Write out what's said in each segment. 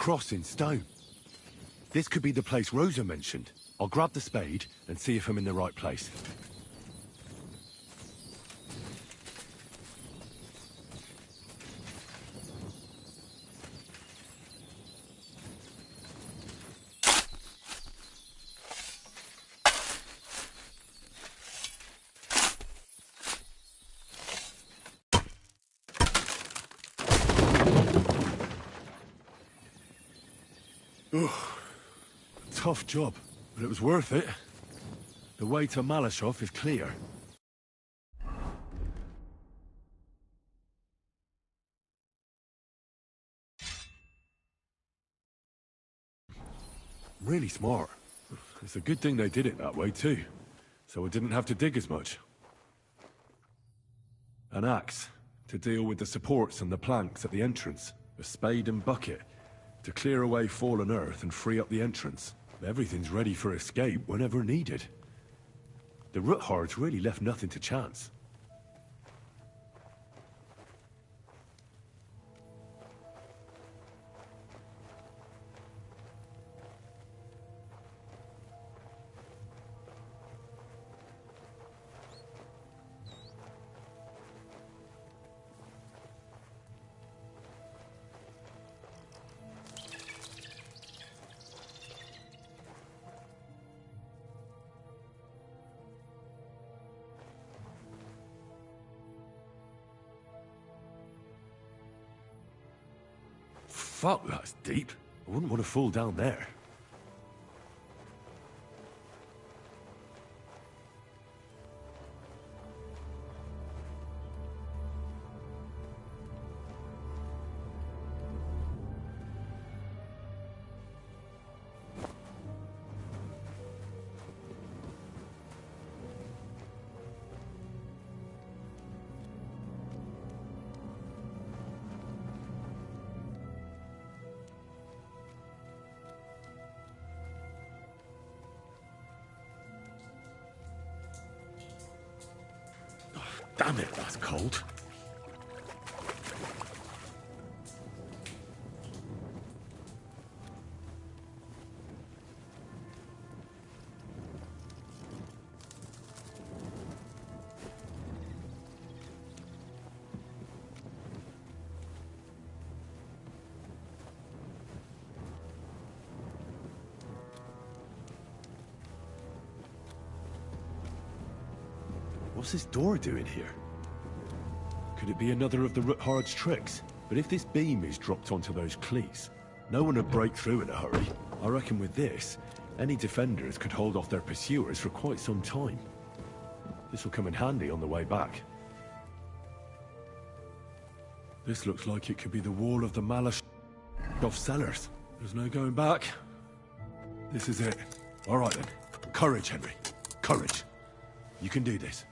cross in stone. This could be the place Rosa mentioned. I'll grab the spade and see if I'm in the right place. Tough job, but it was worth it. The way to Malashov is clear. Really smart. It's a good thing they did it that way too, so I didn't have to dig as much. An axe to deal with the supports and the planks at the entrance. A spade and bucket to clear away fallen earth and free up the entrance. Everything's ready for escape whenever needed. The Roothards really left nothing to chance. Fuck, that's deep. I wouldn't want to fall down there. Damn it, that's cold. What's this door doing here? Could it be another of the Roothards' tricks? But if this beam is dropped onto those cleats, no one would break through in a hurry. I reckon with this, any defenders could hold off their pursuers for quite some time. This will come in handy on the way back. This looks like it could be the wall of the Malashov cellars. There's no going back. This is it. All right then. Courage, Henry. Courage. You can do this.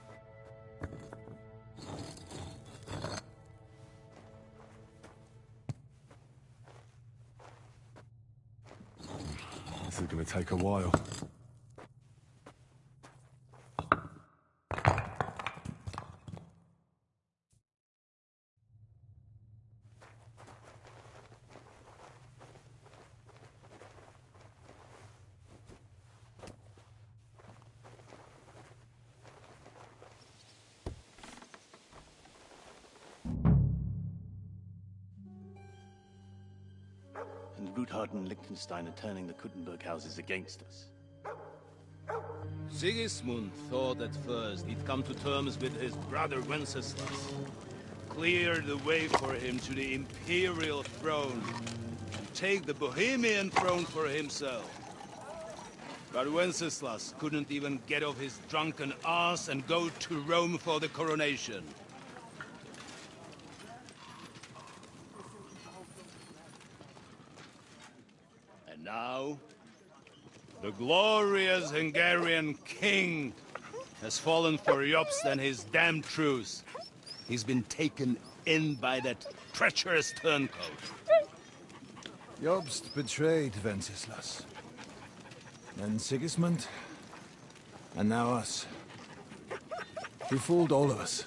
This is going to take a while. And Ruthard and Liechtenstein are turning the Kuttenberg houses against us. Sigismund thought at first he'd come to terms with his brother Wenceslas, clear the way for him to the imperial throne, and take the Bohemian throne for himself. But Wenceslas couldn't even get off his drunken ass and go to Rome for the coronation. Now, the glorious Hungarian king has fallen for Jobst and his damn truce. He's been taken in by that treacherous turncoat. Jobst betrayed Wenceslas. Then Sigismund, and now us. He fooled all of us.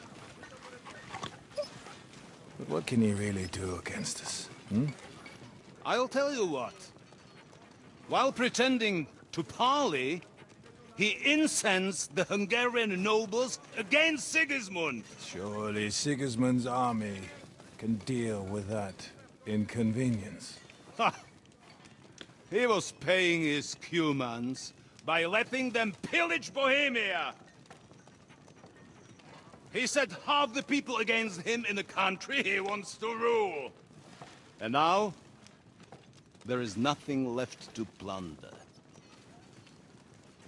But what can he really do against us, hmm? I'll tell you what. While pretending to parley, he incensed the Hungarian nobles against Sigismund. Surely Sigismund's army can deal with that inconvenience. Ha! He was paying his Cumans by letting them pillage Bohemia. He set half the people against him in the country he wants to rule. And now, there is nothing left to plunder.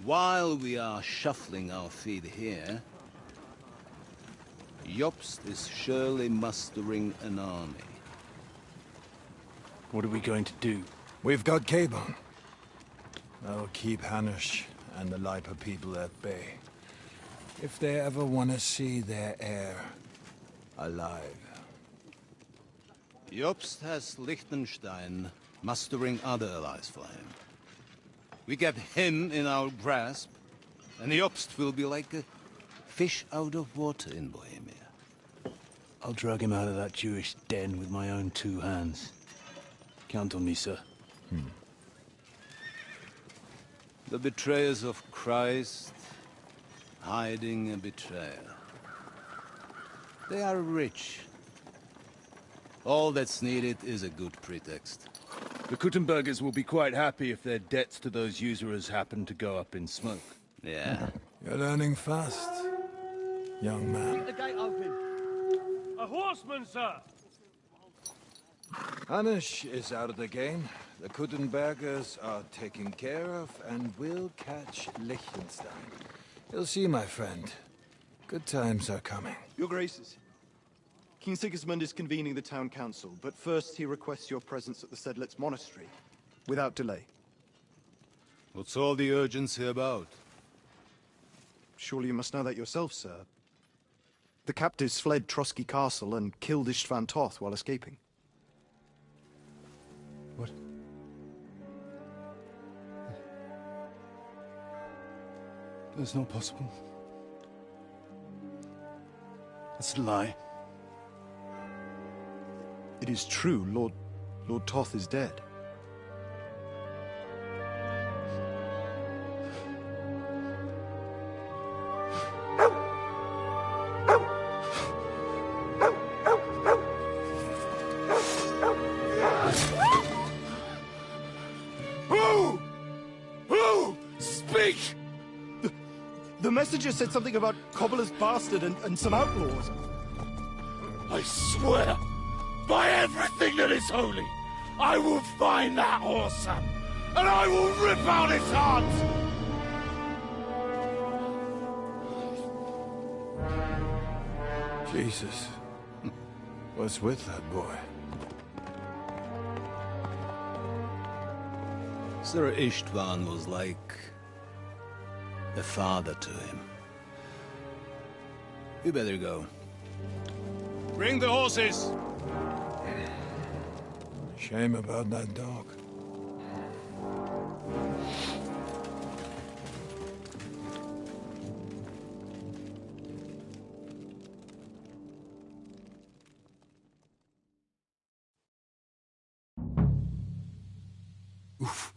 While we are shuffling our feet here, Jobst is surely mustering an army. What are we going to do? We've got Cabon. That'll keep Hanush and the Lipa people at bay. If they ever want to see their heir alive. Jobst has Liechtenstein mustering other allies for him. We get him in our grasp, and Jobst will be like a fish out of water in Bohemia. I'll drag him out of that Jewish den with my own 2 hands. Count on me, sir. The betrayers of Christ, hiding a betrayer. They are rich. All that's needed is a good pretext. The Kuttenbergers will be quite happy if their debts to those usurers happen to go up in smoke. Yeah. You're learning fast, young man. The gate open. A horseman, sir! Hanush is out of the game. The Kuttenbergers are taken care of, and we'll catch Liechtenstein. You'll see, my friend. Good times are coming. Your Graces, King Sigismund is convening the town council, but first he requests your presence at the Sedlitz monastery, without delay. What's all the urgency about? Surely you must know that yourself, sir. The captives fled Trotsky Castle and killed Istvan Toth while escaping. What? That's not possible. That's a lie. It is true, Lord Toth is dead. Who? Speak! The messenger said something about Cobbler's bastard and some outlaws. I swear, by everything that is holy, I will find that whoreson, and I will rip out his heart! Jesus. What's with that boy? Sir Istvan was like a father to him. You better go. Bring the horses! Shame about that dog. Oof.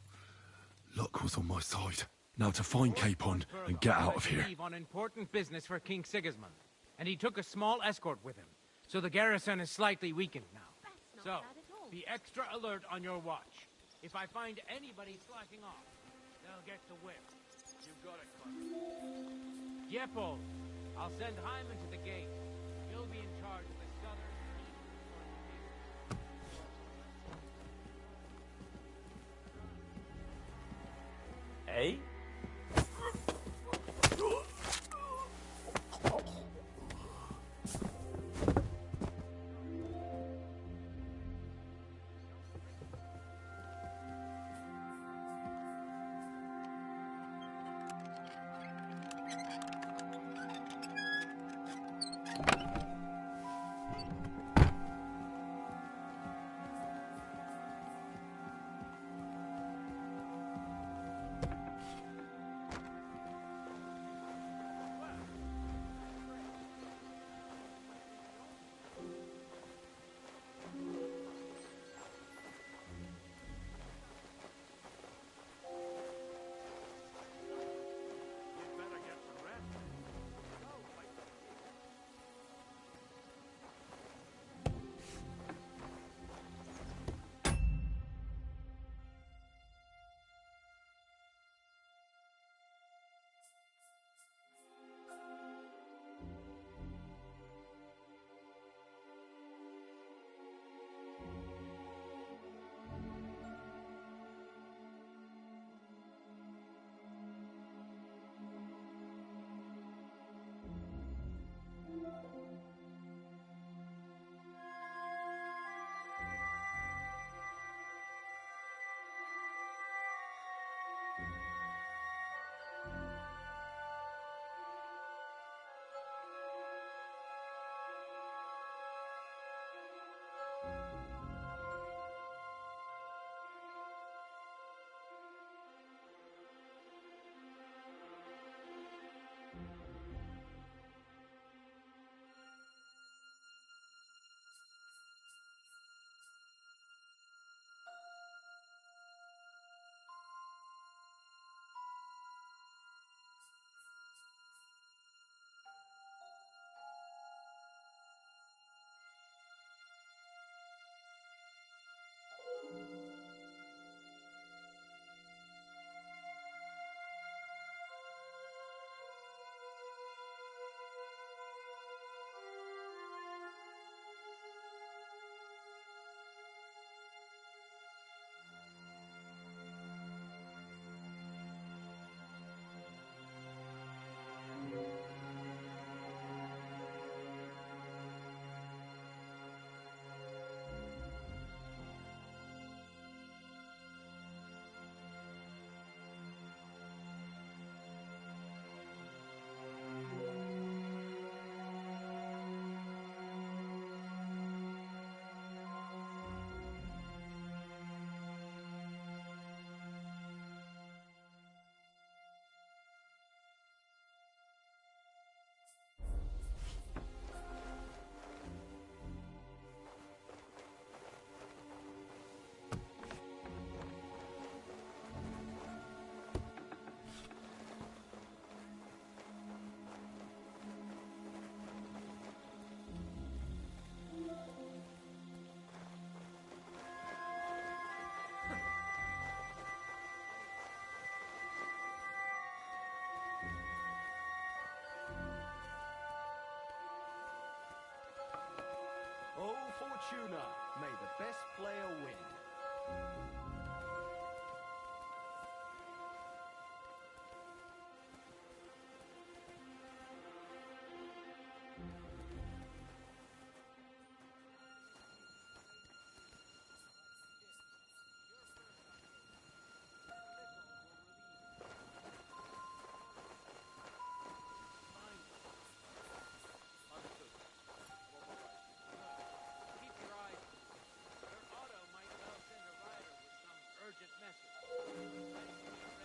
Luck was on my side. Now to find Capon and get out of here. On important business for King Sigismund, and he took a small escort with him, so the garrison is slightly weakened now. So, be extra alert on your watch. If I find anybody slacking off, they'll get the whip. You got it, Clark. Jeppel, I'll send Hyman to the gate. He'll be in charge of the southern and eastern. Eh? tuna. May the best player win. Keep your eyes peeled. Your auto might well send a rider with some urgent message. Ready when you're ready.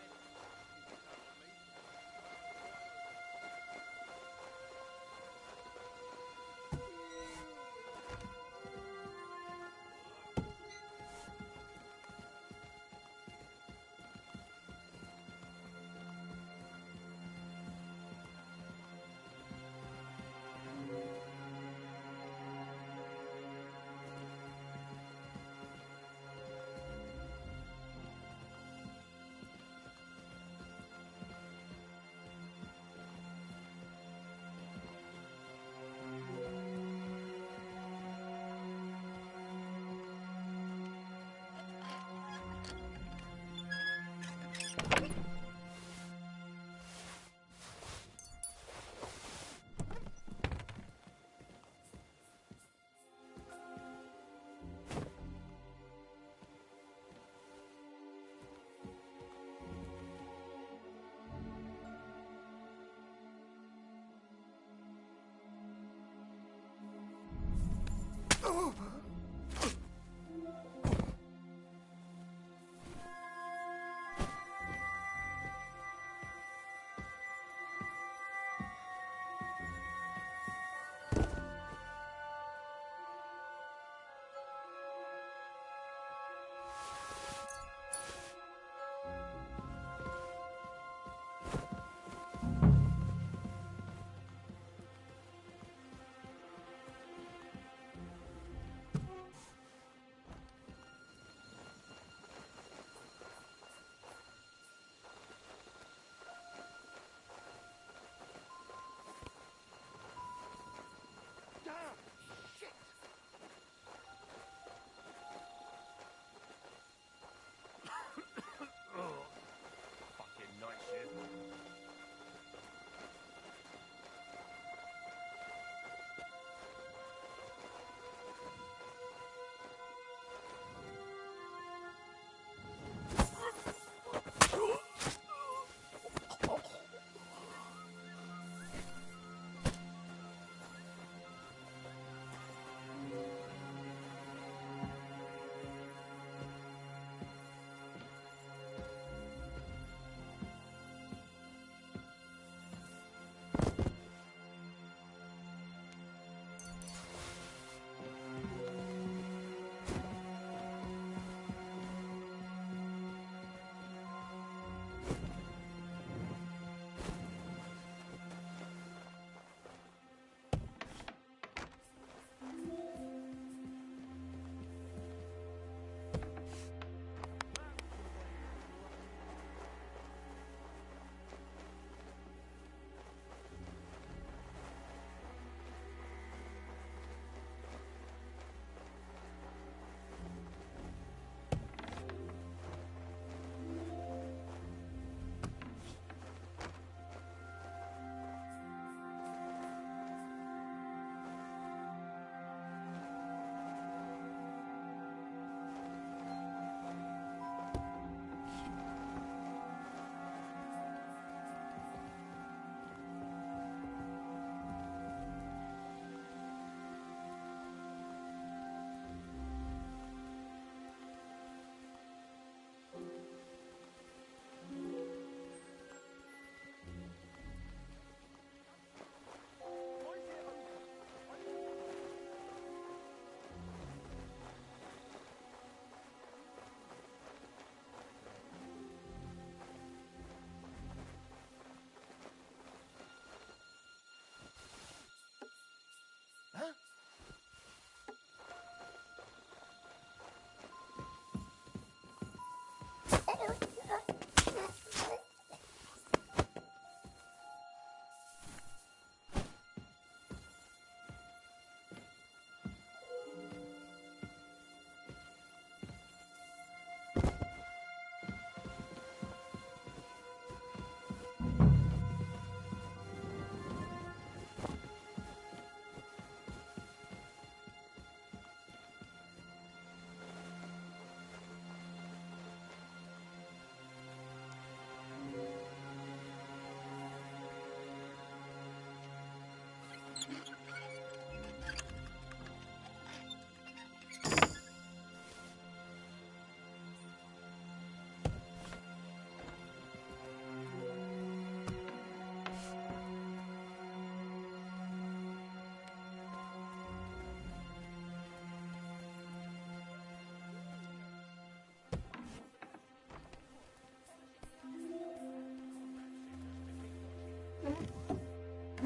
I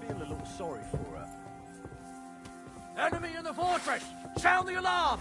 feel a little sorry for her. Enemy in the fortress! Sound the alarm!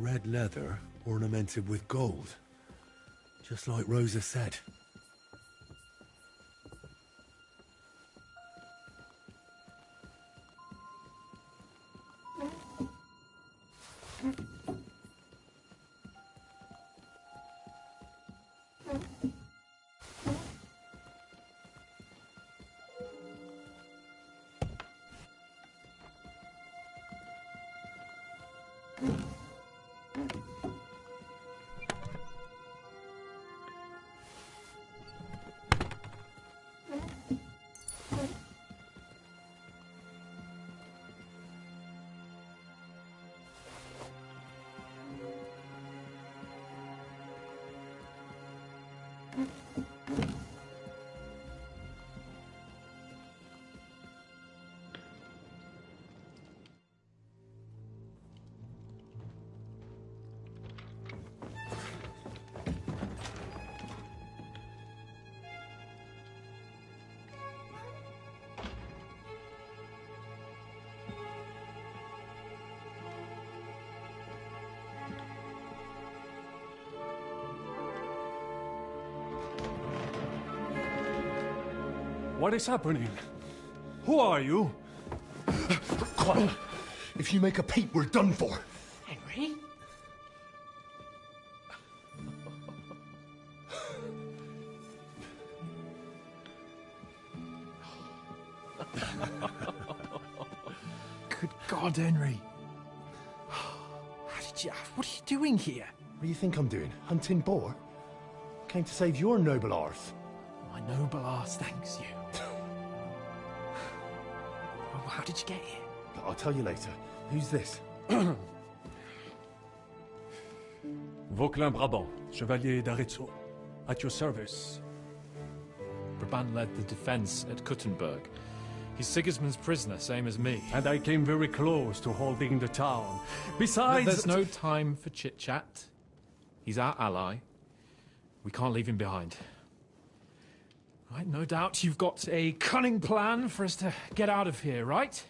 Red leather ornamented with gold. Just like Rosa said. What is happening? Who are you? Quiet. If you make a peep, we're done for. Henry? God, Henry. What are you doing here? What do you think I'm doing? Hunting boar? Came to save your noble arse. My noble arse thanks you. Well, how did you get here? I'll tell you later. Who's this? Vauquelin Brabant, Chevalier d'Aretzo. At your service. Brabant led the defense at Kuttenberg. He's Sigismund's prisoner, same as me. And I came very close to holding the town. Besides... There's no time for chit-chat. He's our ally. We can't leave him behind. Right, no doubt you've got a cunning plan for us to get out of here, right?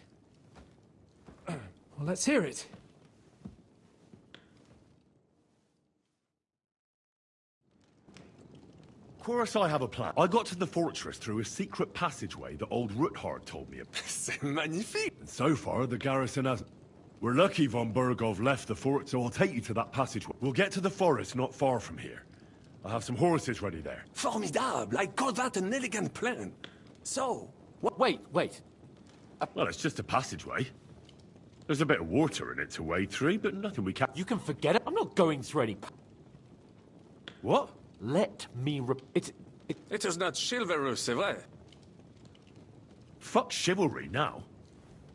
Well, let's hear it. Of course I have a plan. I got to the fortress through a secret passageway that old Ruthard told me about. C'est magnifique! And so far, the garrison hasn't. We're lucky von Burgov left the fort, so I'll take you to that passageway. We'll get to the forest not far from here. I have some horses ready there. Formidable! I call that an elegant plan. So... Wait. Well, it's just a passageway. There's a bit of water in it to wade through, but nothing we can't... You can forget it. I'm not going through any... What? Let me It is not chivalrous, c'est vrai? Fuck chivalry now.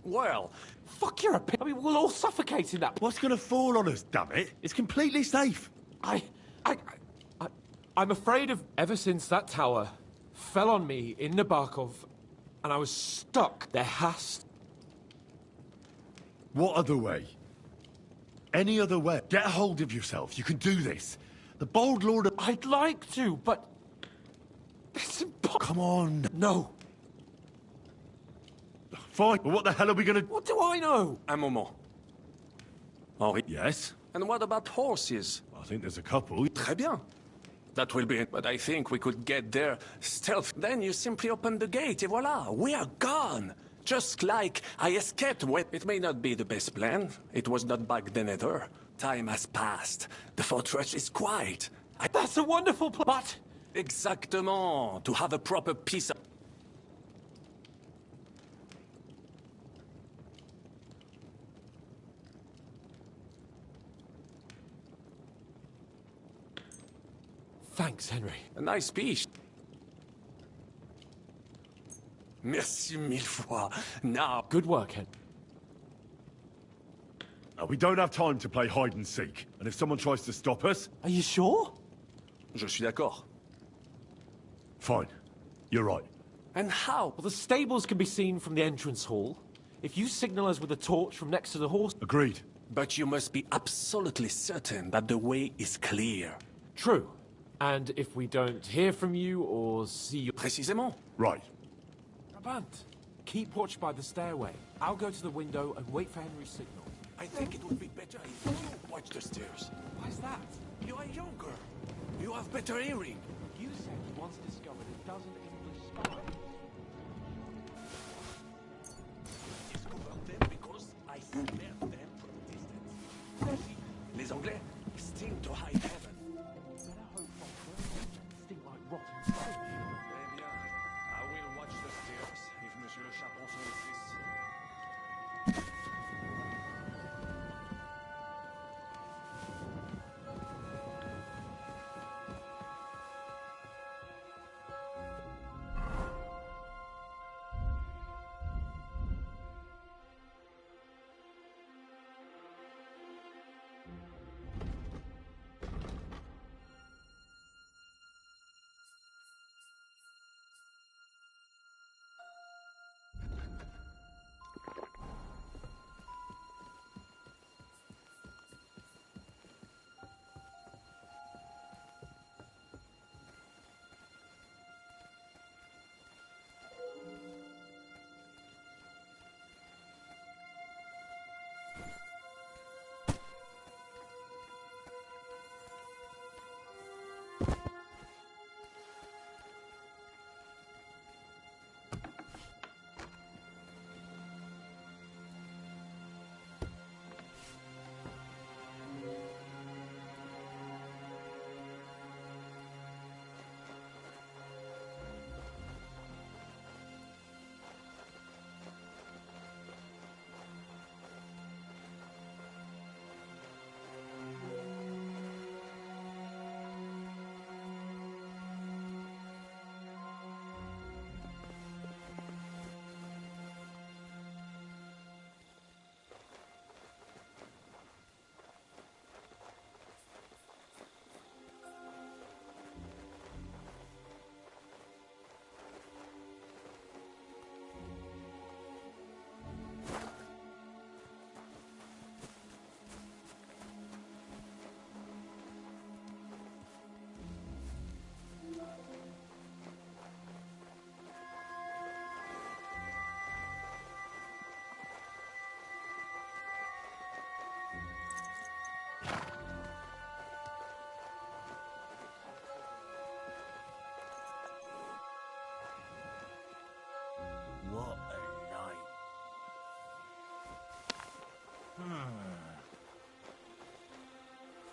Well... Fuck your opinion. I mean, we'll all suffocate in that... What's gonna fall on us, damn it? It's completely safe. I'm afraid of... Ever since that tower fell on me in Nabokov, and I was stuck, there has... What other way? Any other way? Get a hold of yourself. You can do this. The bold lord of... I'd like to, but... It's impossible. Come on. No. Fine, but what the hell are we gonna... What do I know? Un moment. Henri? Yes? And what about horses? I think there's a couple. Très bien. That will be it, but I think we could get there stealth. Then you simply open the gate, et voila, we are gone. Just like I escaped when... It may not be the best plan. It was not back then either. Time has passed. The fortress is quiet. That's a wonderful plan. But... Exactement. To have a proper piece of... Thanks, Henry. A nice piece. Merci mille fois. Now... Good work, Henry. We don't have time to play hide and seek. And if someone tries to stop us... Are you sure? Je suis d'accord. Fine. You're right. And how? Well, the stables can be seen from the entrance hall. If you signal us with a torch from next to the horse... Agreed. But you must be absolutely certain that the way is clear. True. And if we don't hear from you or see you... Précisément. Right. Brabant, keep watch by the stairway. I'll go to the window and wait for Henry's signal. I think it would be better if you watch the stairs. Why's that? You are younger. You have better hearing. You said you once discovered a dozen English spies. Discovered them because I smelled them from a distance. Les Anglais seem to hide heaven. Better hope my birds stink like rotten fish. Eh bien, I will watch the stairs if Monsieur le Chapon so insists.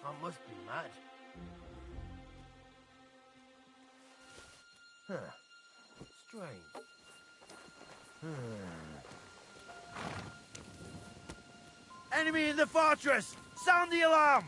I must be mad. Huh. Strange. Enemy in the fortress! Sound the alarm!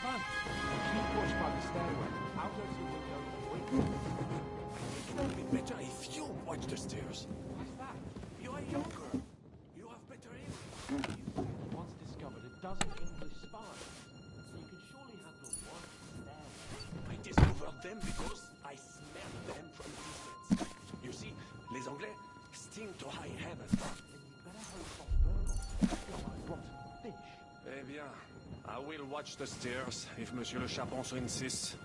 Avant, keep watch by the stairway. I'll go to the window and wait. It would be better if you watch the stairs. What's that? You are younger. You have better aim. Once discovered a dozen English spies, so you can surely handle one stairway. I discovered them because I smelled them from distance. You see, les Anglais sting to high heaven. Then you better hope Von Burgon still like rotten fish. Eh bien, I will watch the stairs if Monsieur le Chapon so insists.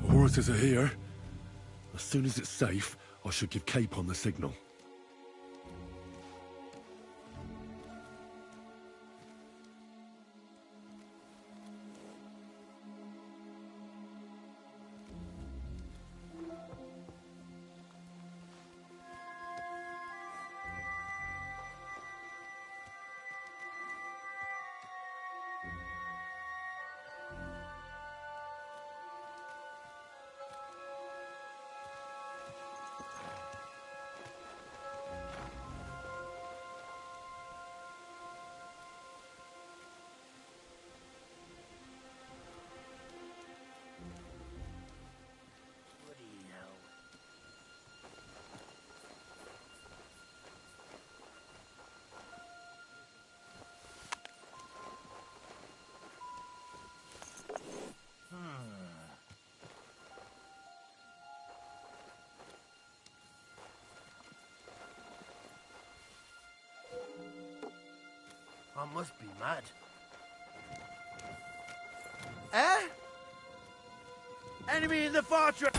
Horses are here. As soon as it's safe, I should give Cape on the signal. I must be mad. Eh? Enemy in the fortress!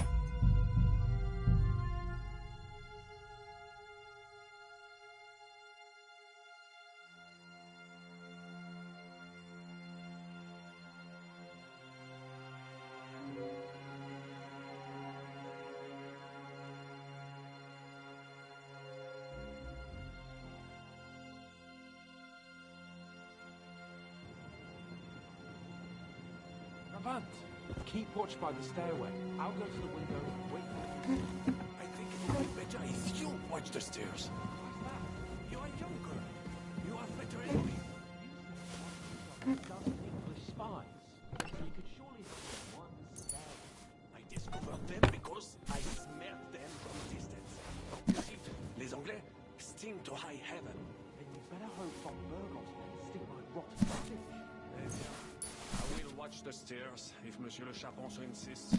Avant, keep watch by the stairway. I'll go to the window and wait. I think it would be better if you watch the stairs. What's that? You are younger. You have better aim. A dozen English spies, so you could surely handle one stairway. I discovered them because I smelled them from distance. You see, les Anglais sting to high heaven. Then you better hope Von Burgon's men stick like rotten fish. Eh bien, I will watch the stairs if Monsieur le Chapon so insists.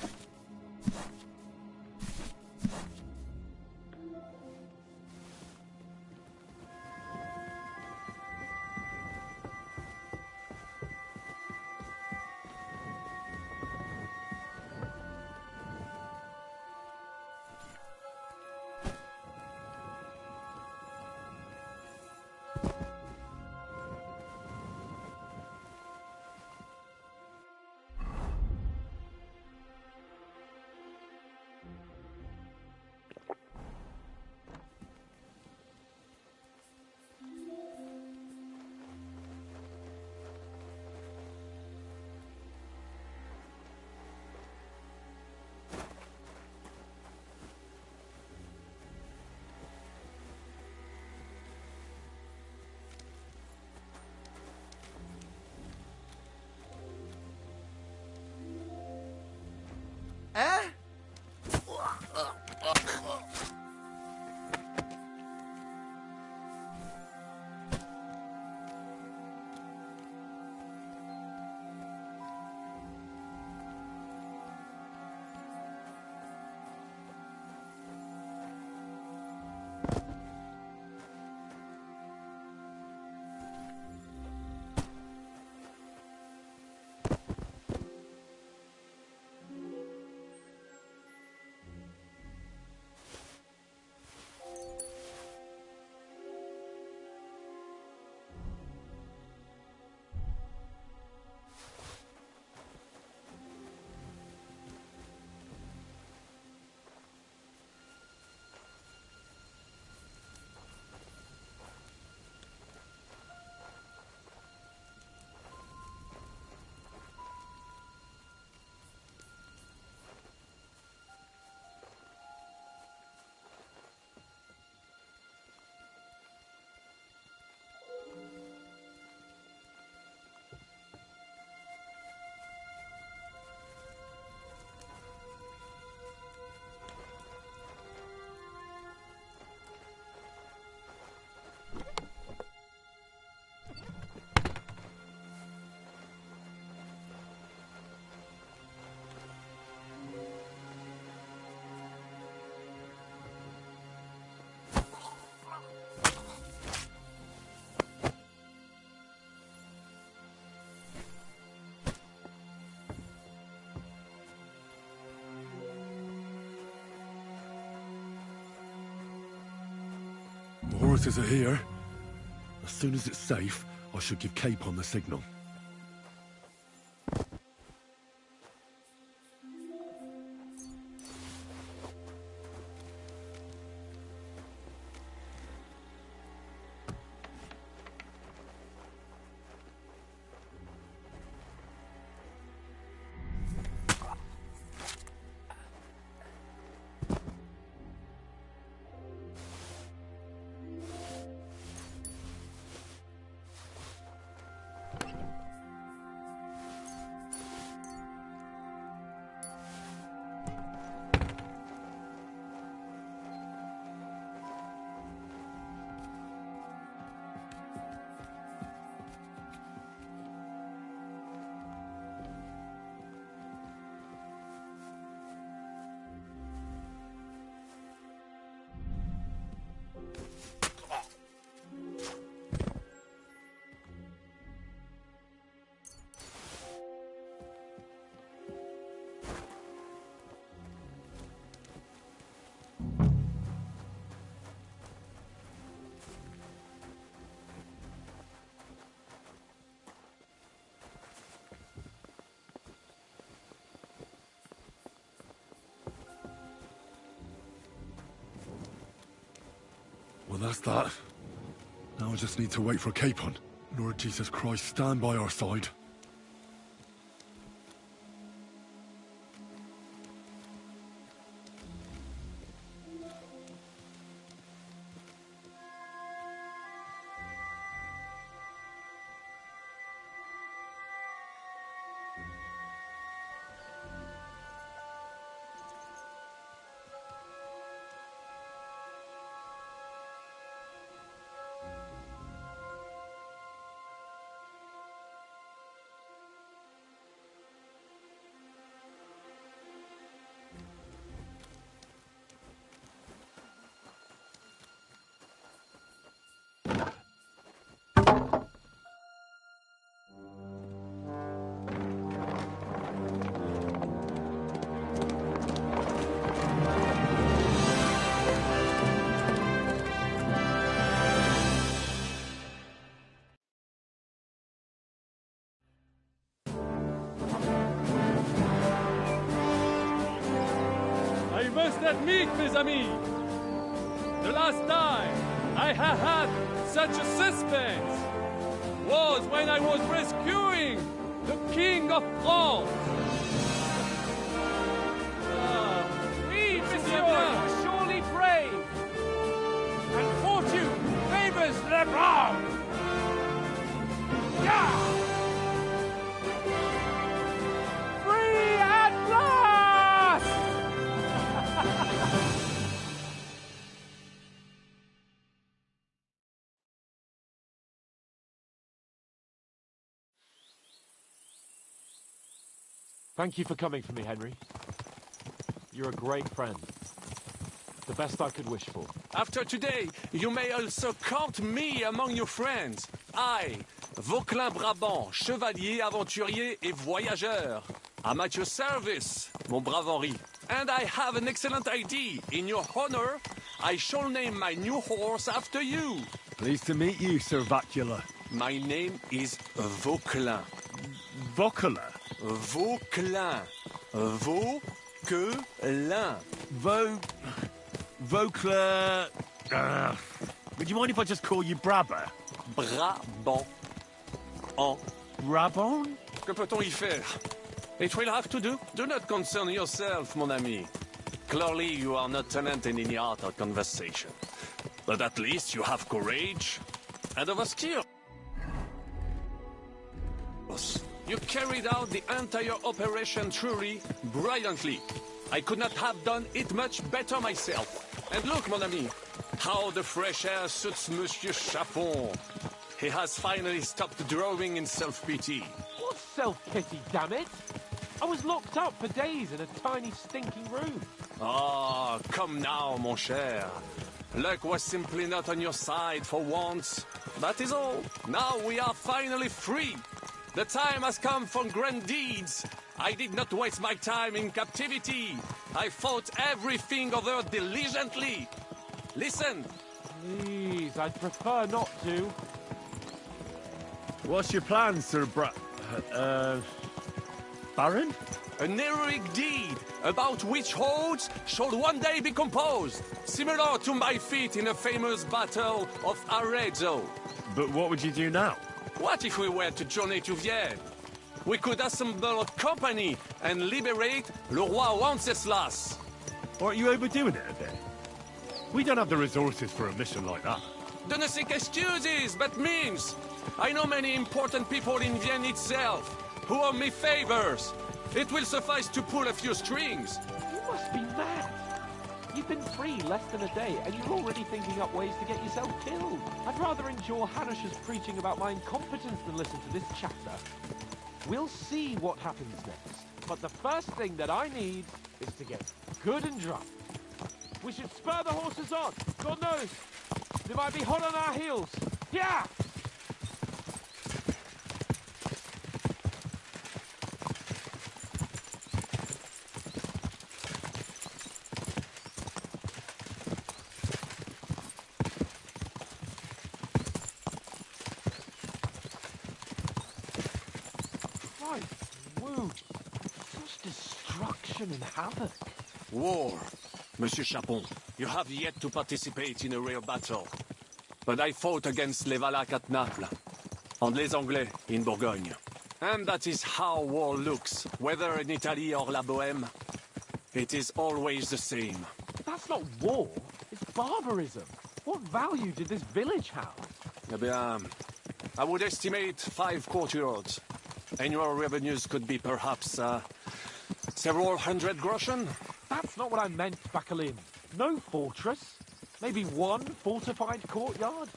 forces are here. As soon as it's safe, I should give Capon the signal. Well, that's that. Now I just need to wait for Capon. Lord Jesus Christ, stand by our side. I must admit, mes amis, the last time I have had such a suspense was when I was rescuing the King of France. Oui, monsieur, you're surely brave. And fortune favors le brave. Yeah! Free at last! Thank you for coming for me, Henry. You're a great friend. The best I could wish for. After today, you may also count me among your friends. I, Vauquelin Brabant, chevalier, aventurier et voyageur. I'm at your service, mon brave Henri. And I have an excellent idea. In your honor, I shall name my new horse after you. Pleased to meet you, Sir Vacula. My name is Vauquelin. Vauquelin? Vauquelin. Vauquelin. Vauquelin... would you mind if I just call you Brabber? Brabant. En. Brabant? Que peut-on y faire? It will have to do. Do not concern yourself, mon ami. Clearly, you are not talent in any art or conversation. But at least you have courage and of a skill. You carried out the entire operation truly brilliantly. I could not have done it much better myself. And look, mon ami, how the fresh air suits Monsieur Chaffon. He has finally stopped drawing in self-pity. What self-pity, damn it? I was locked up for days in a tiny stinking room. Ah, come now, mon cher. Luck was simply not on your side for once. That is all. Now we are finally free. The time has come for grand deeds. I did not waste my time in captivity. I fought everything over diligently. Listen, Please, I'd prefer not to. What's your plan, Sir Baron? An heroic deed, about which oaths shall one day be composed, similar to my feat in the famous Battle of Arezzo. But what would you do now? What if we were to journey to Vienne? We could assemble a company and liberate Le Roi Wenceslas. Aren't you overdoing it a bit? We don't have the resources for a mission like that. Don't seek excuses, but means. I know many important people in Vienne itself, who owe me favors. It will suffice to pull a few strings. You must be mad. You've been free less than a day, and you're already thinking up ways to get yourself killed. I'd rather endure Hanish's preaching about my incompetence than listen to this chatter. We'll see what happens next. But the first thing that I need is to get good and drunk. We should spur the horses on. God knows, they might be hot on our heels. Yeah! And havoc. War. Monsieur Chapon, you have yet to participate in a real battle. But I fought against les Valaques at Naples, and les Anglais in Bourgogne. And that is how war looks, whether in Italy or La Bohème. It is always the same. That's not war, it's barbarism. What value did this village have? Eh bien, I would estimate 5 courtyards. Annual revenues could be perhaps, several hundred groschen? That's not what I meant, Bacalin. No fortress. Maybe one fortified courtyard.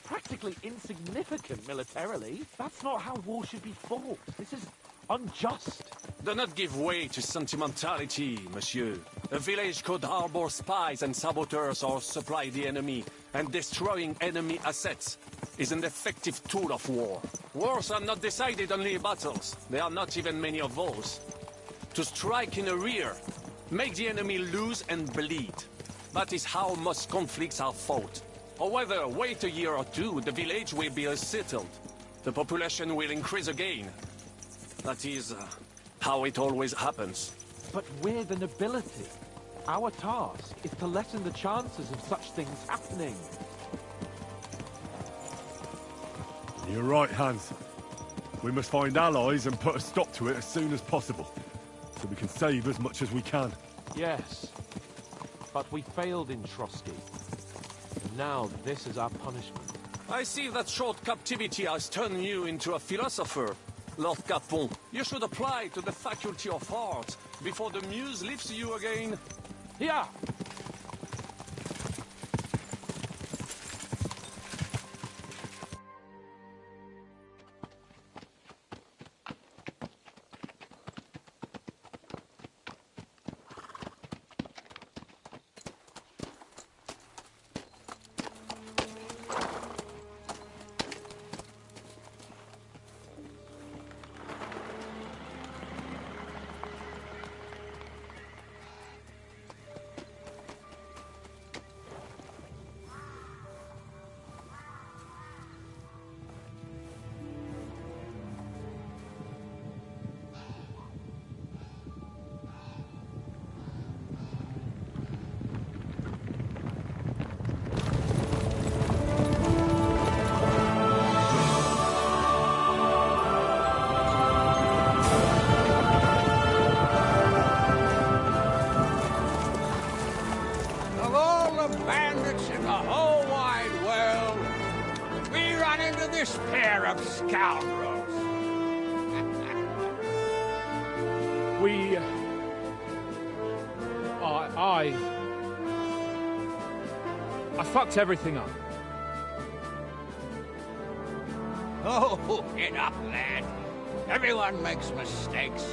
Practically insignificant militarily. That's not how war should be fought. This is unjust. Do not give way to sentimentality, monsieur. A village could harbor spies and saboteurs or supply the enemy, and destroying enemy assets is an effective tool of war. Wars are not decided only in battles. There are not even many of those. To strike in the rear, make the enemy lose and bleed. That is how most conflicts are fought. However, wait a year or two, the village will be settled. The population will increase again. That is how it always happens. But we're the nobility. Our task is to lessen the chances of such things happening. You're right, Hans. We must find allies and put a stop to it as soon as possible, so we can save as much as we can. Yes, but we failed in Trotsky. And now this is our punishment. I see that short captivity has turned you into a philosopher, Lord Capon. You should apply to the Faculty of Arts before the muse lifts you again. Yeah! I fucked everything up. Oh, enough, lad. Everyone makes mistakes.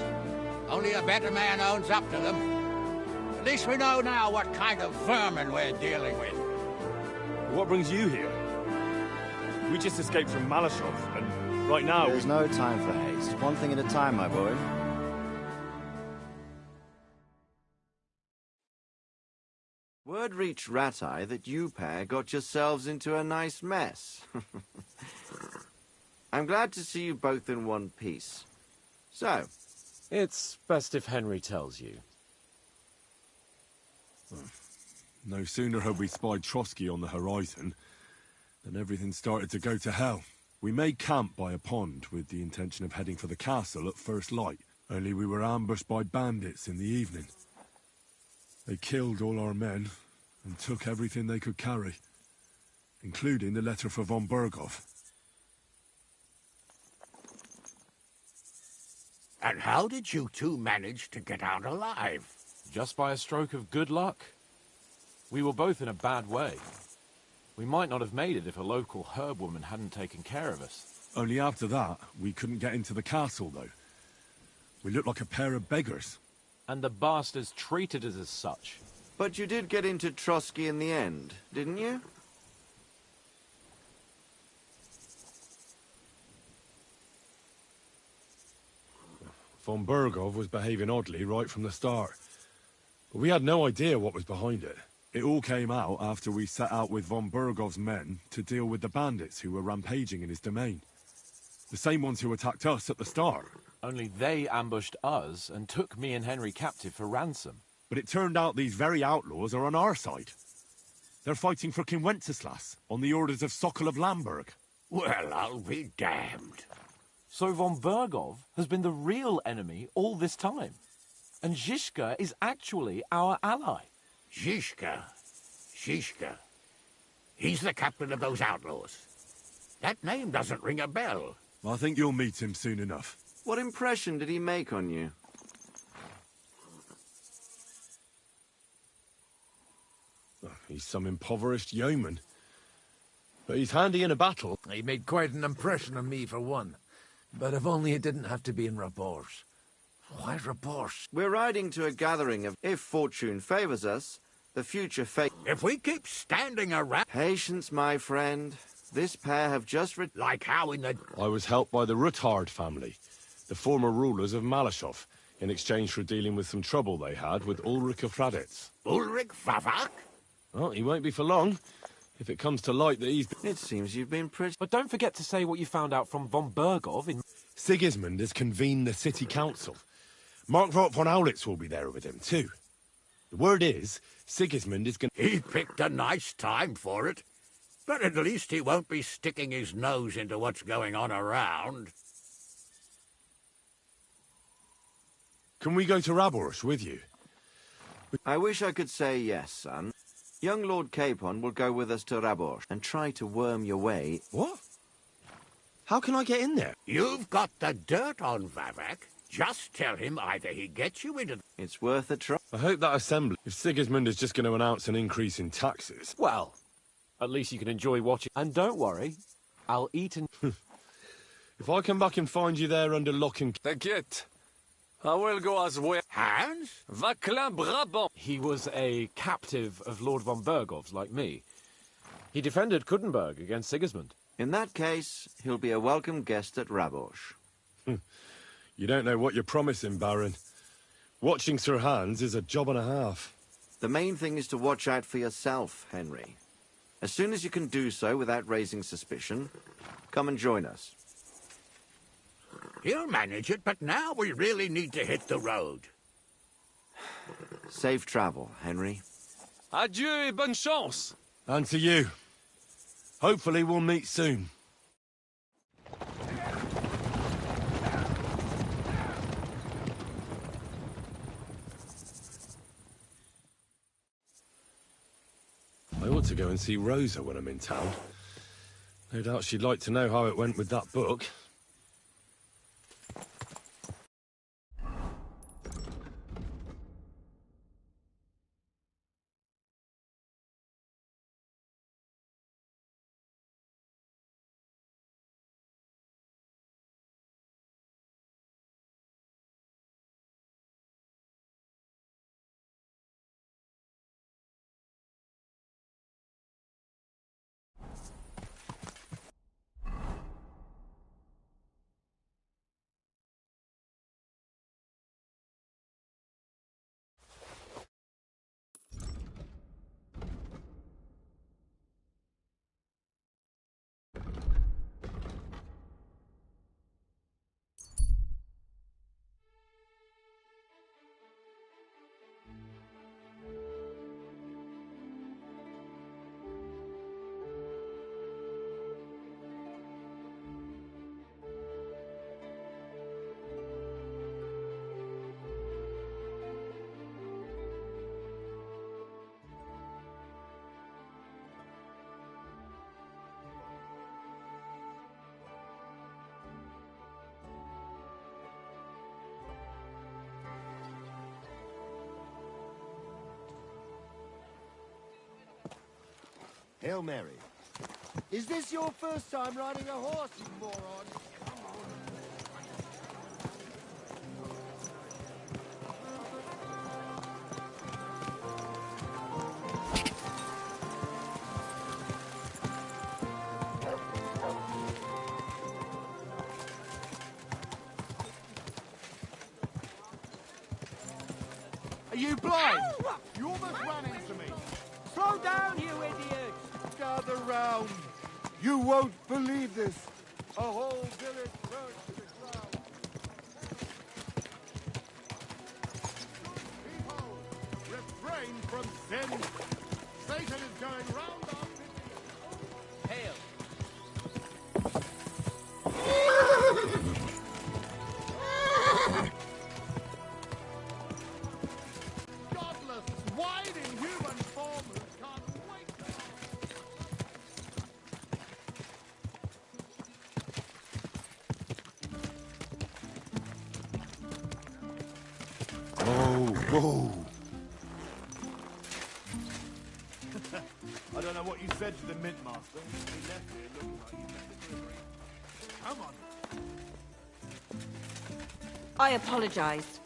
Only a better man owns up to them. At least we know now what kind of vermin we're dealing with. What brings you here? We just escaped from Malashov, and right now... There's no time for haste. One thing at a time, my boy. Word reached Rat-Eye that you pair got yourselves into a nice mess. I'm glad to see you both in one piece. So... It's best if Henry tells you. No sooner had we spied Trotsky on the horizon than everything started to go to hell. We made camp by a pond with the intention of heading for the castle at first light, only we were ambushed by bandits in the evening. They killed all our men and took everything they could carry, including the letter for von Berghoff. And how did you two manage to get out alive? Just by a stroke of good luck. We were both in a bad way. We might not have made it if a local herb woman hadn't taken care of us. Only after that, we couldn't get into the castle, though. We looked like a pair of beggars. And the bastards treated us as such. But you did get into Trotsky in the end, didn't you? Von Berghoff was behaving oddly right from the start. But we had no idea what was behind it. It all came out after we set out with von Berghoff's men to deal with the bandits who were rampaging in his domain. The same ones who attacked us at the start. Only they ambushed us and took me and Henry captive for ransom. But it turned out these very outlaws are on our side. They're fighting for King Wenceslas on the orders of Sokol of Lamberg. Well, I'll be damned. So von Berghoff has been the real enemy all this time. And Zizka is actually our ally. Zizka. He's the captain of those outlaws. That name doesn't ring a bell. I think you'll meet him soon enough. What impression did he make on you? He's some impoverished yeoman. But he's handy in a battle. He made quite an impression on me, for one. But if only it didn't have to be in Rabors. Why Rabors? We're riding to a gathering of, if fortune favors us, the future fate. If we keep standing around... Patience, my friend. This pair have just... Like how in the... I was helped by the Ruthard family, the former rulers of Malashov, in exchange for dealing with some trouble they had with Ulrich of Raditz. Ulrich Vavak? Well, he won't be for long. If it comes to light that he's... It seems you've been pretty... But don't forget to say what you found out from von Berghoff in... Sigismund has convened the city council. Markvart von Aulitz will be there with him, too. The word is, Sigismund is going... He picked a nice time for it. But at least he won't be sticking his nose into what's going on around. Can we go to Rabors with you? I wish I could say yes, son. Young Lord Capon will go with us to Rabors and try to worm your way... What? How can I get in there? You've got the dirt on Vavak. Just tell him either he gets you into... It's worth a try. I hope that assembly... If Sigismund is just going to announce an increase in taxes... Well, at least you can enjoy watching. And don't worry, I'll eat and... If I come back and find you there under lock and... T'inquiète. I will go as well. Hans? Vaclin Brabant. He was a captive of Lord von Berghoff's, like me. He defended Kuttenberg against Sigismund. In that case, he'll be a welcome guest at Rabors. You don't know what you're promising, Baron. Watching Sir Hans is a job and a half. The main thing is to watch out for yourself, Henry. As soon as you can do so without raising suspicion, come and join us. He'll manage it, but now we really need to hit the road. Safe travel, Henry. Adieu et bonne chance. And to you. Hopefully we'll meet soon. I ought to go and see Rosa when I'm in town. No doubt she'd like to know how it went with that book. Hail Mary. Is this your first time riding a horse, you moron? Are you blind? You almost ran into me. Slow down, you idiot! Gather round. You won't believe this. A whole village burned to the ground. People, refrain from sin. Satan is going round our city. Hail! Godless, wide inhuman form who can't wait to... Whoa. I don't know what you said to the Mint Master. He left here looking like he met the delivery. Come on. I apologize.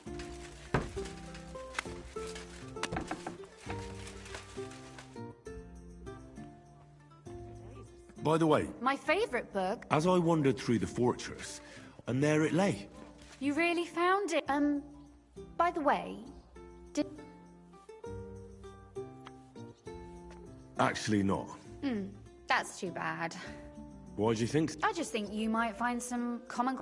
By the way, My favorite book. as I wandered through the fortress, and there it lay. You really found it. By the way, did... Actually not. That's too bad. Why do you think so? I just think you might find some common...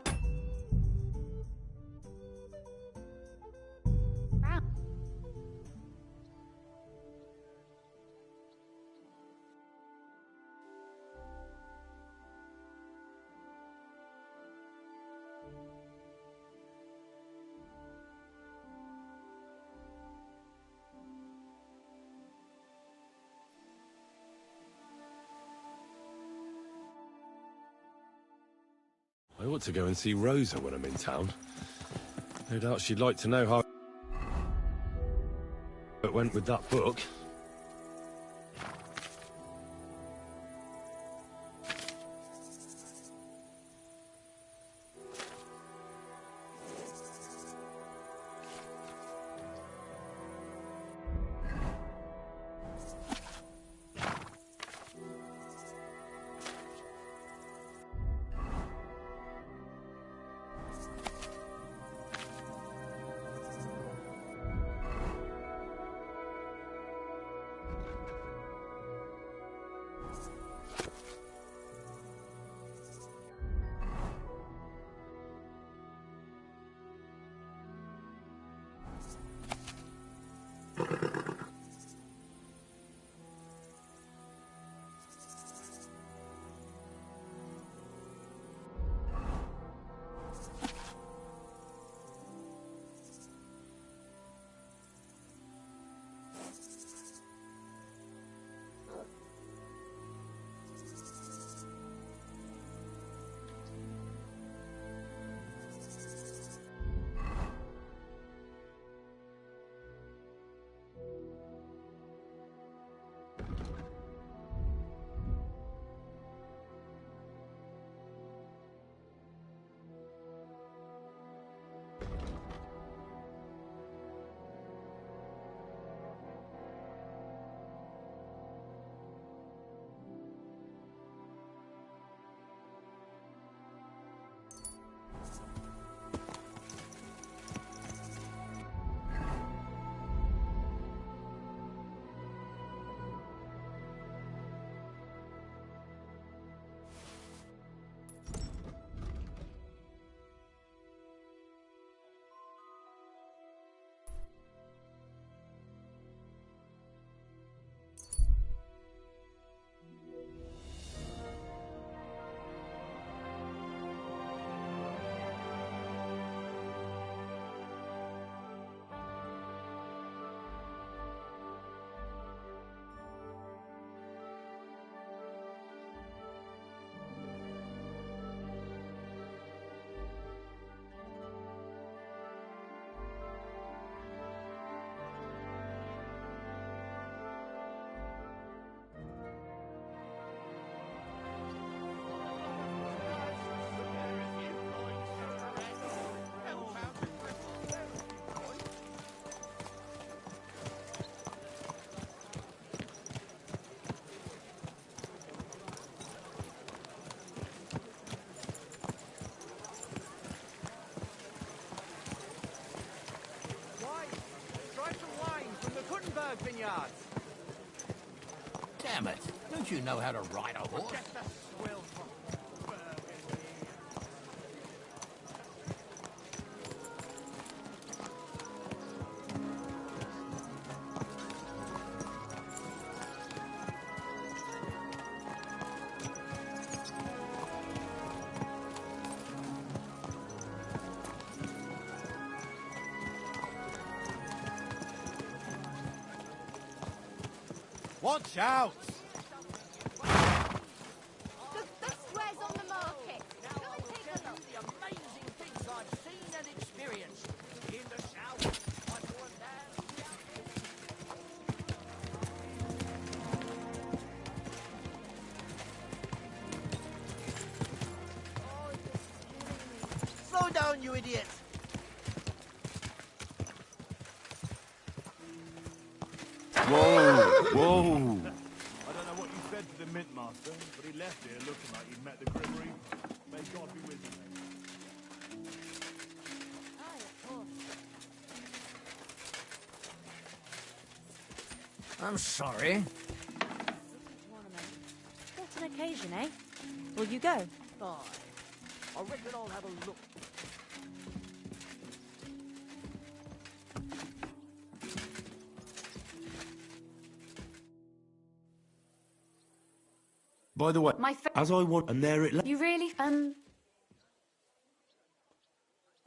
I ought to go and see Rosa when I'm in town. No doubt she'd like to know how it went with that book. yards. Damn it. Don't you know how to ride a horse? Get the swill from Watch out! The best wares on the market. Now I will tell you the amazing things I've seen and experienced. In the south, I saw a land. Slow down, you idiot! Whoa! Whoa! I don't know what you said to the Mint Master, but he left here looking like he'd met the Grim Reaper. May God be with you, mate. I'm sorry. What an occasion, eh? Will you go? Aye. I reckon I'll have a look. By the way, My as I want, and there it. You really,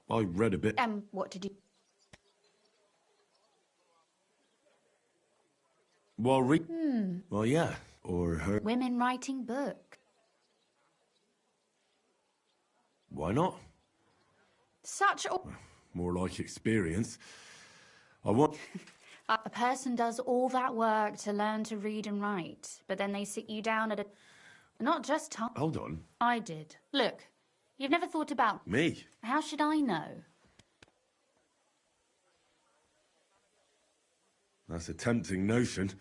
I read a bit. what did you... Well, well, yeah, or her. Women writing book. Why not? Such a... More like experience. I want. A person does all that work to learn to read and write, but then they sit you down at a... Not just time. Hold on. I did. Look, you've never thought about... Me? How should I know? That's a tempting notion.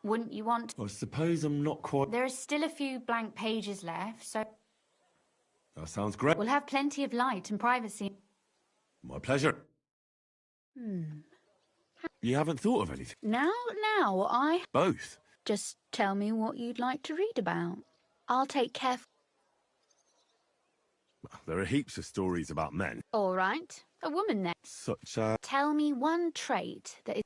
Wouldn't you want... I suppose I'm not quite... There are still a few blank pages left, so... That sounds great. We'll have plenty of light and privacy. My pleasure. You haven't thought of anything? Now, I... Both? Just tell me what you'd like to read about. I'll take care... There are heaps of stories about men. All right. A woman then. Such a... Tell me one trait that is...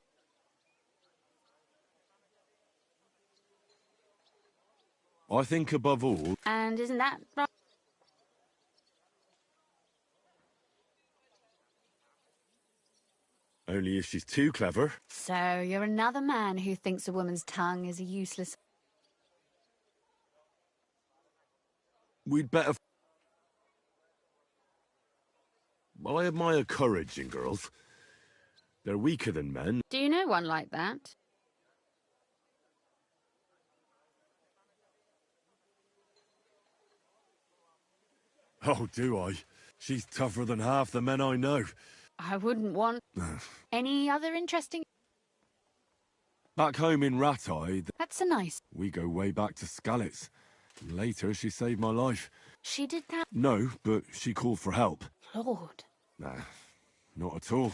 I think above all... And isn't that right? Only if she's too clever. So, you're another man who thinks a woman's tongue is a useless... We'd better... I admire courage in girls. They're weaker than men. Do you know one like that? Oh, do I? She's tougher than half the men I know. I wouldn't want... Any other interesting... Back home in Rattay, That's a nice... we go way back to Skalitz. Later, she saved my life. She did that? No, but she called for help. Lord. Nah, not at all.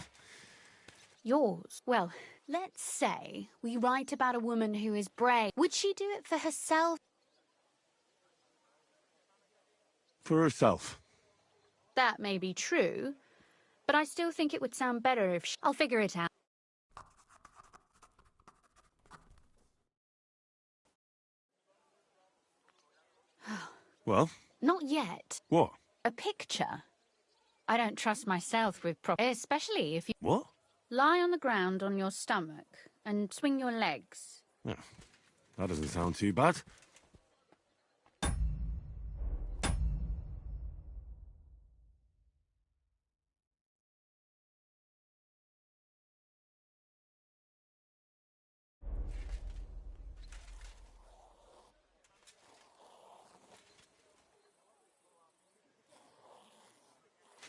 Yours? Well, let's say we write about a woman who is brave. Would she do it for herself? For herself. That may be true, but I still think it would sound better if I'll figure it out. Well? Not yet. What? A picture. I don't trust myself with especially if you... What? Lie on the ground on your stomach and swing your legs. Yeah, that doesn't sound too bad.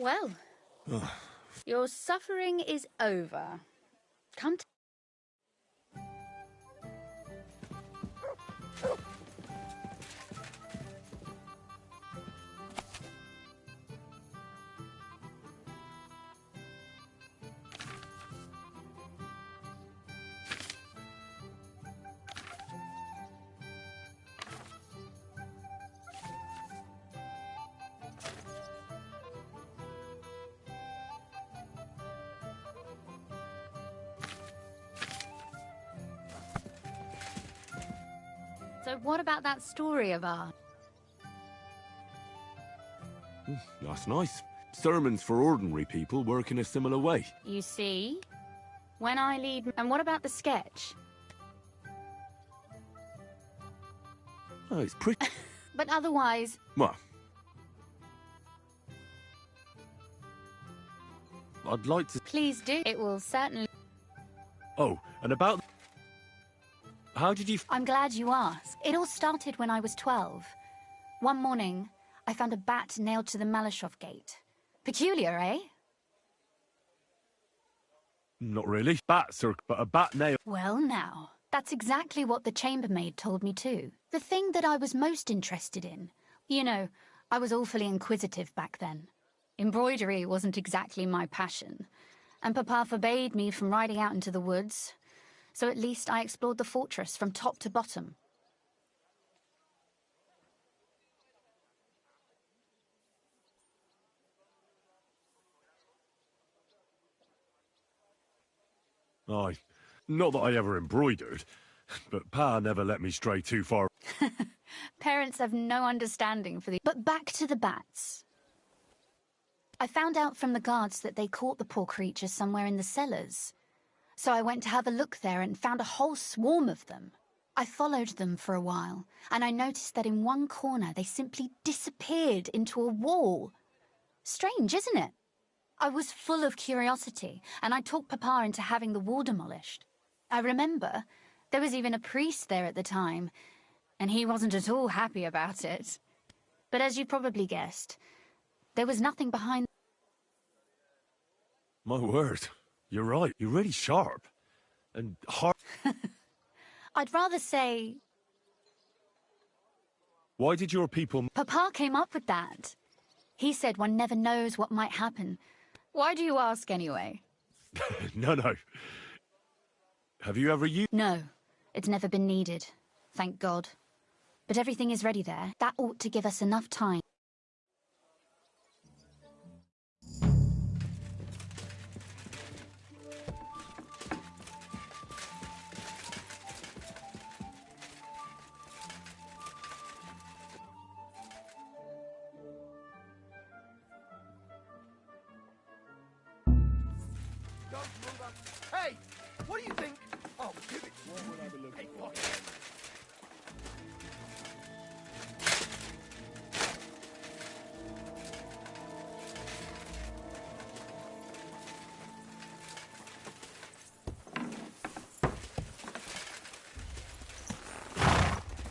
Well, your suffering is over. Come to... So what about that story of ours? That's nice. Sermons for ordinary people work in a similar way. You see? When I lead... And what about the sketch? Oh, it's pretty... But otherwise... Well... I'd like to... Please do. It will certainly... Oh, and about... How did you... I'm glad you asked. It all started when I was 12. One morning, I found a bat nailed to the Malashov gate. Peculiar, eh? Not really. Bats are... But a bat nail... Well, now, that's exactly what the chambermaid told me too. The thing that I was most interested in. You know, I was awfully inquisitive back then. Embroidery wasn't exactly my passion, and Papa forbade me from riding out into the woods, so at least I explored the fortress from top to bottom. Aye. Not that I ever embroidered, but Pa never let me stray too far. Parents have no understanding for the... But back to the bats. I found out from the guards that they caught the poor creatures somewhere in the cellars. So I went to have a look there and found a whole swarm of them. I followed them for a while, and I noticed that in one corner they simply disappeared into a wall. Strange, isn't it? I was full of curiosity, and I talked Papa into having the wall demolished. I remember there was even a priest there at the time, and he wasn't at all happy about it. But as you probably guessed, there was nothing behind... My word. You're right. You're really sharp. And hard... I'd rather say... Why did your people... Papa came up with that. He said one never knows what might happen. Why do you ask anyway? No. Have you ever used... No. It's never been needed. Thank God. But everything is ready there. That ought to give us enough time. Hey! What do you think? Oh, give it. Hey, what?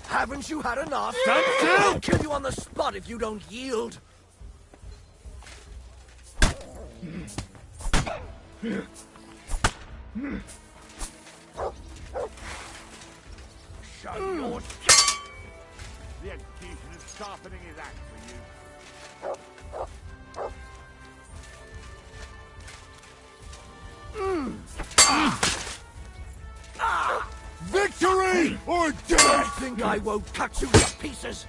Haven't you had enough? Stand still! I'll kill you on the spot if you don't yield. Show your... The executioner's sharpening his axe for you. Victory or death! I think I won't cut you to pieces.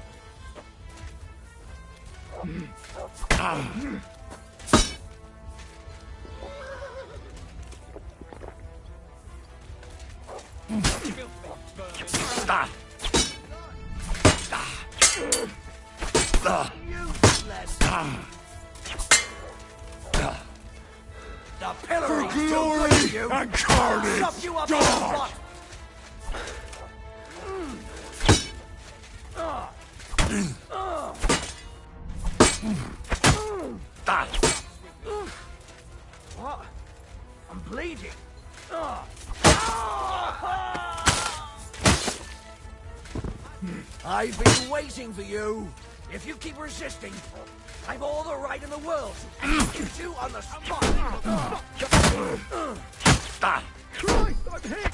The pillory For glory and carnage! Shove you up God! on the spot. What? I'm bleeding. I've been waiting for you. If you keep resisting, I've all the right in the world to execute you on the spot. Christ, I'm hit!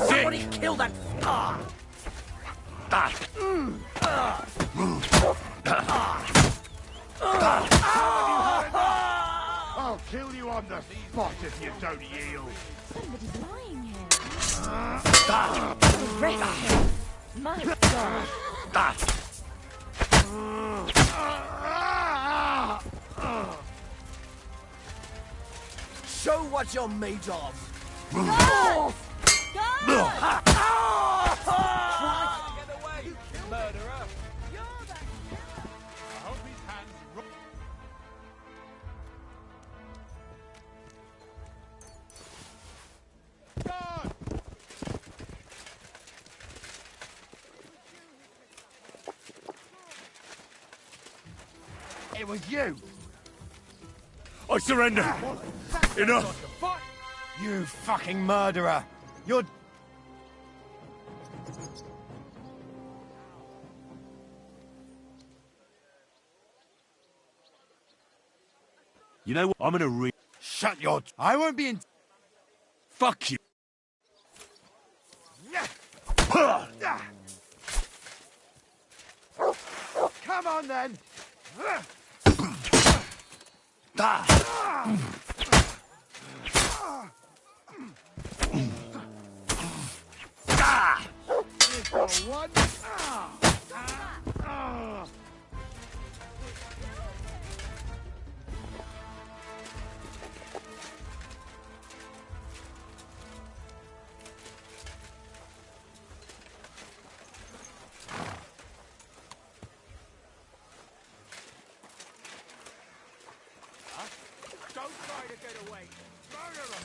Somebody kill that. I'll kill you on the spot if you don't yield. Somebody's lying here. Arrest him. My God. Show what you're made of. Guards! Guards! Get away, murderer! I hope his hands It was you! I surrender! Enough! You fucking murderer! You're... You know what? I'm gonna Shut your... I won't be in... Fuck you! Come on, then! One. Don't try to get away. Murderer!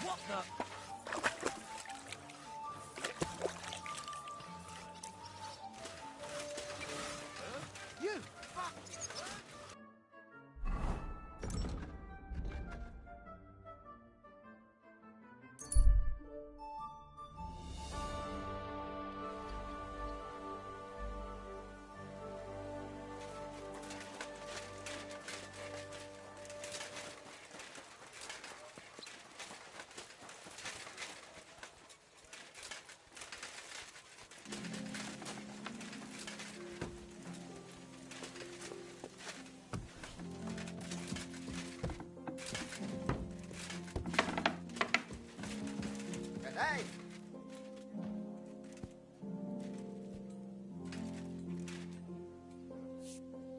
What the... You fuck! Hey!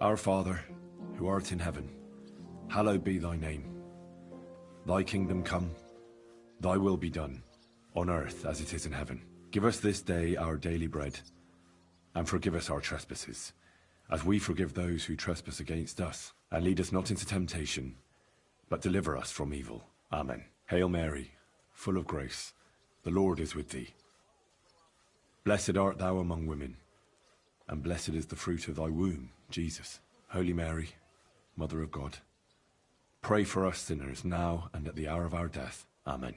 Our Father, who art in heaven, hallowed be thy name. Thy kingdom come, thy will be done, on earth as it is in heaven. Give us this day our daily bread, and forgive us our trespasses, as we forgive those who trespass against us. And lead us not into temptation, but deliver us from evil. Amen. Hail Mary, full of grace, the Lord is with thee. Blessed art thou among women, and blessed is the fruit of thy womb, Jesus. Holy Mary, Mother of God, pray for us sinners now and at the hour of our death. Amen.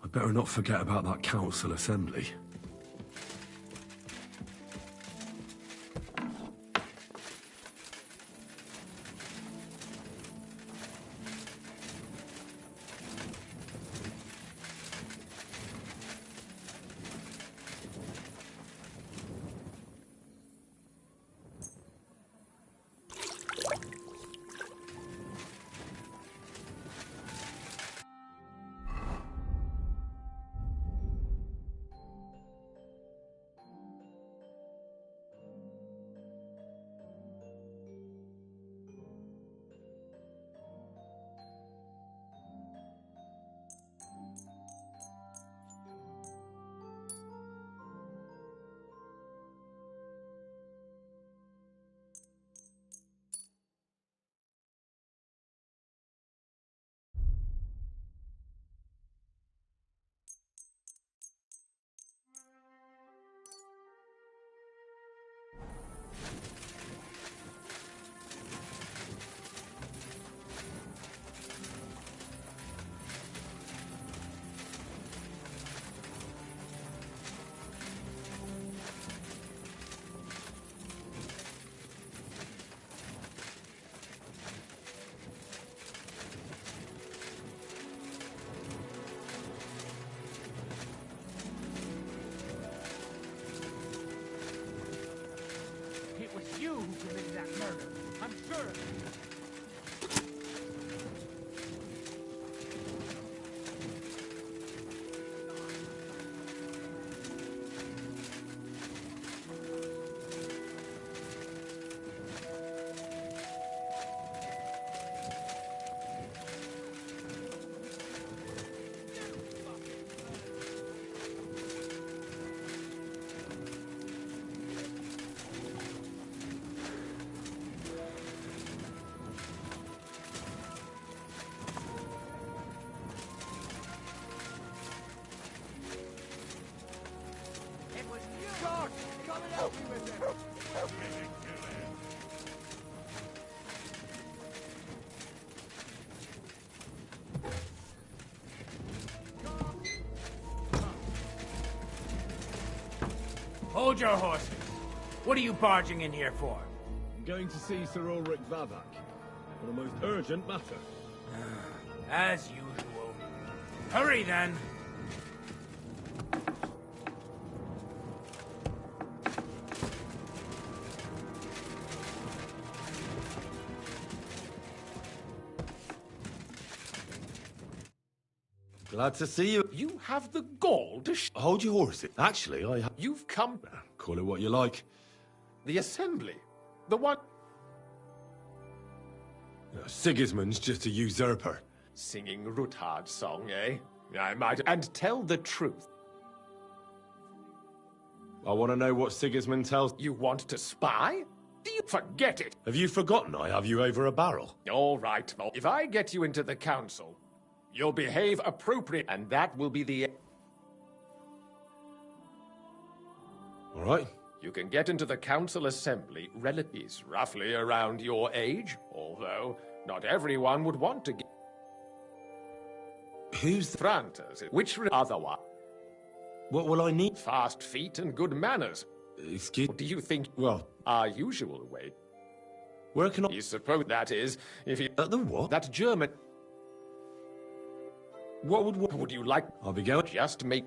I better not forget about that council assembly. Hold your horses. What are you barging in here for? I'm going to see Sir Ulrich Vavak on a most urgent matter. As usual. Hurry, then. Glad to see you. You have the gall to Hold your horses. Actually, I have... You've come... Call it what you like. The assembly. The one... Sigismund's just a usurper. Singing Ruthard's song, eh? I might... And tell the truth. I want to know what Sigismund tells... You want to spy? Do you forget it? Have you forgotten I have you over a barrel? All right, well, if I get you into the council, you'll behave appropriately, and that will be the... All right. You can get into the council assembly relatives roughly around your age, although not everyone would want to get... Who's... Frantas, which otherwise... What will I need? Fast feet and good manners. Excuse... Do you think... Well... Our usual way... Where can I... You suppose that is, if you... The what? That German... What would... Would you like... I'll be going... Just make...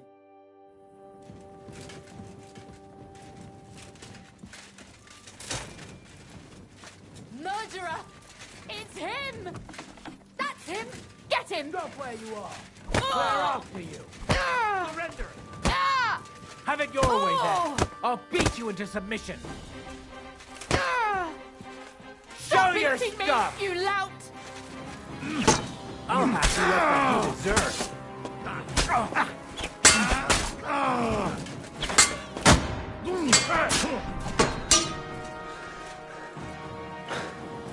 Murderer! It's him! That's him! Get him! Stop where you are. We're after you. Surrender. Have it your way, then. I'll beat you into submission. Stop Show your beating me, stuff. you lout! I'll have you what you deserve.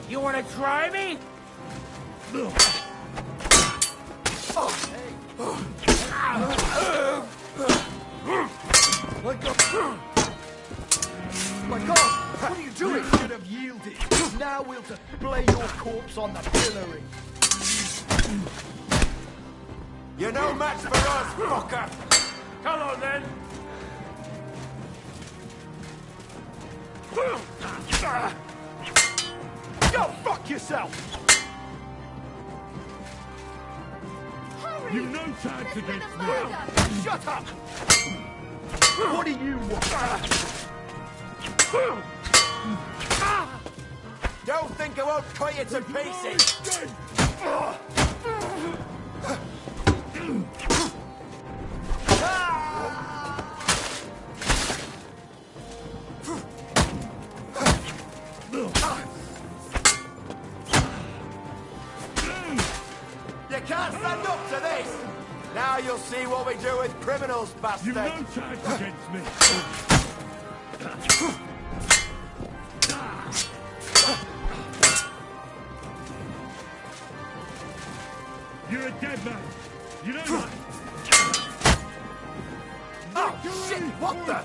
You want to try me? My God! What are you doing? You should have yielded. Now we'll display your corpse on the pillory. You're no match for us, fucker! Come on, then. Go fuck yourself! Hurry! You've no chance against me! Shut up! What do you want? Don't think I won't cut you to pieces! You can't stand up to this! Now you'll see what we do with criminals, bastard! You've no chance against me! You're a dead man! You know that? Oh, shit! What the?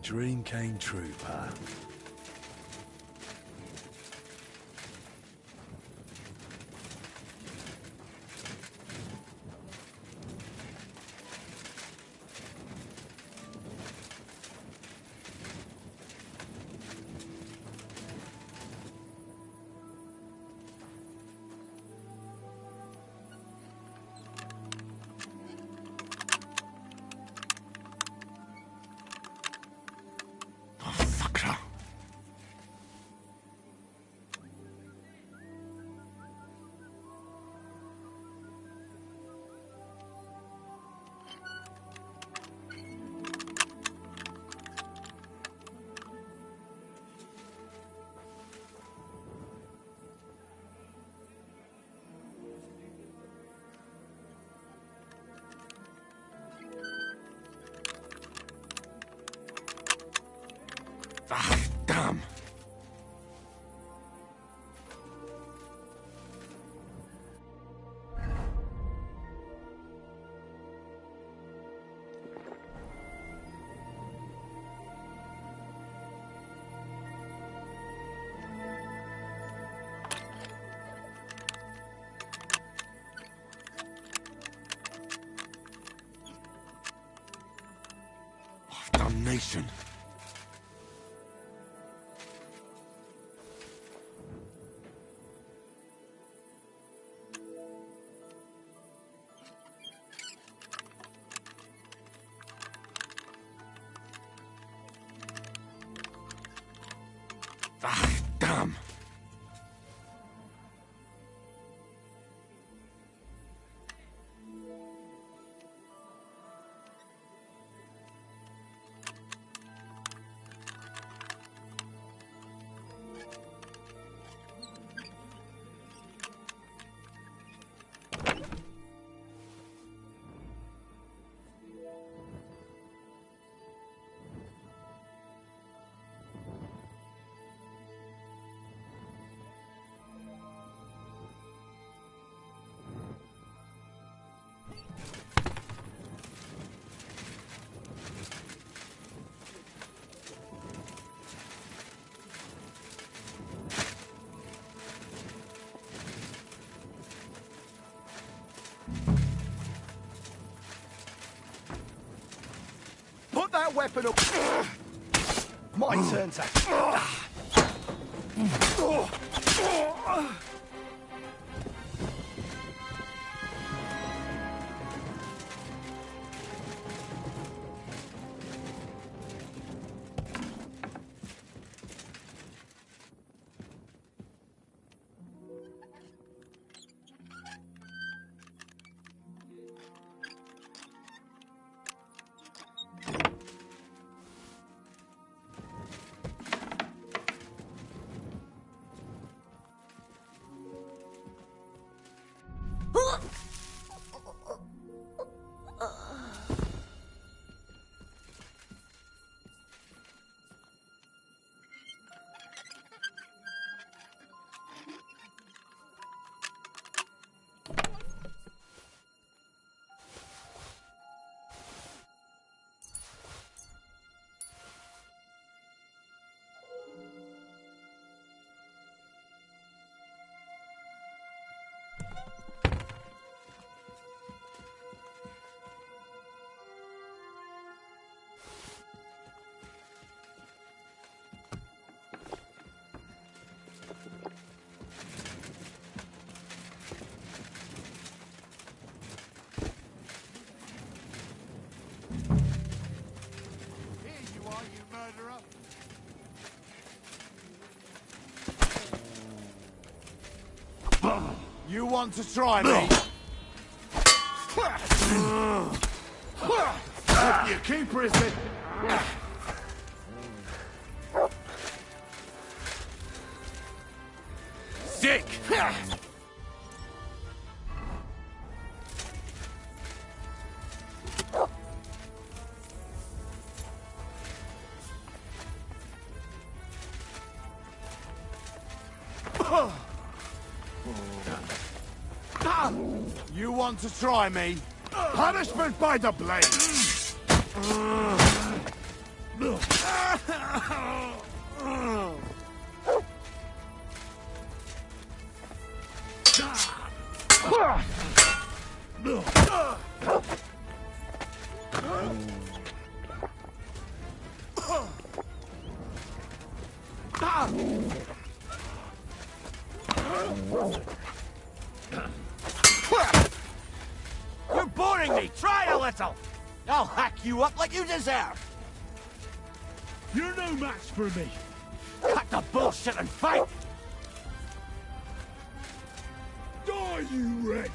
dream came true, pal. Ah, damn! Damnation! Ah, damn! Put that weapon up. My turn to... You want to try me? You keep resisting. Sick! You want to try me? Punishment by the blade! You're boring me! Try a little! I'll hack you up like you deserve! You're no match for me! Cut the bullshit and fight! Die, you wretch!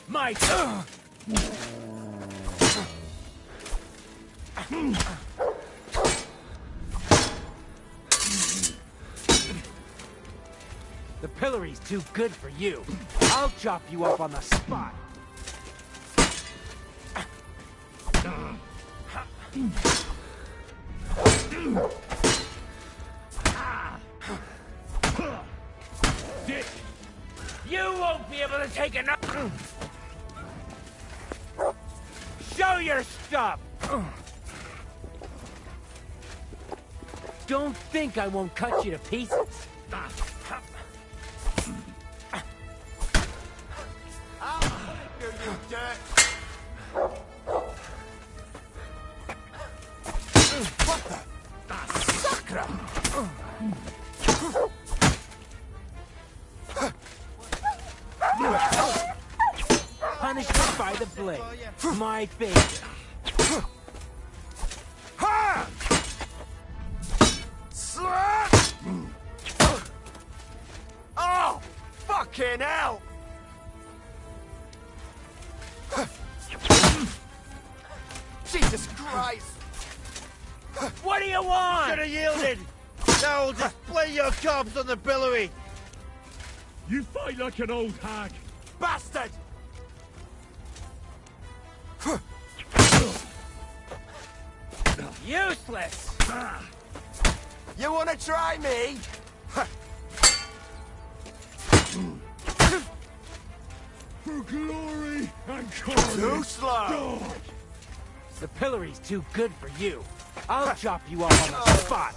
Mike! The pillory's too good for you. I'll chop you up on the spot. You won't be able to take enough. Show your stuff. Don't think I won't cut you to pieces. I'll make you, you dirt! What the? Sacra! Punishment by the blade. My favorite. Oh! Fucking hell! Jesus Christ! What do you want? Should have yielded! Now display your cobs on the pillory! You fight like an old hag! Bastard! Useless! You wanna try me? For glory and carnage! Too slow! The pillory's too good for you. I'll chop you up on the spot.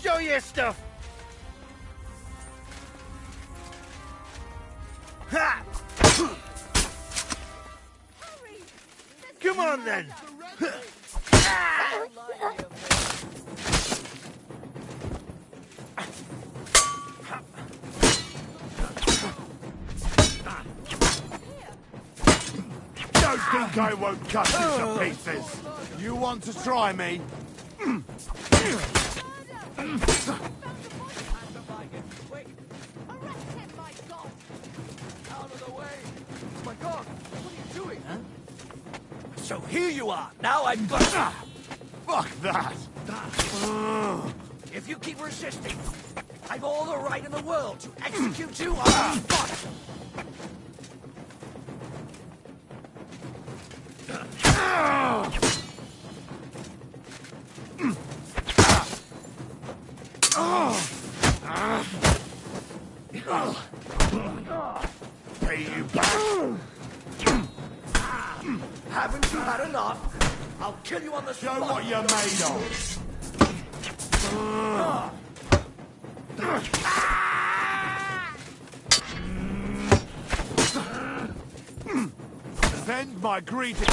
Show your stuff! Ha! Come on then! Don't think I won't cut you to pieces! You want to try me? My God, what are you doing? So here you are. Now I've got... Fuck that! If you keep resisting, I've all the right in the world to execute you on the spot! Pay you back! Haven't you had enough? I'll kill you on the spot! Show what you're made of! Send my greetings!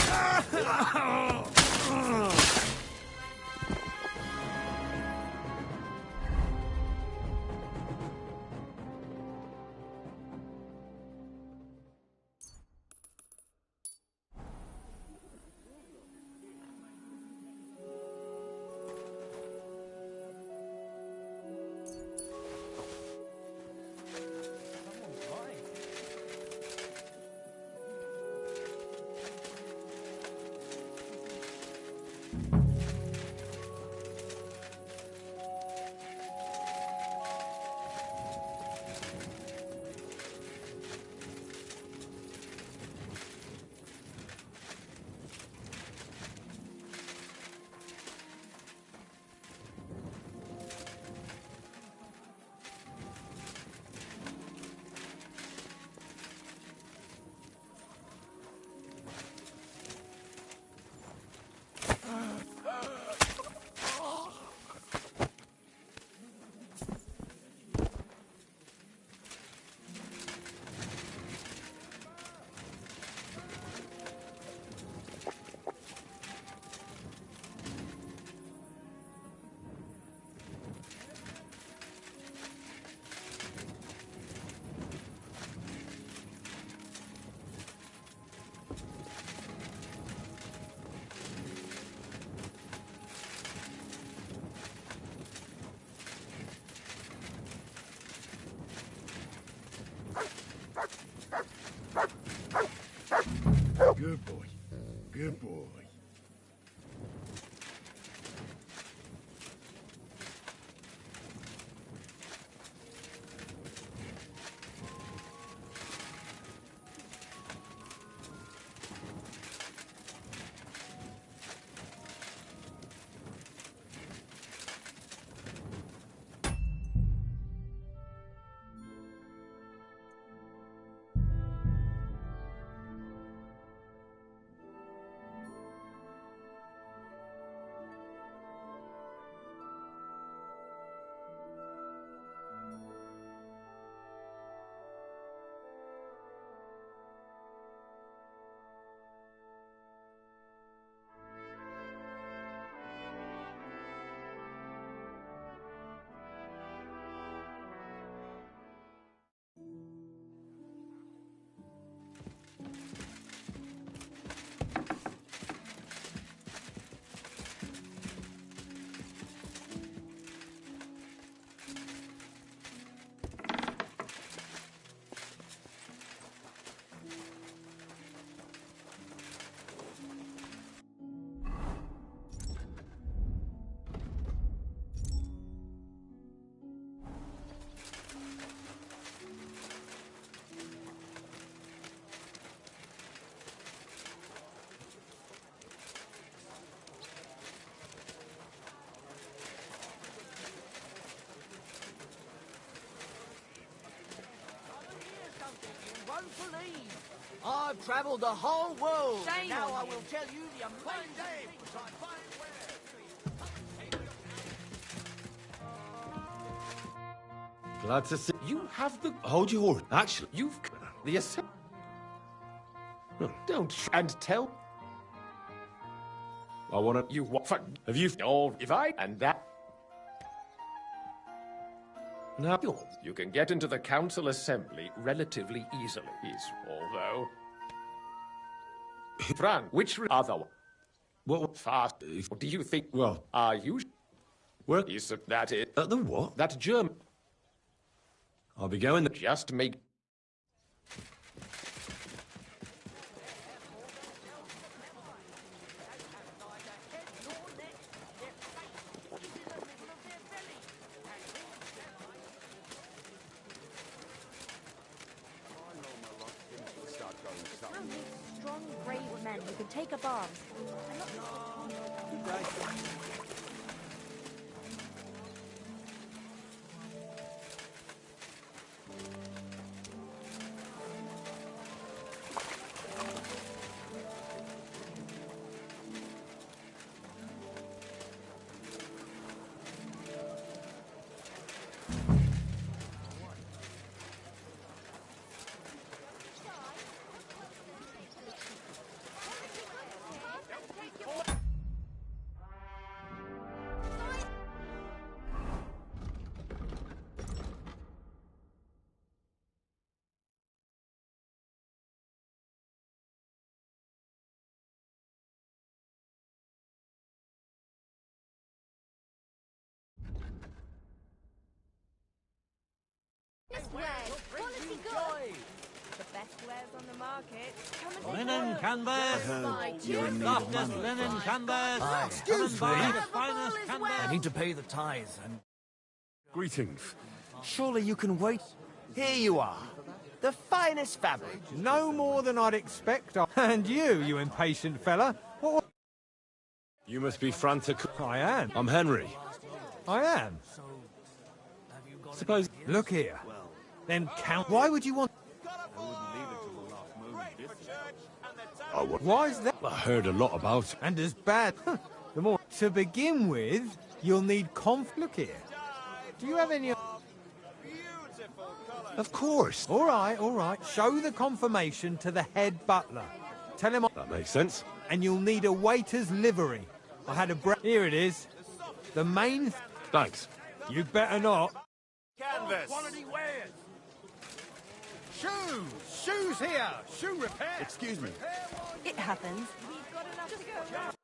Good boy. Good boy. I've travelled the whole world. Shame now I will tell you the amazing things I find where. Glad to see... You have the... Hold your horse. Actually, You've... The Don't and tell... I want to... You what? Have you... Or if I... And that... No. You can get into the council assembly relatively easily, although... Fran, which other one? What? Fast. What do you think? Well... Are you... Where? Is that it? The what? That German... I'll be going there. Just make... Strong, brave men who can take a bath. This way, quality good. The best wares on the market. Come and take Linen a look. canvas. You're in need of Softest linen canvas. Excuse Come and buy me. the finest canvas. I need to pay the tithes and... Greetings. Surely you can wait. Here you are. The finest fabric. No more than I'd expect. And you impatient fella. What? You must be frantic. I am. I'm Henry. I am. Suppose... Look here. Then count... Why would you want... Why is that? I heard a lot about it. And as bad... The more... To begin with, you'll need Look here. Do you have any... Of course. All right. Show the confirmation to the head butler. Tell him... That makes sense. And you'll need a waiter's livery. I had a Here it is. The main... Thanks. You better not. Canvas. Quality wares. Shoes here. Shoe repair. Excuse me. It happens. We've got enough to go around.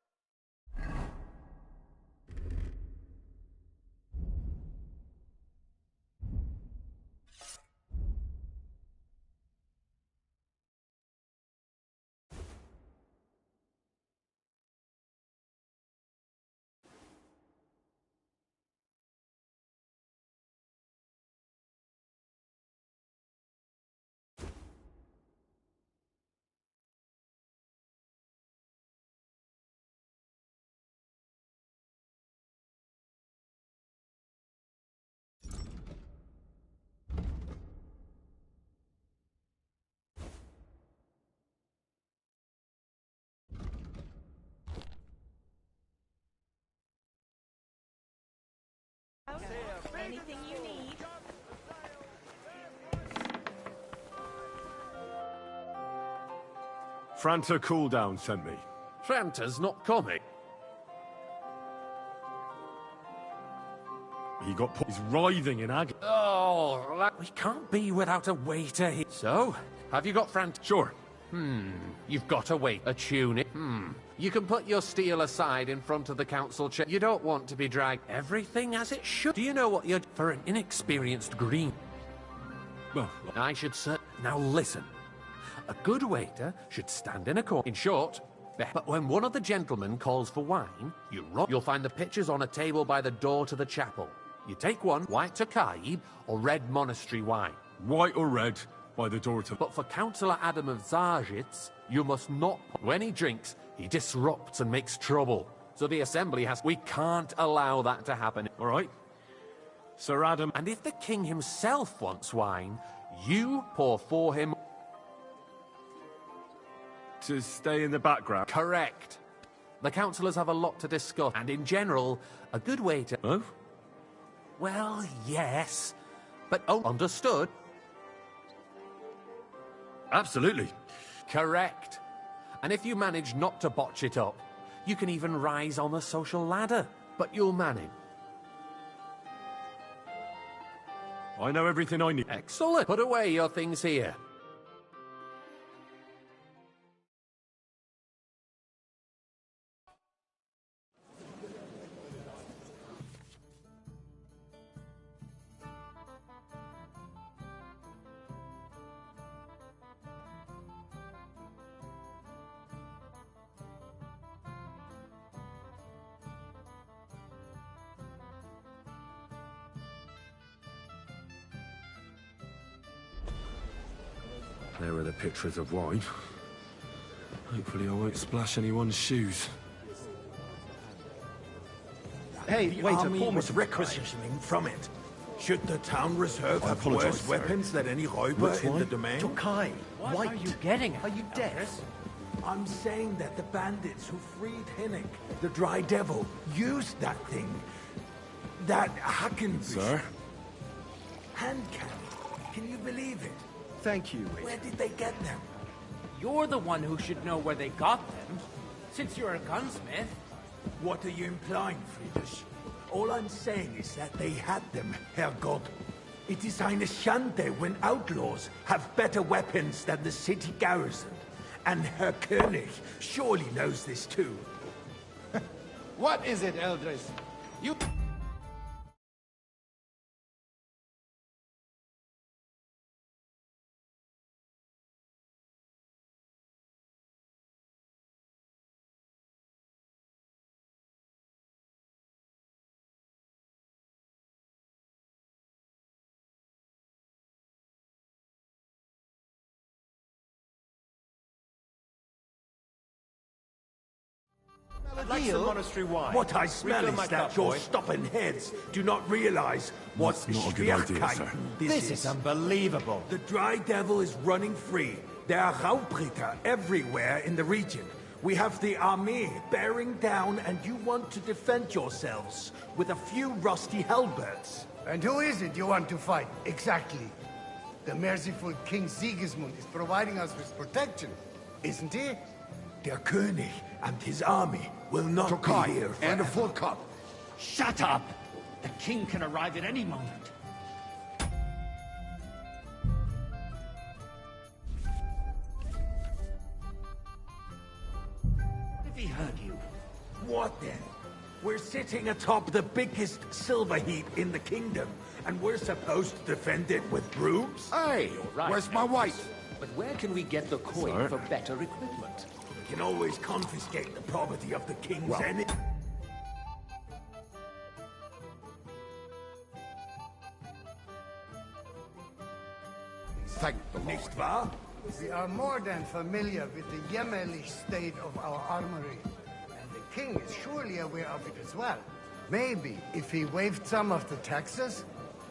Anything you need. Franta Cooldown sent me. Franta's not coming. He's writhing in agony. Oh, we can't be without a waiter here. So, have you got Franta? Sure. You've got to wait a tunic. You can put your steel aside in front of the council chair. You don't want to be dragged. Everything as it should. Do you know what you're... For an inexperienced green... Well, I should say... Now listen. A good waiter should stand in a corner. In short... But when one of the gentlemen calls for wine, you'll find the pitchers on a table by the door to the chapel. You take one, white Tokaib, or red monastery wine. White or red, by the door to... But for Councillor Adam of Zajitz, you must not... When he drinks, he disrupts and makes trouble. So the assembly has... We can't allow that to happen. All right. Sir Adam... And if the king himself wants wine, you pour for him... To stay in the background? Correct. The councillors have a lot to discuss, and in general, a good waiter... Oh? Well, yes, but understood. Absolutely. Correct. And if you manage not to botch it up, you can even rise on the social ladder. But you'll manage. I know everything I need. Excellent. Put away your things here. There are the pictures of wine. Hopefully I won't splash anyone's shoes. Hey, the waiter, army pour me was some requisitioning from it. Should the town reserve I have apologize, worse sir. weapons than any räuber Which in the one? domain? Tokai, What white. are you getting at? Are you deaf? I'm saying that the bandits who freed Hinnick, the Dry Devil, used that thing. That Hackenbush. Sir? Hand cannon. Can you believe it? Thank you, Where waiter. did they get them? You're the one who should know where they got them, since you're a gunsmith. What are you implying, Friedrich? All I'm saying is that they had them, Herrgott. It is eine Schande when outlaws have better weapons than the city garrison. And Herr König surely knows this too. What is it, Eldris? You... I'd like some monastery wine. What I smell is that your stubborn heads do not realize what That's not a good idea, sir. this is unbelievable. The Dry Devil is running free. There are Raubritter everywhere in the region. We have the army bearing down, and you want to defend yourselves with a few rusty halberds. And who is it you want to fight, exactly? The merciful King Sigismund is providing us with protection, isn't he? Der König and his army will not be here and a forever. full cup. Shut up! The king can arrive at any moment. If he heard you. What then? We're sitting atop the biggest silver heap in the kingdom, and we're supposed to defend it with brooms? Hey, Right, where's my wife? But where can we get the coin Sir? for better equipment? We can always confiscate the property of the king's Well, enemy. Thank the Lord. Nicht wahr? We are more than familiar with the jämmerlich state of our armory. And the king is surely aware of it as well. Maybe if he waived some of the taxes?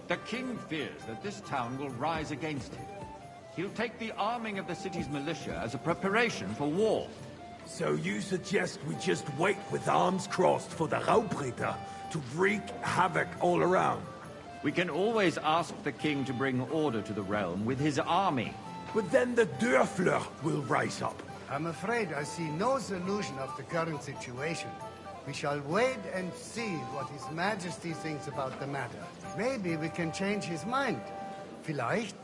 The king fears that this town will rise against him. He'll take the arming of the city's militia as a preparation for war. So you suggest we just wait with arms crossed for the Raubritter to wreak havoc all around? We can always ask the king to bring order to the realm with his army. But then the Dörfler will rise up. I'm afraid I see no solution of the current situation. We shall wait and see what His Majesty thinks about the matter. Maybe we can change his mind. Vielleicht?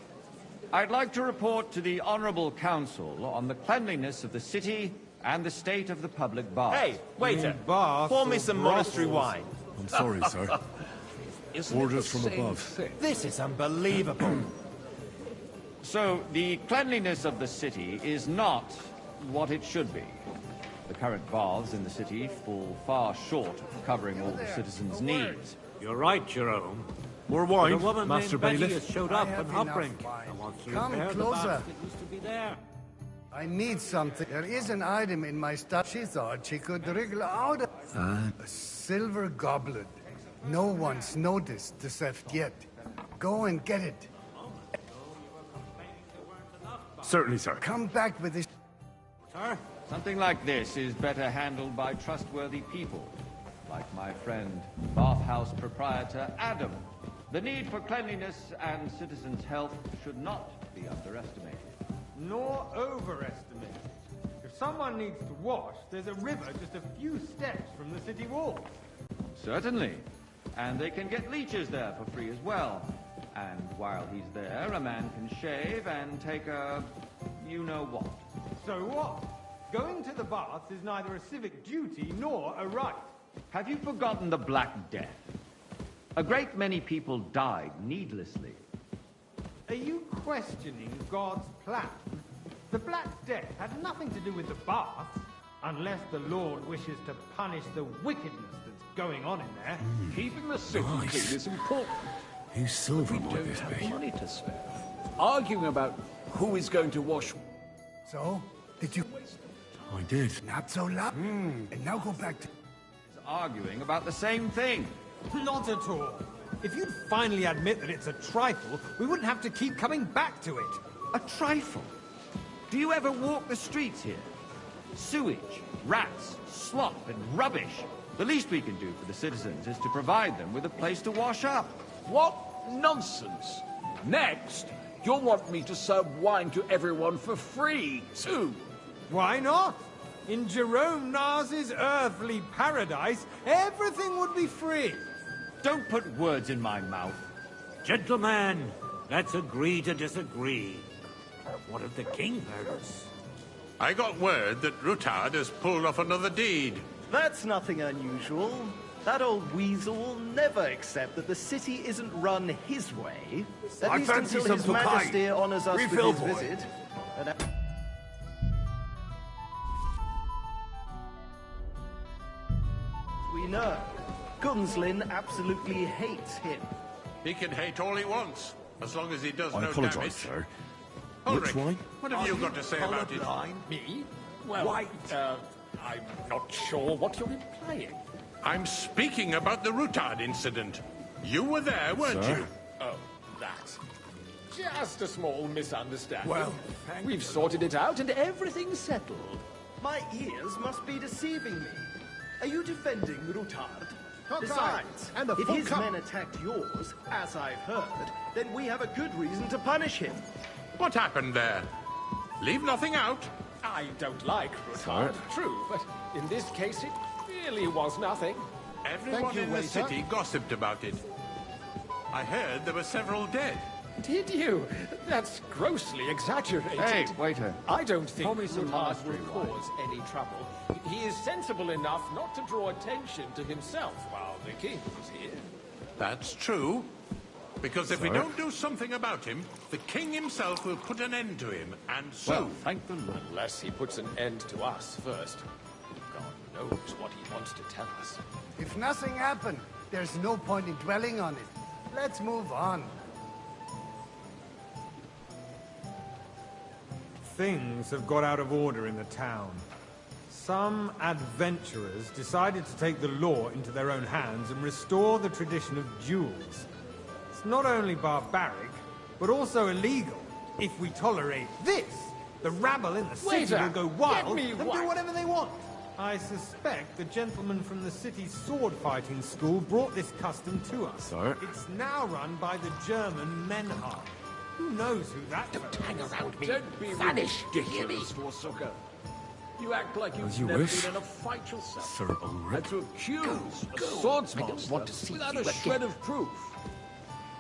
I'd like to report to the Honorable Council on the cleanliness of the city and the state of the public baths. Hey, waiter, pour me some monastery wine. I'm sorry, sir. Orders from above. This is unbelievable. So, the cleanliness of the city is not what it should be. The current baths in the city fall far short of covering all the citizens' needs. You're right, Jerome. More wine, But a woman Master named Betty Bailiff. has showed up I have on enough Hopbrink. wine. I want to Come repair the closer. bath that used to be there. I need something. There is an item in my stuff. She thought she could wriggle out of a silver goblet. No one's noticed the theft yet. Go and get it. Certainly, sir. Come back with this. Sir, something like this is better handled by trustworthy people, like my friend, bathhouse proprietor Adam. The need for cleanliness and citizens' health should not be underestimated. Nor overestimated. If someone needs to wash, there's a river just a few steps from the city wall. Certainly. And they can get leeches there for free as well. And while he's there, a man can shave and take a... you-know-what. So what? Going to the baths is neither a civic duty nor a right. Have you forgotten the Black Death? A great many people died needlessly. Are you questioning God's plan? The Black Death had nothing to do with the baths, unless the Lord wishes to punish the wickedness that's going on in there. Keeping the city Nice. clean is important. Whose silver We might don't this have be? money to spare. Arguing about who is going to wash... So, did you... I did. Not so loud. And now go back to... Arguing about the same thing. Not at all. If you'd finally admit that it's a trifle, we wouldn't have to keep coming back to it. A trifle? Do you ever walk the streets here? Sewage, rats, slop, and rubbish. The least we can do for the citizens is to provide them with a place to wash up. What nonsense! Next, you'll want me to serve wine to everyone for free, too. Why not? In Jerome Nars's earthly paradise, everything would be free. Don't put words in my mouth. Gentlemen, let's agree to disagree. What if the king heard us? I got word that Rutard has pulled off another deed. That's nothing unusual. That old weasel will never accept that the city isn't run his way. At I least fancy until some His Tokai. Majesty honours us Refill, with his boy. visit. And we know. Gunslin absolutely hates him. He can hate all he wants, as long as he does I no apologise, damage. sir. Ulrich, Which wine? what have you got to say about it? Me? Well, I'm not sure what you're implying. I'm speaking about the Rutard incident. You were there, weren't Sir? you? Oh, that. Just a small misunderstanding. Well, we've sorted it out and everything's settled. My ears must be deceiving me. Are you defending Rutard? Besides, and the if full his cup. men attacked yours, as I've heard, then we have a good reason to punish him. What happened there? Leave nothing out. I don't like Rutard, true, but in this case it really was nothing. Everyone in the city gossiped about it. I heard there were several dead. Did you? That's grossly exaggerated. Hey, waiter. I don't think Pour me some Rutard monastery will wine. cause any trouble. He is sensible enough not to draw attention to himself while the king is here. That's true. Because if we Sir? don't do something about him, the king himself will put an end to him, and so... Well, thank the Lord. Unless he puts an end to us first. God knows what he wants to tell us. If nothing happened, there's no point in dwelling on it. Let's move on. Things have got out of order in the town. Some adventurers decided to take the law into their own hands and restore the tradition of duels. It's not only barbaric, but also illegal. If we tolerate this, the rabble in the city Waiter, will go wild get me and do wine. whatever they want. I suspect the gentleman from the city's sword-fighting school brought this custom to us. So? It's now run by the German Menhard. Who knows who that Don't hang around me. Don't be Vanish, do you hear me? ridiculous, Forsucker. You act like As you've you never wish, been in a fight yourself. Sir Ulrich. And to accuse a Go. swordsmaster I don't want to see without you a shred again. of proof.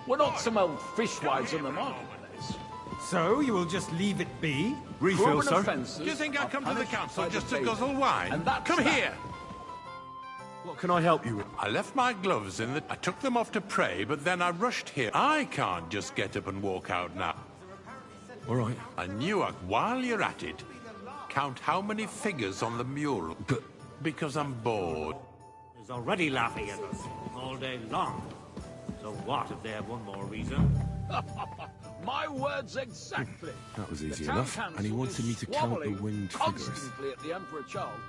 We're not some old fishwives on the marketplace. So, you will just leave it be? Refill, Proven sir. offences Do you think I are come to the punished council by the just to table. guzzle wine? And that's Come that. here! What can I help you with? I left my gloves in the... I took them off to pray, but then I rushed here. I can't just get up and walk out now. All right. And you, while you're at it, count how many figures on the mural. But... Because I'm bored. Is already laughing at us all day long. So what if they have one more reason? My words exactly. That was The easy town enough. council And he wanted is me to count the squabbling winged figures. constantly at the Emperor Charles.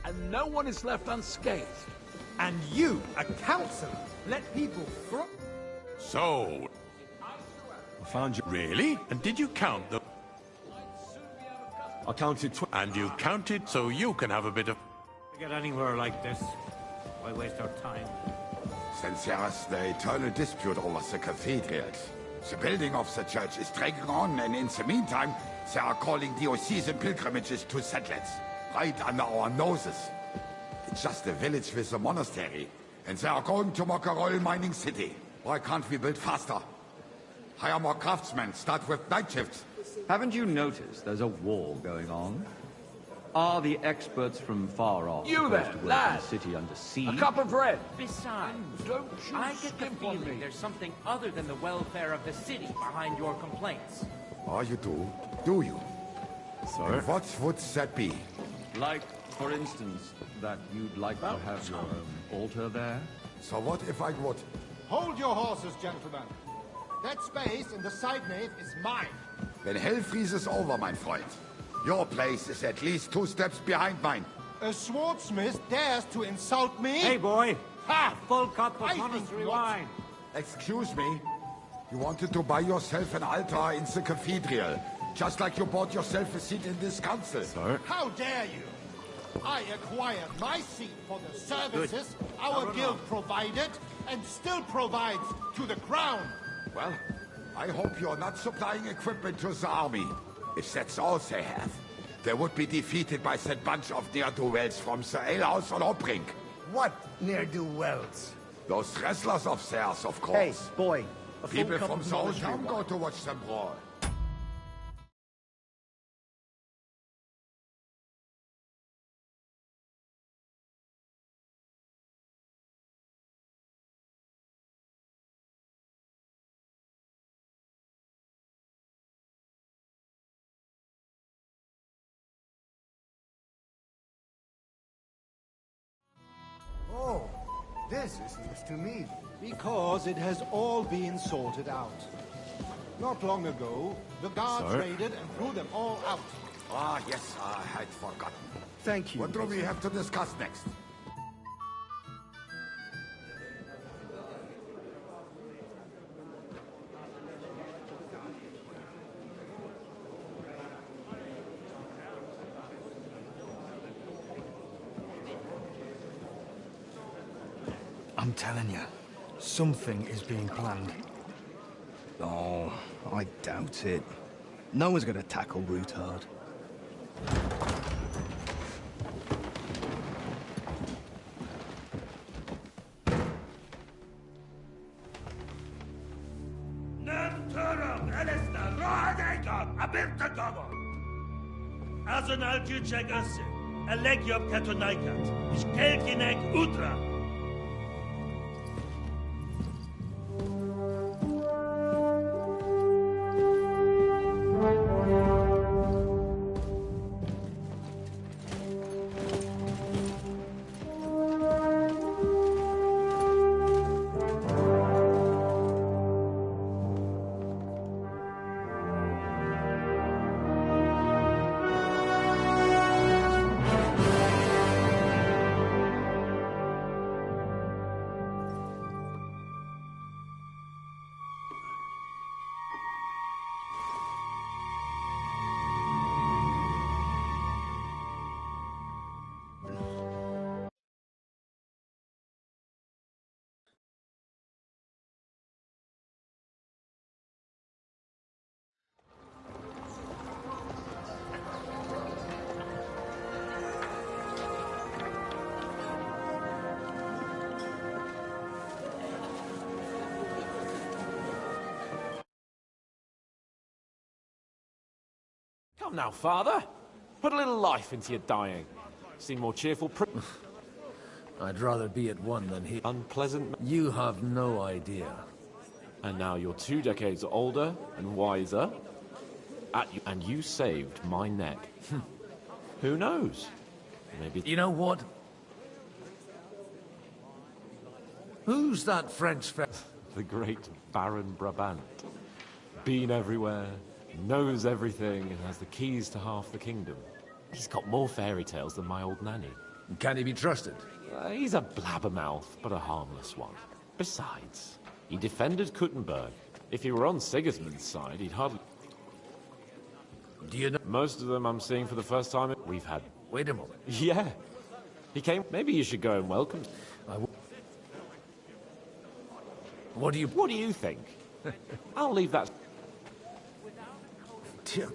and no one is left unscathed. And you, a councillor, let people So... I found you... Really? And did you count the... I counted and you counted so you can have a bit of... To get anywhere like this, why waste our time? Since there is the eternal dispute over the cathedrals, the building of the church is dragging on, and in the meantime, they are calling diocesan pilgrimages to settlers, right under our noses. It's just a village with a monastery, and they are going to make a royal mining city. Why can't we build faster? Hire more craftsmen, start with night shifts. Haven't you noticed there's a war going on? Are the experts from far off You supposed there, to work in lad! the city under siege? A cup of bread! Besides, Don't you I get the skimp on feeling me. there's something other than the welfare of the city behind your complaints. Oh, you do? Do you? Sorry? And what would that be? Like, for instance, that you'd like to have your own altar there? So what if I would? Hold your horses, gentlemen. That space in the side nave is mine. Then hell freezes over, mein Freund. Your place is at least 2 steps behind mine. A swordsmith dares to insult me? Hey, boy! Ha! A full cup of I monastery think not. wine. Excuse me? You wanted to buy yourself an altar in the cathedral, just like you bought yourself a seat in this council. Sorry? How dare you? I acquired my seat for the services our Now, guild provided and still provides to the crown. Well, I hope you're not supplying equipment to the army. If that's all they have, they would be defeated by that bunch of ne'er-do-wells from the alehouse on Hopbrink. What ne'er-do-wells? Those wrestlers of theirs, of course. Hey, boy. A full People cup from of the old monastery town wine. go to watch them brawl. Oh, this is news to me. Because it has all been sorted out. Not long ago, the guards Sorry? raided and threw them all out. Ah, yes, I had forgotten. Thank you. What do we have to discuss next? I'm telling you, something is being planned. Oh, I doubt it. No one's gonna tackle Rootard. Azonal Gyurcsek össze, a legjobb katonákat, és keljenek útra! Come now, father. Put a little life into your dying. Seem more cheerful. I'd rather be at one than here. Unpleasant. You have no idea. And now you're 2 decades older and wiser. And you saved my neck. Who knows? Maybe. You know what? Who's that French The great Baron Brabant. Been everywhere, knows everything, and has the keys to half the kingdom. He's got more fairy tales than my old nanny. Can he be trusted? He's a blabbermouth, but a harmless one. Besides, he defended Kuttenberg. If he were on Sigismund's side, he'd hardly... Do you know? Most of them I'm seeing for the first time we've had. Wait a moment. Yeah. He came... Maybe you should go and welcome... What do you think? I'll leave that...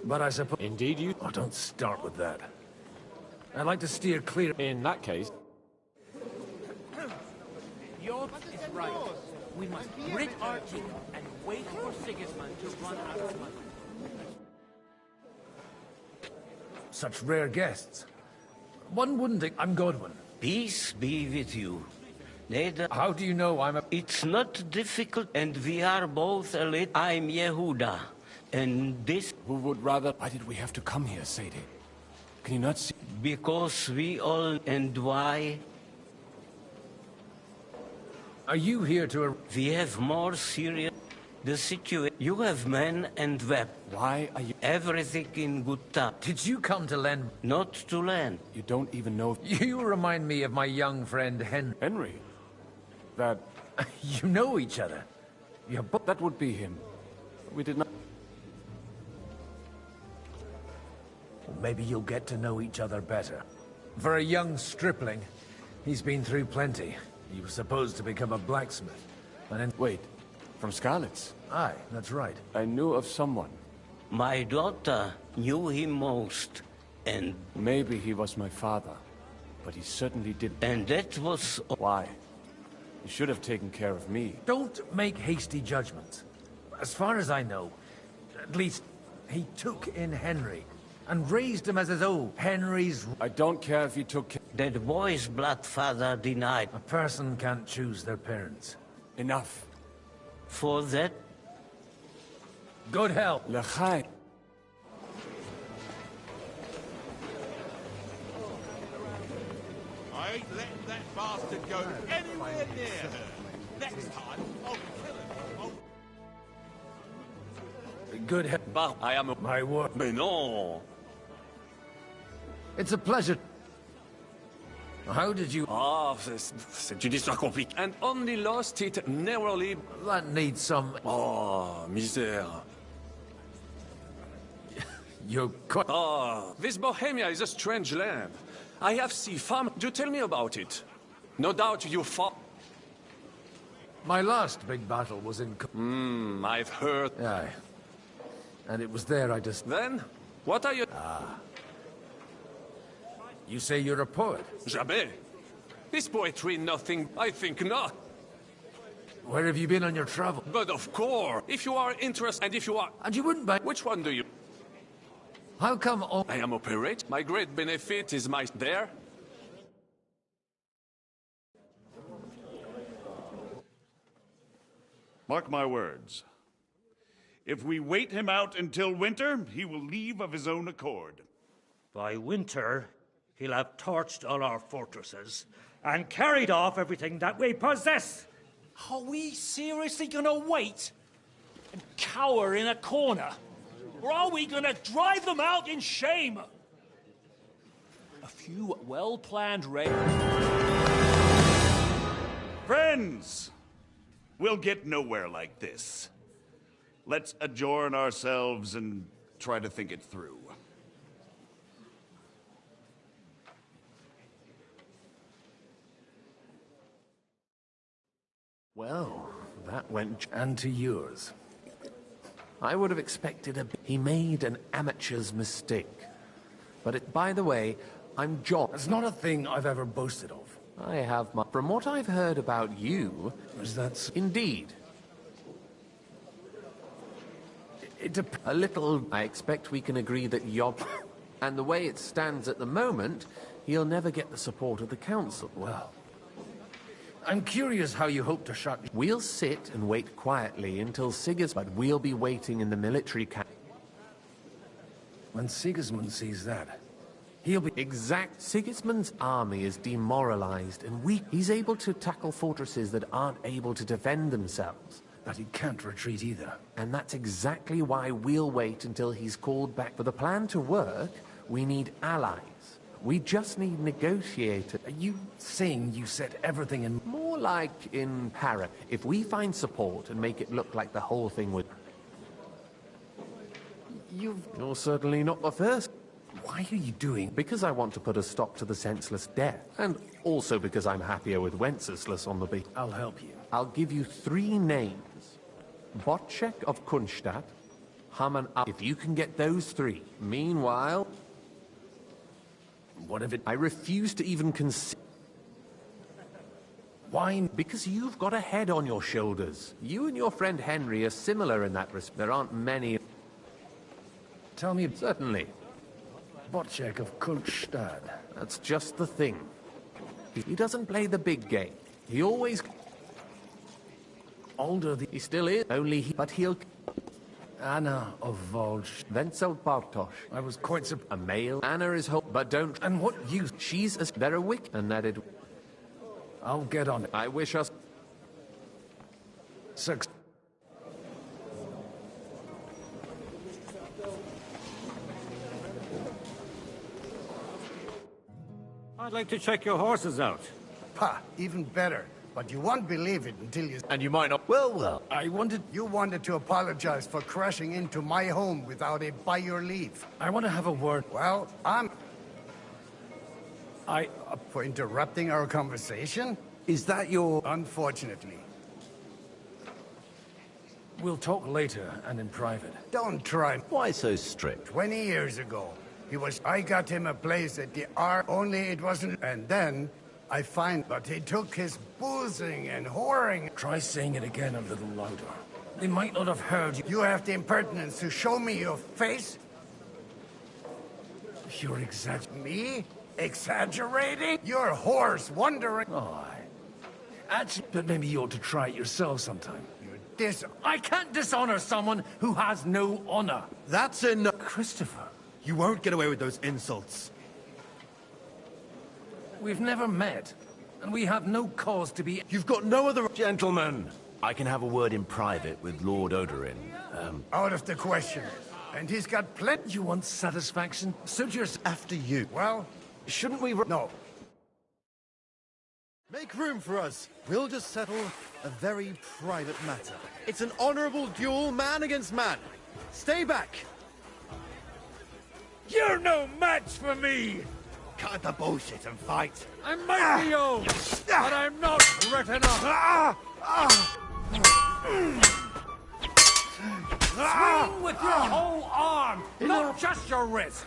But I suppose... Indeed you... Oh, don't start with that. I'd like to steer clear... In that case... York is right. We must rid our kingdom and wait for Sigismund to run out of money. Such rare guests. One wouldn't think... I'm Godwin. Peace be with you. Later... How do you know I'm a... It's not difficult, and we are both a lit... I'm Yehuda, and this... Who would rather... Why did we have to come here, Sadie? Can you not see... Because we all... And why? Are you here to... We have more serious... The situation... You have men and weapons. Why are you... Everything in good time. Did you come to lend... Not to lend. You don't even know... You remind me of my young friend Henry. Henry? That... You know each other. You're both... That would be him. We did not... Maybe you'll get to know each other better. For a young stripling, he's been through plenty. He was supposed to become a blacksmith. And then... Wait. From Scarlet's? Aye, that's right. I knew of someone. My daughter knew him most, and... Maybe he was my father, but he certainly did... And that was... Why? He should have taken care of me. Don't make hasty judgments. As far as I know, at least he took in Henry, and raised him as his own. Henry's... I don't care if he took... That boy's blood father denied. A person can't choose their parents. Enough. For that... Good help. L'chaim. I ain't letting that bastard go anywhere near her. Next time, I'll kill him. Good help. Bah, I am... My word. Mais non. It's a pleasure. How did you... Ah, c'est une histoire compliquée. And only lost it narrowly. That needs some... Oh, misère. You're quite... Ah, this Bohemia is a strange land. I have seen farm. Do tell me about it. No doubt you fought... My last big battle was in... I've heard... Aye. And it was there I just... Then? What are you... Ah. You say you're a poet? Jamais. Is poetry nothing? I think not. Where have you been on your travel? But of course, if you are interested and if you are... And you wouldn't buy... Which one do you... How come all... I am operate. My great benefit is my... There? Mark my words. If we wait him out until winter, he will leave of his own accord. By winter, he'll have torched all our fortresses and carried off everything that we possess. Are we seriously gonna wait and cower in a corner? Or are we gonna drive them out in shame? A few well-planned raids. Friends! We'll get nowhere like this. Let's adjourn ourselves and try to think it through. Well, that went... And to yours. I would have expected a... He made an amateur's mistake. But by the way, I'm John. It's not a thing I've ever boasted of. I have my... From what I've heard about you... Is that... Indeed. A little... I expect we can agree that Yob... And the way it stands at the moment, he'll never get the support of the council. Well... I'm curious how you hope to shut... We'll sit and wait quietly until Sigismund... We'll be waiting in the military camp. When Sigismund sees that, he'll be... Exact. Sigismund's army is demoralized and weak. He's able to tackle fortresses that aren't able to defend themselves. But he can't retreat either. And that's exactly why we'll wait until he's called back. For the plan to work, we need allies. We just need negotiators. Are you saying you set everything in... More like in Paris. If we find support and make it look like the whole thing would... You're certainly not the first. Why are you doing... Because I want to put a stop to the senseless death. And also because I'm happier with Wenceslas on the beat. I'll help you. I'll give you 3 names. Botchek of Kunstadt, Haman... If you can get those 3. Meanwhile... What if it... I refuse to even consider... Why? Because you've got a head on your shoulders. You and your friend Henry are similar in that respect. There aren't many... Tell me... Certainly. Botchek of Kunstadt. That's just the thing. He doesn't play the big game. He always... Older He still is. Only he... But he'll... Anna of Volj. Wenzel Bartosz. I was quite surprised. A male. Anna is hope, but don't... And what use? She's as... They're a wick, and that it... I'll get on it. I wish us... Success. I'd like to check your horses out. Pah, even better. But you won't believe it until you... And you might not... Well, You wanted to apologize for crashing into my home without it by your leave. I want to have a word. Well, For interrupting our conversation? Is that your... Unfortunately. We'll talk later and in private. Don't try. Why so strict? 20 years ago, I got him a place at the R, only it wasn't... And then... But he took his boozing and whoring. Try saying it again a little louder. They might not have heard you. You have the impertinence to show me your face? You're exaggerating. Me? Exaggerating? Your horse wondering. Oh, actually, but maybe you ought to try it yourself sometime. I can't dishonor someone who has no honor. That's enough. Christopher. You won't get away with those insults. We've never met, and we have no cause to be... You've got no other... Gentlemen, I can have a word in private with Lord Odorin. Out of the question. And he's got plenty... You want satisfaction? Suit yourself. After you. Well, shouldn't we... No. Make room for us. We'll just settle a very private matter. It's an honorable duel, man against man. Stay back. You're no match for me! Cut the bullshit and fight. I might be old, but I'm not written off. Swing with your whole arm, not just your wrist.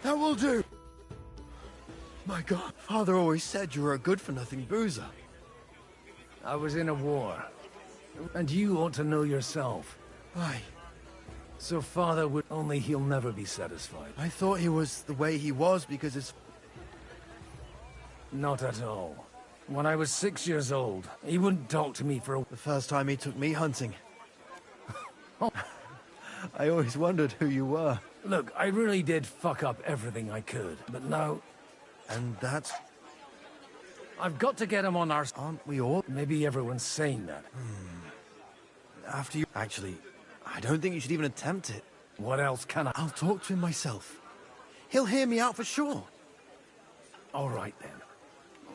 That will do. My God, Father always said you were a good-for-nothing boozer. I was in a war, and you ought to know yourself. Aye. So Father would... Only he'll never be satisfied. I thought he was the way he was because his... Not at all. When I was 6 years old, he wouldn't talk to me for the first time he took me hunting. I always wondered who you were. Look, I really did fuck up everything I could, but now... And that's... I've got to get him on our... Aren't we all? Maybe everyone's saying that. After you... Actually, I don't think you should even attempt it. What else can I... I'll talk to him myself. He'll hear me out for sure. All right, then.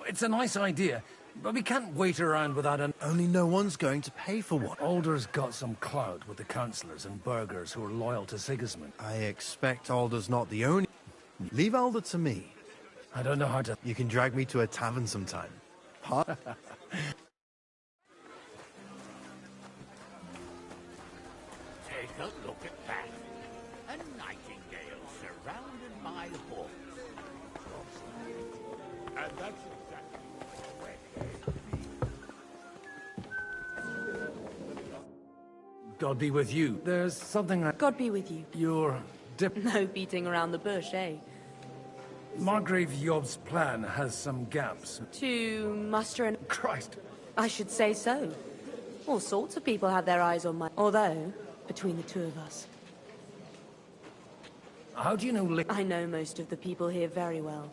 It's a nice idea, but we can't wait around without an... Only no one's going to pay for one. Alder's got some clout with the councillors and burghers who are loyal to Sigismund. I expect Alder's not the only... Leave Alder to me. I don't know how to... You can drag me to a tavern sometime. Huh? Take a look at that. A nightingale surrounded by hawks. And that's exactly where God be with you. There's something I... God be with you. You're... No beating around the bush, eh? Margrave Yob's plan has some gaps. To muster an... Christ. I should say so. All sorts of people have their eyes on my... Although, between the two of us... How do you know... I know most of the people here very well.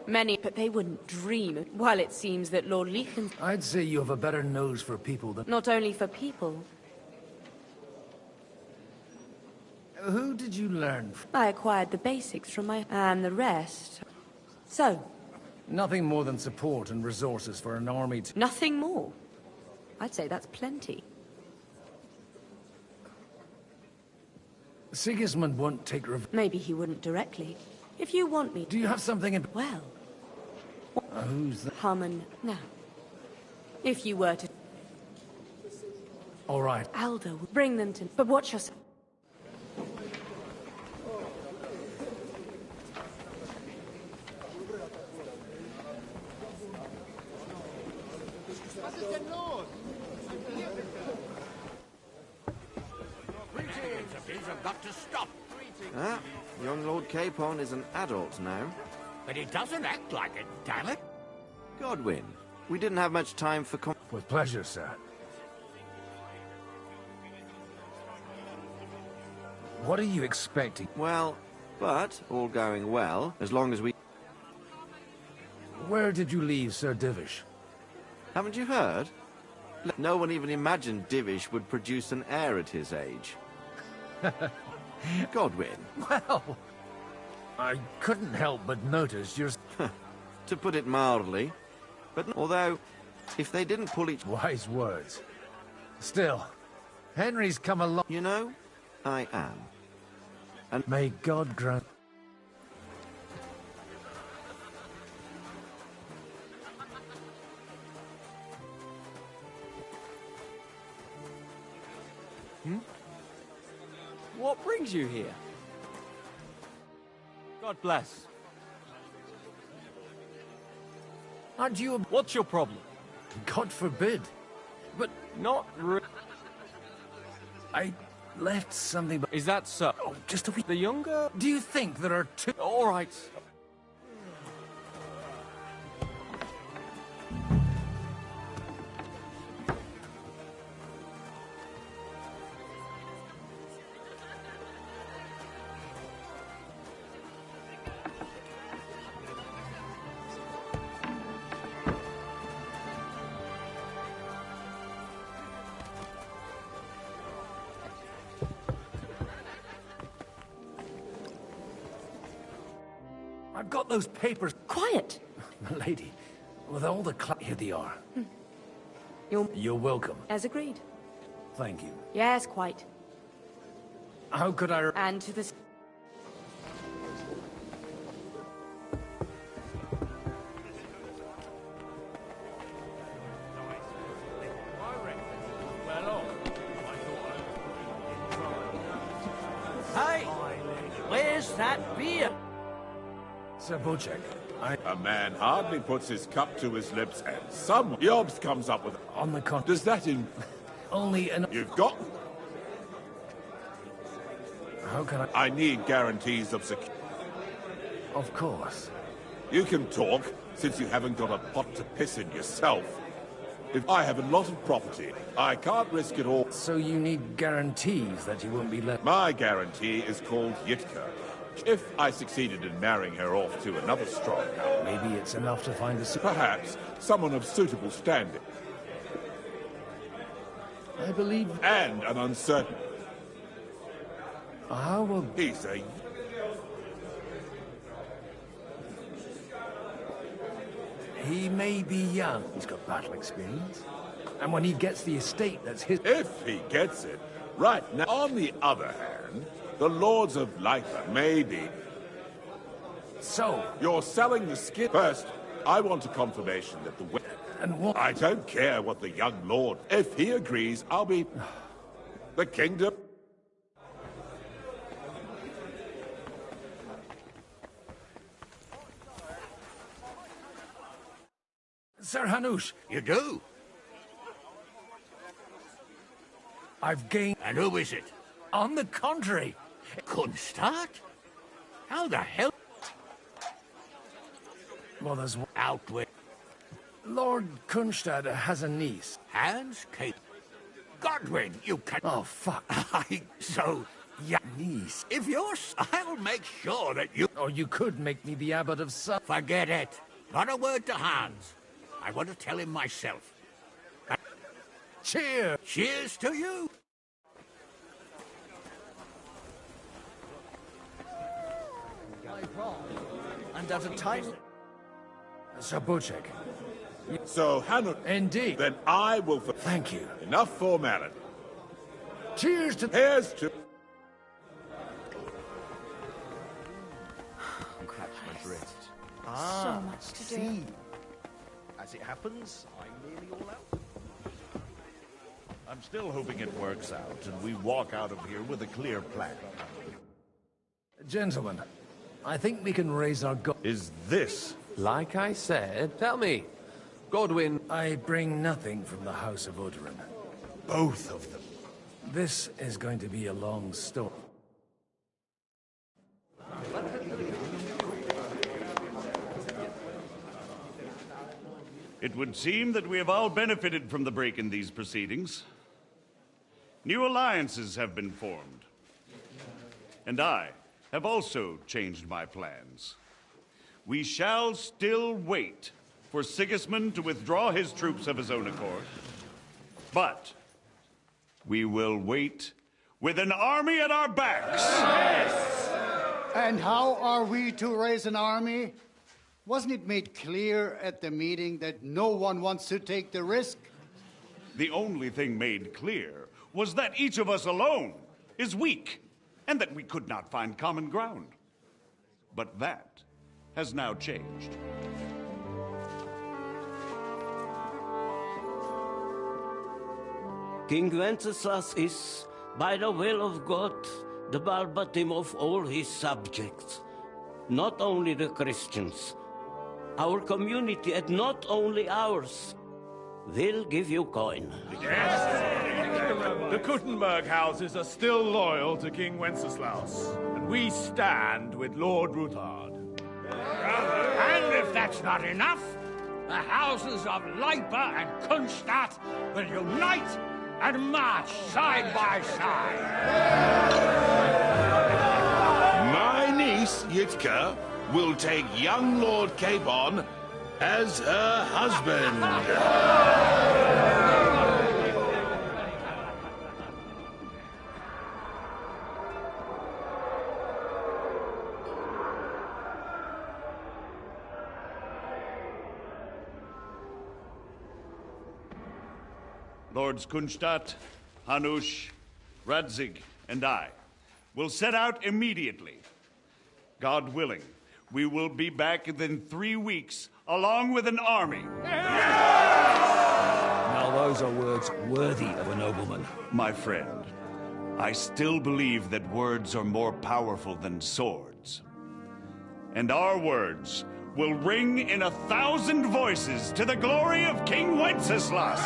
Many, but they wouldn't dream, while it seems that Lord Lechen... I'd say you have a better nose for people than... Not only for people... Who did you learn from? I acquired the basics from my... And the rest... So, Nothing more than support and resources for an army to... nothing more? I'd say that's plenty. Sigismund won't take revenge. Maybe he wouldn't directly. If you want me... Do you have something in... Well... Who's that? Harmon, now. If you were to... All right. Aldo will bring them to... But watch yourself. These have got to stop. Ah, young Lord Capon is an adult now. But he doesn't act like it, damn it. Godwin, we didn't have much time for With pleasure, sir. What are you expecting? Well, but, all going well, as long as we... Where did you leave Sir Divish? Haven't you heard? No one even imagined Divish would produce an heir at his age. Godwin. Well, I couldn't help but notice you're... To put it mildly. But although, if they didn't pull each... Wise words. Still, Henry's come along... You know, I am. And may God grant... What brings you here? God bless. Aren't you... What's your problem? God forbid. But... Not I left something... Is that so? Oh, just a wee... The younger... Do you think there are two... All right. I've got those papers. Quiet! Lady, with all the here they are. You're welcome. As agreed. Thank you. Yes, quite. How could I... And to the... Hey! Where's that beer? Sir Bocek, A man hardly puts his cup to his lips, and some yobs comes up with... On the con... Does that in... Only an... You've got... How can I... I need guarantees of security. Of course. You can talk, since you haven't got a pot to piss in yourself. If I have a lot of property, I can't risk it all. So you need guarantees that you won't be left... My guarantee is called Yitka. If I succeeded in marrying her off to another strong house... Maybe it's enough to find a... Perhaps someone of suitable standing. I believe... And an uncertain... How will... He's a... He may be young. He's got battle experience. And when he gets the estate, that's his... If he gets it. Right now, on the other hand, the Lords of Lyca may be... So... You're selling the skin... First, I want a confirmation that the... And what... I don't care what the young lord... If he agrees, I'll be... The kingdom... Sir Hanush. You do? I've gained... And who is it? On the contrary. Kunstad? How the hell? Well, there's... Out with... Lord Kunstad has a niece. Hans Kate. Godwin, you can... Oh, fuck. So, yeah, Niece. if you're... I'll make sure that you... Or you could make me the abbot of some... Forget it. Not a word to Hans. I want to tell him myself. Cheers! Cheers to you! And at a time... Sir Buchek. So, Hanu... Indeed. Then I will... Thank you. Enough formality. Cheers to... Here's to... Ah, so much to do. see. As it happens, I'm nearly all out. I'm still hoping it works out, and we walk out of here with a clear plan. Gentlemen, I think we can raise our Is this... Like I said, tell me, Godwin... I bring nothing from the House of Odoran. Both of them. This is going to be a long story. It would seem that we have all benefited from the break in these proceedings. New alliances have been formed. And I have also changed my plans. We shall still wait for Sigismund to withdraw his troops of his own accord. But we will wait with an army at our backs. Yes. And how are we to raise an army? Wasn't it made clear at the meeting that no one wants to take the risk? The only thing made clear was that each of us alone is weak, and that we could not find common ground. But that has now changed. King Wenceslas is, by the will of God, the balbatim of all his subjects. Not only the Christians, our community, and not only ours. They'll give you coin. Yes! The Kuttenberg houses are still loyal to King Wenceslaus, and we stand with Lord Ruthard. And if that's not enough, the houses of Leipa and Kunstadt will unite and march side by side. My niece, Yitka, will take young Lord Capon as her husband. Lords Kunstadt, Hanush, Radzig, and I will set out immediately. God willing, we will be back within 3 weeks, along with an army. Now those are words worthy of a nobleman. My friend, I still believe that words are more powerful than swords. And our words will ring in 1,000 voices to the glory of King Wenceslas.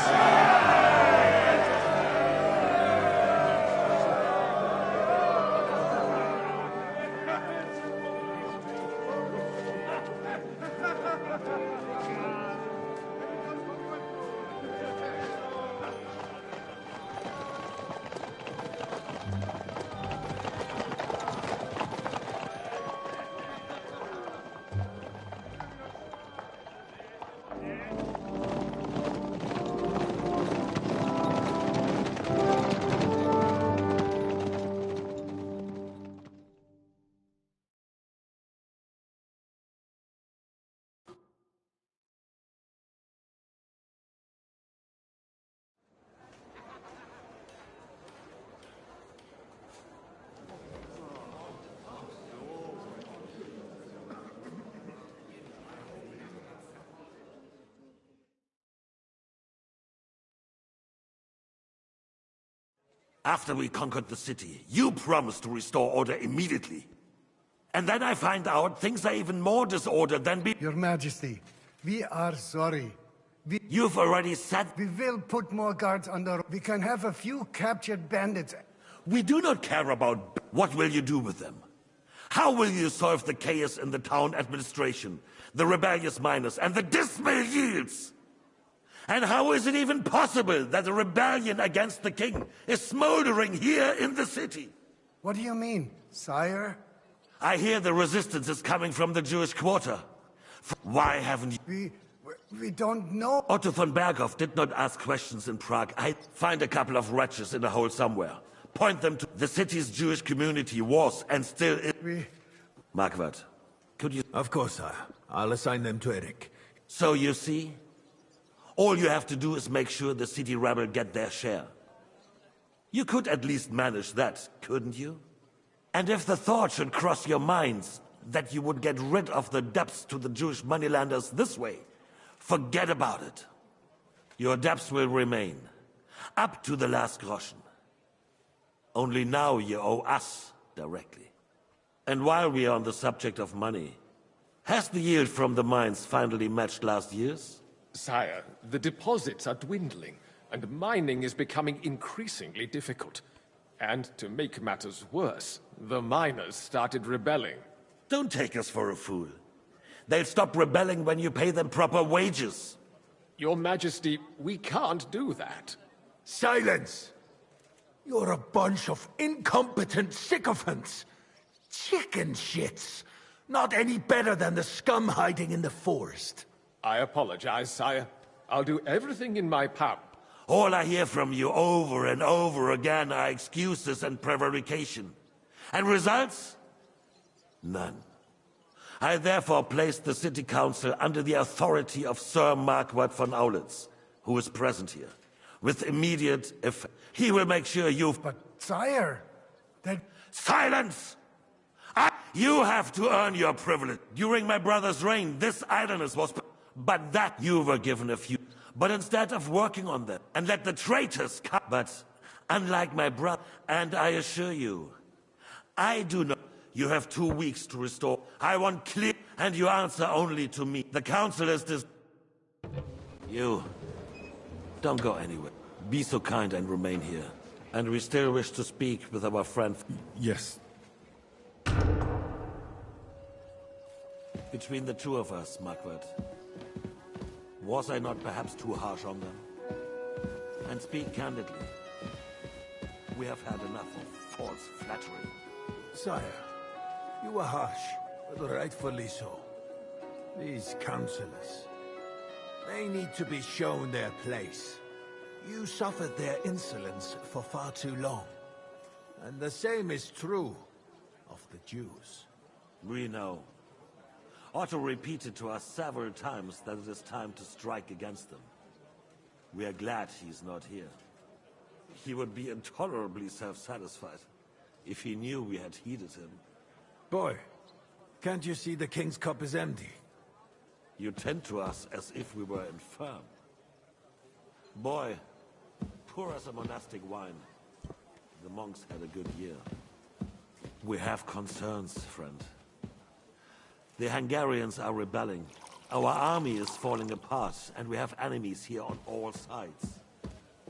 After we conquered the city, you promised to restore order immediately. And then I find out things are even more disordered than Your Majesty, we are sorry. You've already said... We will put more guards on the... We can have a few captured bandits. We do not care about... What will you do with them? How will you solve the chaos in the town administration, the rebellious miners, and the dismal yields? And how is it even possible that a rebellion against the king is smoldering here in the city? What do you mean, sire? I hear the resistance is coming from the Jewish quarter. Why haven't you... We don't know. Otto von Berghoff did not ask questions in Prague. I find a couple of wretches in a hole somewhere. Point them to the city's Jewish community was and still is... Marquardt, could you... Of course, sire. I'll assign them to Eric. So you see, all you have to do is make sure the city rabble get their share. You could at least manage that, couldn't you? And if the thought should cross your minds that you would get rid of the debts to the Jewish moneylanders this way, forget about it. Your debts will remain, up to the last groschen. Only now you owe us directly. And while we are on the subject of money, has the yield from the mines finally matched last year's? Sire, the deposits are dwindling, and mining is becoming increasingly difficult. And to make matters worse, the miners started rebelling. Don't take us for a fool. They'll stop rebelling when you pay them proper wages. Your Majesty, we can't do that. Silence! You're a bunch of incompetent sycophants. Chicken shits. Not any better than the scum hiding in the forest. I apologize, sire. I'll do everything in my power. All I hear from you over and over again are excuses and prevarication. And results? None. I therefore placed the city council under the authority of Sir Marquardt von Aulitz, who is present here. With immediate effect. He will make sure you've... But, sire, that... Silence! You have to earn your privilege. During my brother's reign, this idleness was... But that you were given a few... But instead of working on them, and let the traitors come... But, unlike my brother, and I assure you, I do not... You have 2 weeks to restore. I want clear... And you answer only to me. The council is this... You... Don't go anywhere. Be so kind and remain here. And we still wish to speak with our friend... Yes. Between the two of us, Marquardt, was I not perhaps too harsh on them? And speak candidly, we have had enough of false flattery. Sire, you were harsh, but rightfully so. These councillors, they need to be shown their place. You suffered their insolence for far too long. And the same is true of the Jews. We know. Otto repeated to us several times that it is time to strike against them. We are glad he's not here. He would be intolerably self-satisfied if he knew we had heeded him. Boy, can't you see the king's cup is empty? You tend to us as if we were infirm. Boy, pour us a monastic wine. The monks had a good year. We have concerns, friend. The Hungarians are rebelling. Our army is falling apart, and we have enemies here on all sides.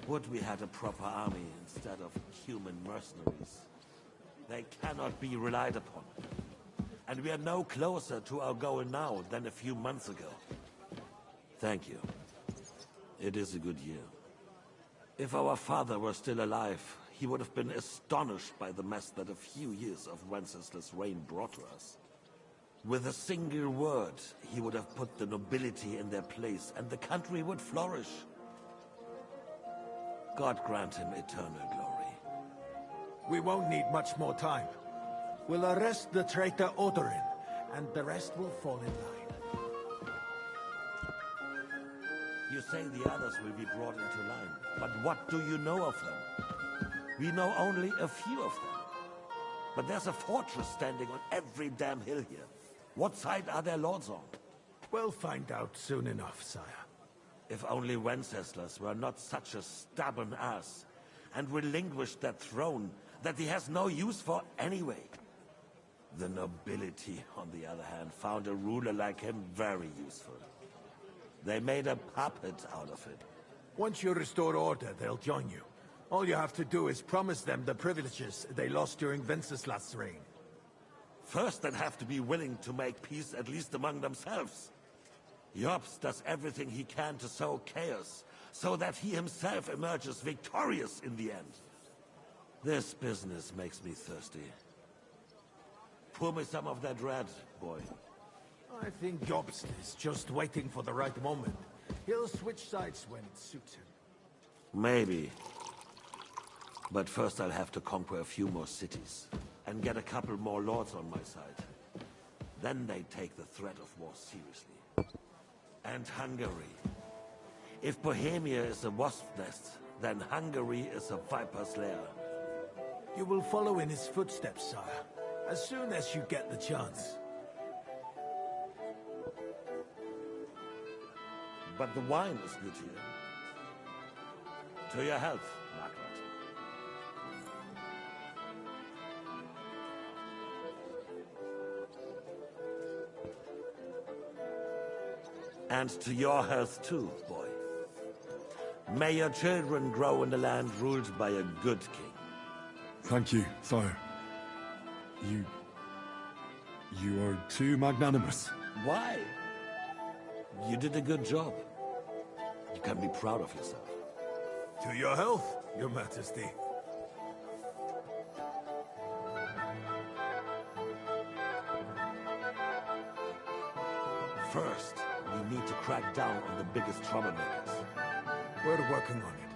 Would we had a proper army instead of human mercenaries? They cannot be relied upon. And we are no closer to our goal now than a few months ago. Thank you. It is a good year. If our father were still alive, he would have been astonished by the mess that a few years of Wenceslas' reign brought to us. With a single word, he would have put the nobility in their place, and the country would flourish. God grant him eternal glory. We won't need much more time. We'll arrest the traitor Odorin, and the rest will fall in line. You say the others will be brought into line, but what do you know of them? We know only a few of them. But there's a fortress standing on every damn hill here. What side are their lords on? We'll find out soon enough, sire. If only Wenceslas were not such a stubborn ass, and relinquished that throne that he has no use for anyway. The nobility, on the other hand, found a ruler like him very useful. They made a puppet out of it. Once you restore order, they'll join you. All you have to do is promise them the privileges they lost during Wenceslas' reign. First, they'd have to be willing to make peace at least among themselves. Jobst does everything he can to sow chaos, so that he himself emerges victorious in the end. This business makes me thirsty. Pour me some of that red, boy. I think Jobst is just waiting for the right moment. He'll switch sides when it suits him. Maybe. But first I'll have to conquer a few more cities, and get a couple more lords on my side. Then they take the threat of war seriously. And Hungary. If Bohemia is a wasp nest, then Hungary is a viper's lair. You will follow in his footsteps, sire, as soon as you get the chance. But the wine is good here. To your health, Margaret. And to your health too, boy. May your children grow in a land ruled by a good king. Thank you, sire. You are too magnanimous. Why? You did a good job. You can be proud of yourself. To your health, your majesty. First, we need to crack down on the biggest troublemakers. We're working on it.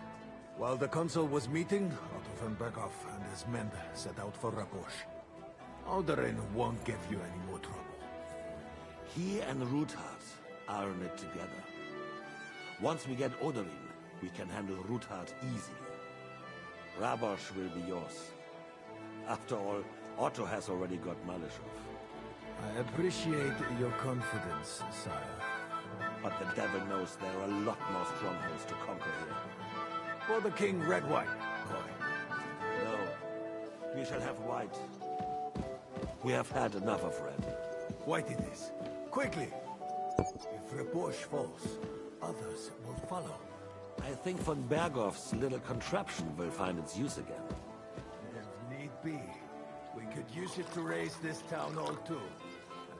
While the consul was meeting, Otto von Berghoff and his men set out for Rabosch. Alderin won't give you any more trouble. He and Ruthard are in it together. Once we get Oderin, we can handle Ruthard easily. Rabosch will be yours. After all, Otto has already got Malishov. I appreciate your confidence, sire. But the devil knows there are a lot more strongholds to conquer here. For the king, red wine, boy. No. We shall have white. We have had enough of red. White it is. Quickly! If Rabosch falls, others will follow. I think von Berghoff's little contraption will find its use again. If need be, we could use it to raise this town hall too.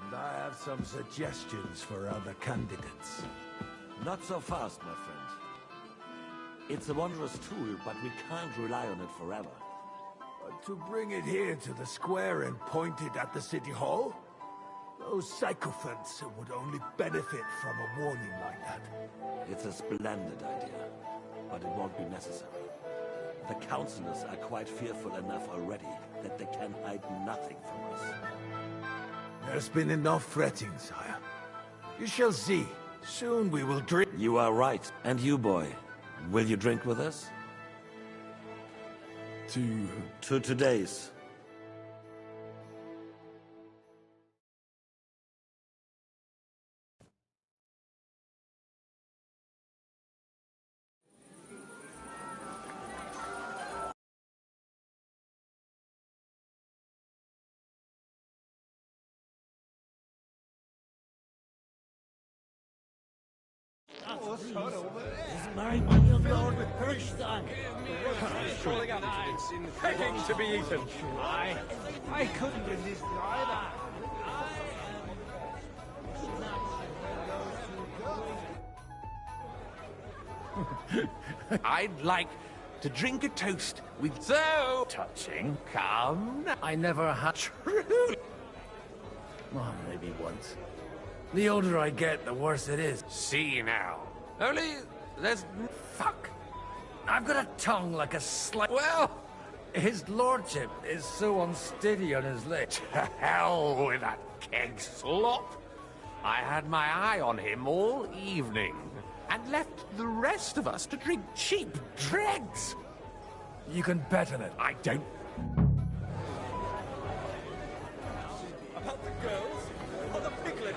And I have some suggestions for other candidates. Not so fast, my friend. It's a wondrous tool, but we can't rely on it forever. To bring it here to the square and point it at the city hall? Those sycophants would only benefit from a warning like that. It's a splendid idea, but it won't be necessary. The councillors are quite fearful enough already that they can hide nothing from us. There's been enough fretting, sire. You shall see. Soon we will drink. You are right. And you, boy, will you drink with us? To today's. Married my young lord with Kirchstein. Begging to be eaten. I couldn't resist either. I'd like to drink a toast with so touching. Come, I never had true. Oh, maybe once. The older I get, the worse it is. See now. Only there's fuck. I've got a tongue like a well, his lordship is so unsteady on his leg. To hell with that keg slop. I had my eye on him all evening and left the rest of us to drink cheap dregs. You can bet on it. I don't. About the girls or the piglet?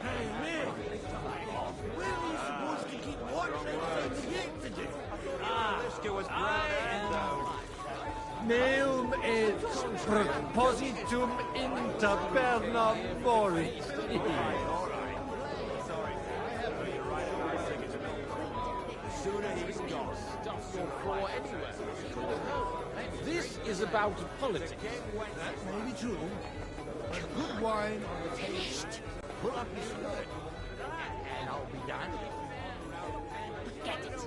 Hey, man! Where are you supposed to keep watching things yet to do? Meum et propositum inter perna vorit. This is about politics. That may be true. But good wine on the table. Pull up your skirt, and I'll be done. Get it.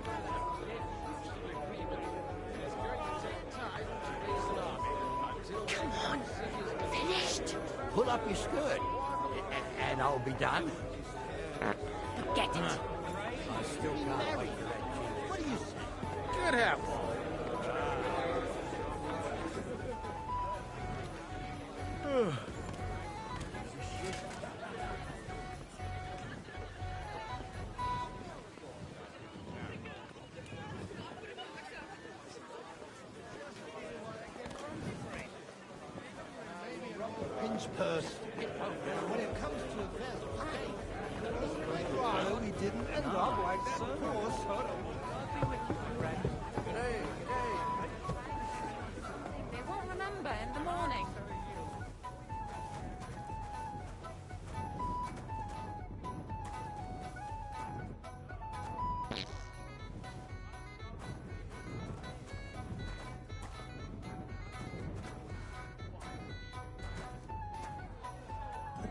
Come on, finished. Pull up your skirt, and I'll be done. Get it. I still can't wait for that cheese. What do you say? Good help. purse. When it comes to affairs of state, rather we didn't end up like that course. They won't remember in the morning.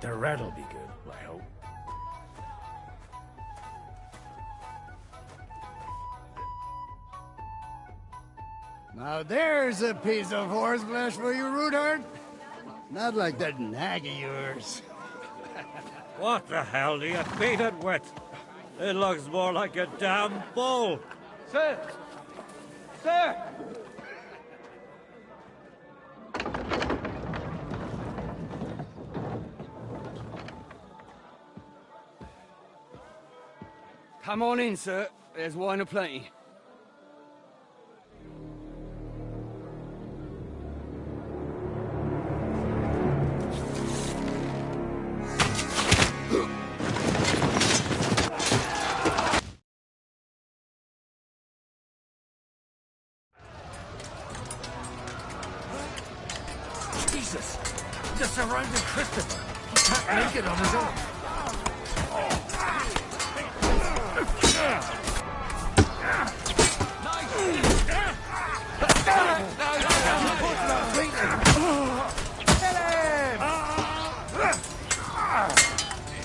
The rat'll be good, I hope. Now there's a piece of horseflesh for you, Rudard. Not like that nag of yours. What the hell do you feed it with? It looks more like a damn bull. Sir! Sir! Come on in, sir. There's wine aplenty. Jesus! Just surrounded Christopher. He can't make it on his own.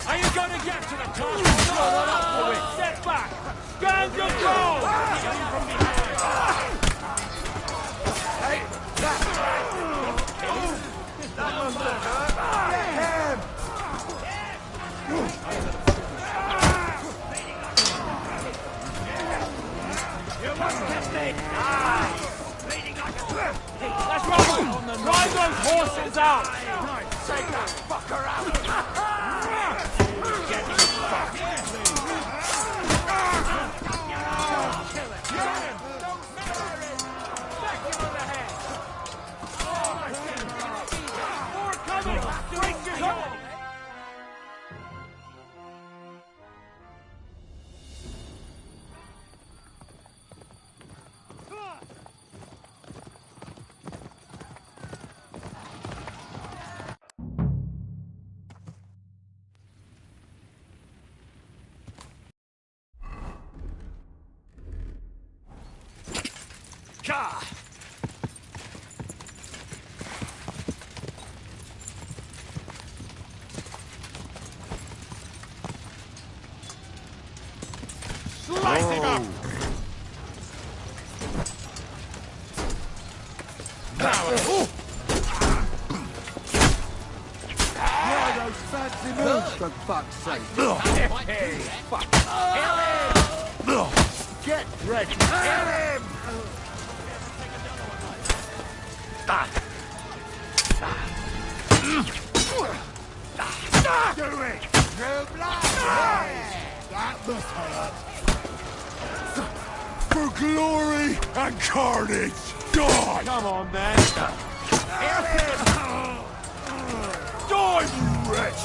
Are you going to get to the top? Step back! Stand your ground! Hey, that must have hurt. Get him! You must get me! Let's roll! Drive those horses out! Take that fucker out! Slice him up! Why those fancy moves, for fuck's sake? Hey, fuck! Kill him! Get ready! Kill him! Do it! True blood! That must hurt. For glory and carnage! Die! Come on, man! Kill him! Die, you wretch!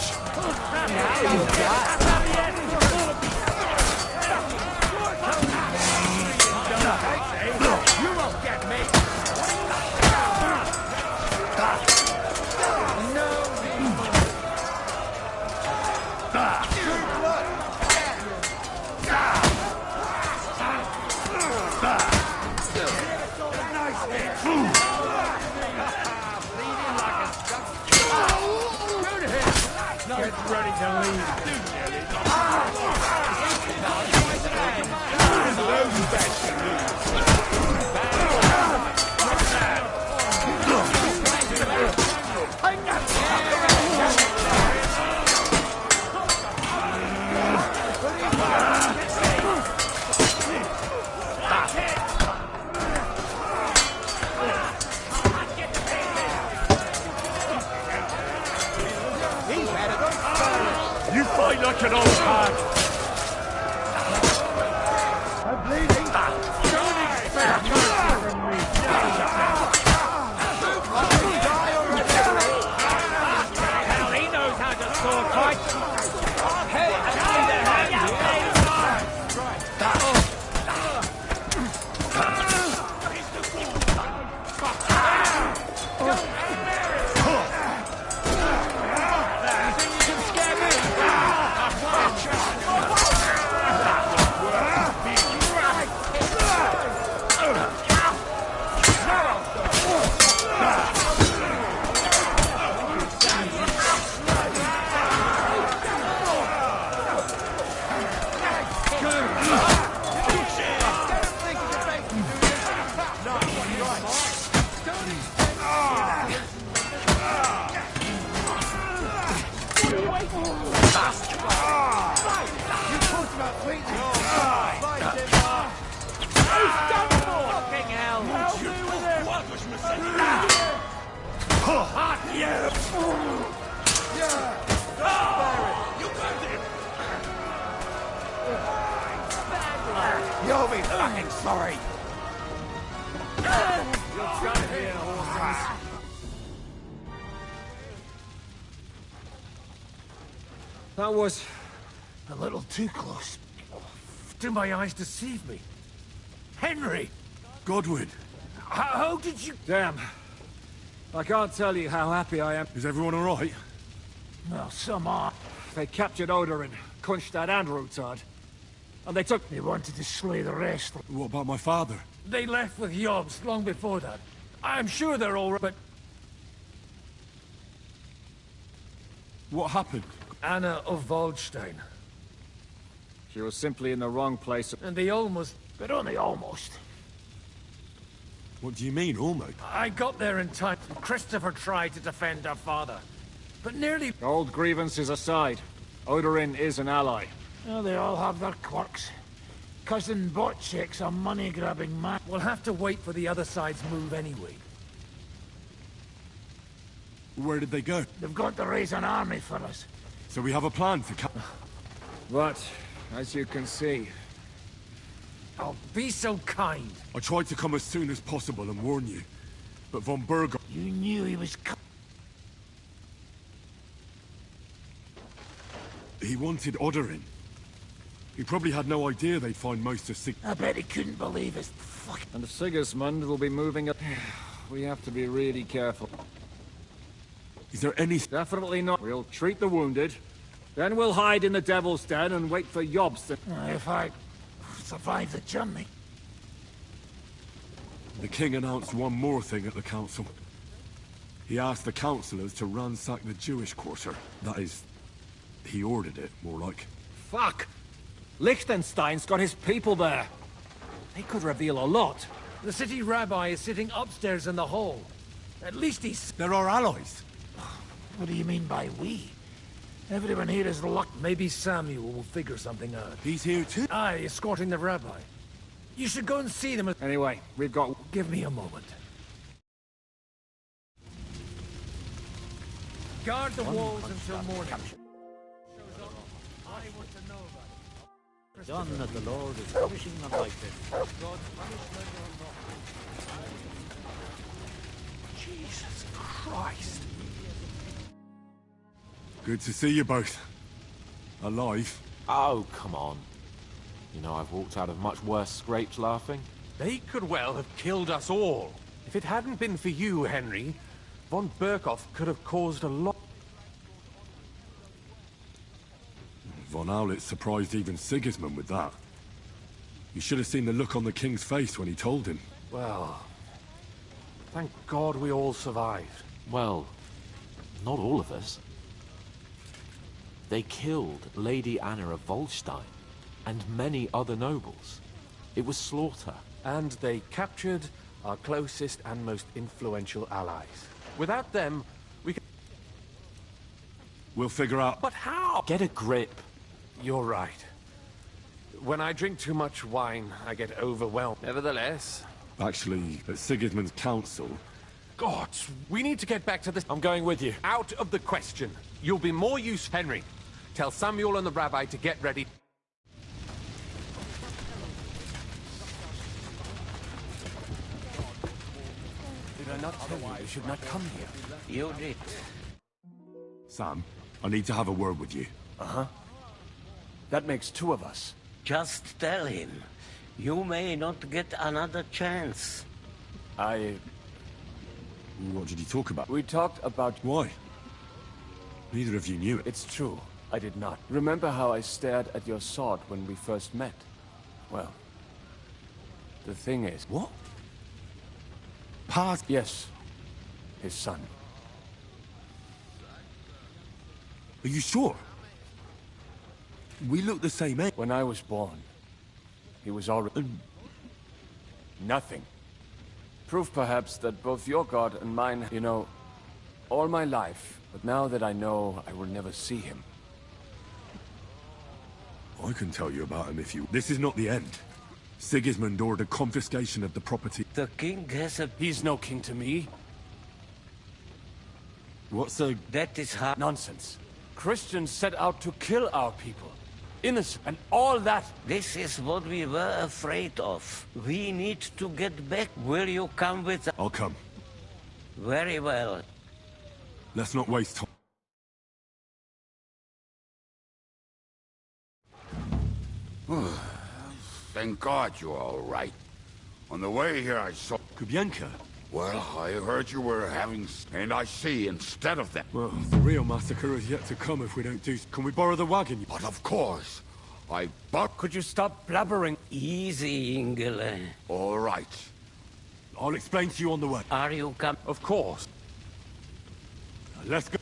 You won't get me! Get ready to leave. You fight like an old hag! You'll be fucking sorry. You're trying here, horses. That was a little too close. Do my eyes deceive me? Henry! Godwin! How did you... Damn. I can't tell you how happy I am. Is everyone alright? Well, some are. They captured Odorin, Kunstad and Rutard. And they took... They wanted to slay the rest. What about my father? They left with Jobs long before that. I'm sure they're all right, but... What happened? Anna of Waldstein. She was simply in the wrong place. And they almost... But only almost. What do you mean, almost? I got there in time. Christopher tried to defend her father. But nearly... Old grievances aside, Odorin is an ally. Oh, they all have their quirks. Cousin Botchek's a money-grabbing man. We'll have to wait for the other side's move anyway. Where did they go? They've got to raise an army for us. So we have a plan to But, as you can see... Oh, be so kind. I tried to come as soon as possible and warn you. But von Berger... You knew he was... He wanted Odorin. He probably had no idea they'd find most of Sig... I bet he couldn't believe his fuck... And Sigismund will be moving up... We have to be really careful. Is there any... Definitely not. We'll treat the wounded. Then we'll hide in the Devil's Den and wait for Jobs to... If I survive the journey. The king announced one more thing at the council. He asked the councillors to ransack the Jewish quarter. That is... he ordered it, more like. Fuck! Liechtenstein's got his people there. They could reveal a lot. The city rabbi is sitting upstairs in the hall. At least he's... They're our allies. What do you mean by we? Everyone here is luck. Maybe Samuel will figure something out. He's here too? Aye, escorting the rabbi. You should go and see them. Anyway, we've got... Give me a moment. Guard the walls until morning. I want to know about it. Done that the Lord is punishing them like this. God's punishment or not. Jesus Christ. Good to see you both. Alive. Oh, come on. You know I've walked out of much worse scrapes laughing. They could well have killed us all. If it hadn't been for you, Henry, von Berkhoff could have caused a lot. Von Aulitz surprised even Sigismund with that. You should have seen the look on the king's face when he told him. Well, thank God we all survived. Well, not all of us. They killed Lady Anna of Waldstein and many other nobles. It was slaughter. And they captured our closest and most influential allies. Without them, we can... We'll figure out... But how? Get a grip. You're right. When I drink too much wine, I get overwhelmed. Nevertheless... Actually, at Sigismund's council... Gods, we need to get back to this... I'm going with you. Out of the question. You'll be more use, Henry. Tell Samuel and the rabbi to get ready. Did I not tell you you should not come here? You did. Sam, I need to have a word with you. Uh-huh. That makes two of us. Just tell him. You may not get another chance. What did you talk about? We talked about... Why? Neither of you knew it. It's true. I did not. Remember how I stared at your sword when we first met? Well, the thing is... What? Paz? Yes. His son. Are you sure? We look the same age. When I was born, he was already... Nothing. Proof, perhaps, that both your god and mine, you know, all my life. But now that I know, I will never see him. I can tell you about him if you... This is not the end. Sigismund ordered confiscation of the property. The king has a... He's no king to me. What's a... That is how... Nonsense. Christians set out to kill our people. Innocent, and all that... This is what we were afraid of. We need to get back. Will you come with us? I'll come. Very well. Let's not waste time. Thank God you're all right. On the way here I saw... Kubyanka? Well, I heard you were having... And I see, instead of that... Well, the real massacre is yet to come if we don't do... Can we borrow the wagon? But of course. Could you stop blabbering? Easy, Ingele. All right. I'll explain to you on the way. Are you come? Of course. Let's go.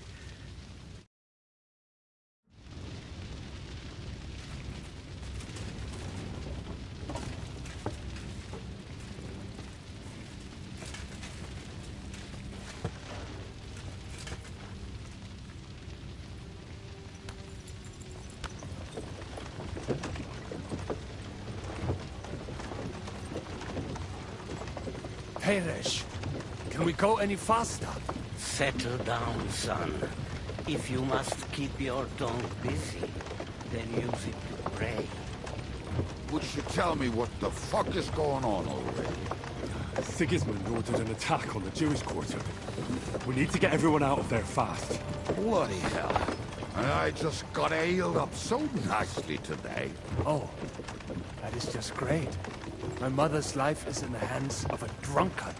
Peresh, can we go any faster? Settle down, son. If you must keep your tongue busy, then use it to pray. Would you tell me what the fuck is going on already? Sigismund ordered an attack on the Jewish quarter. We need to get everyone out of there fast. Bloody hell. And I just got ailed up so nicely today. Oh, that is just great. My mother's life is in the hands of a drunkard.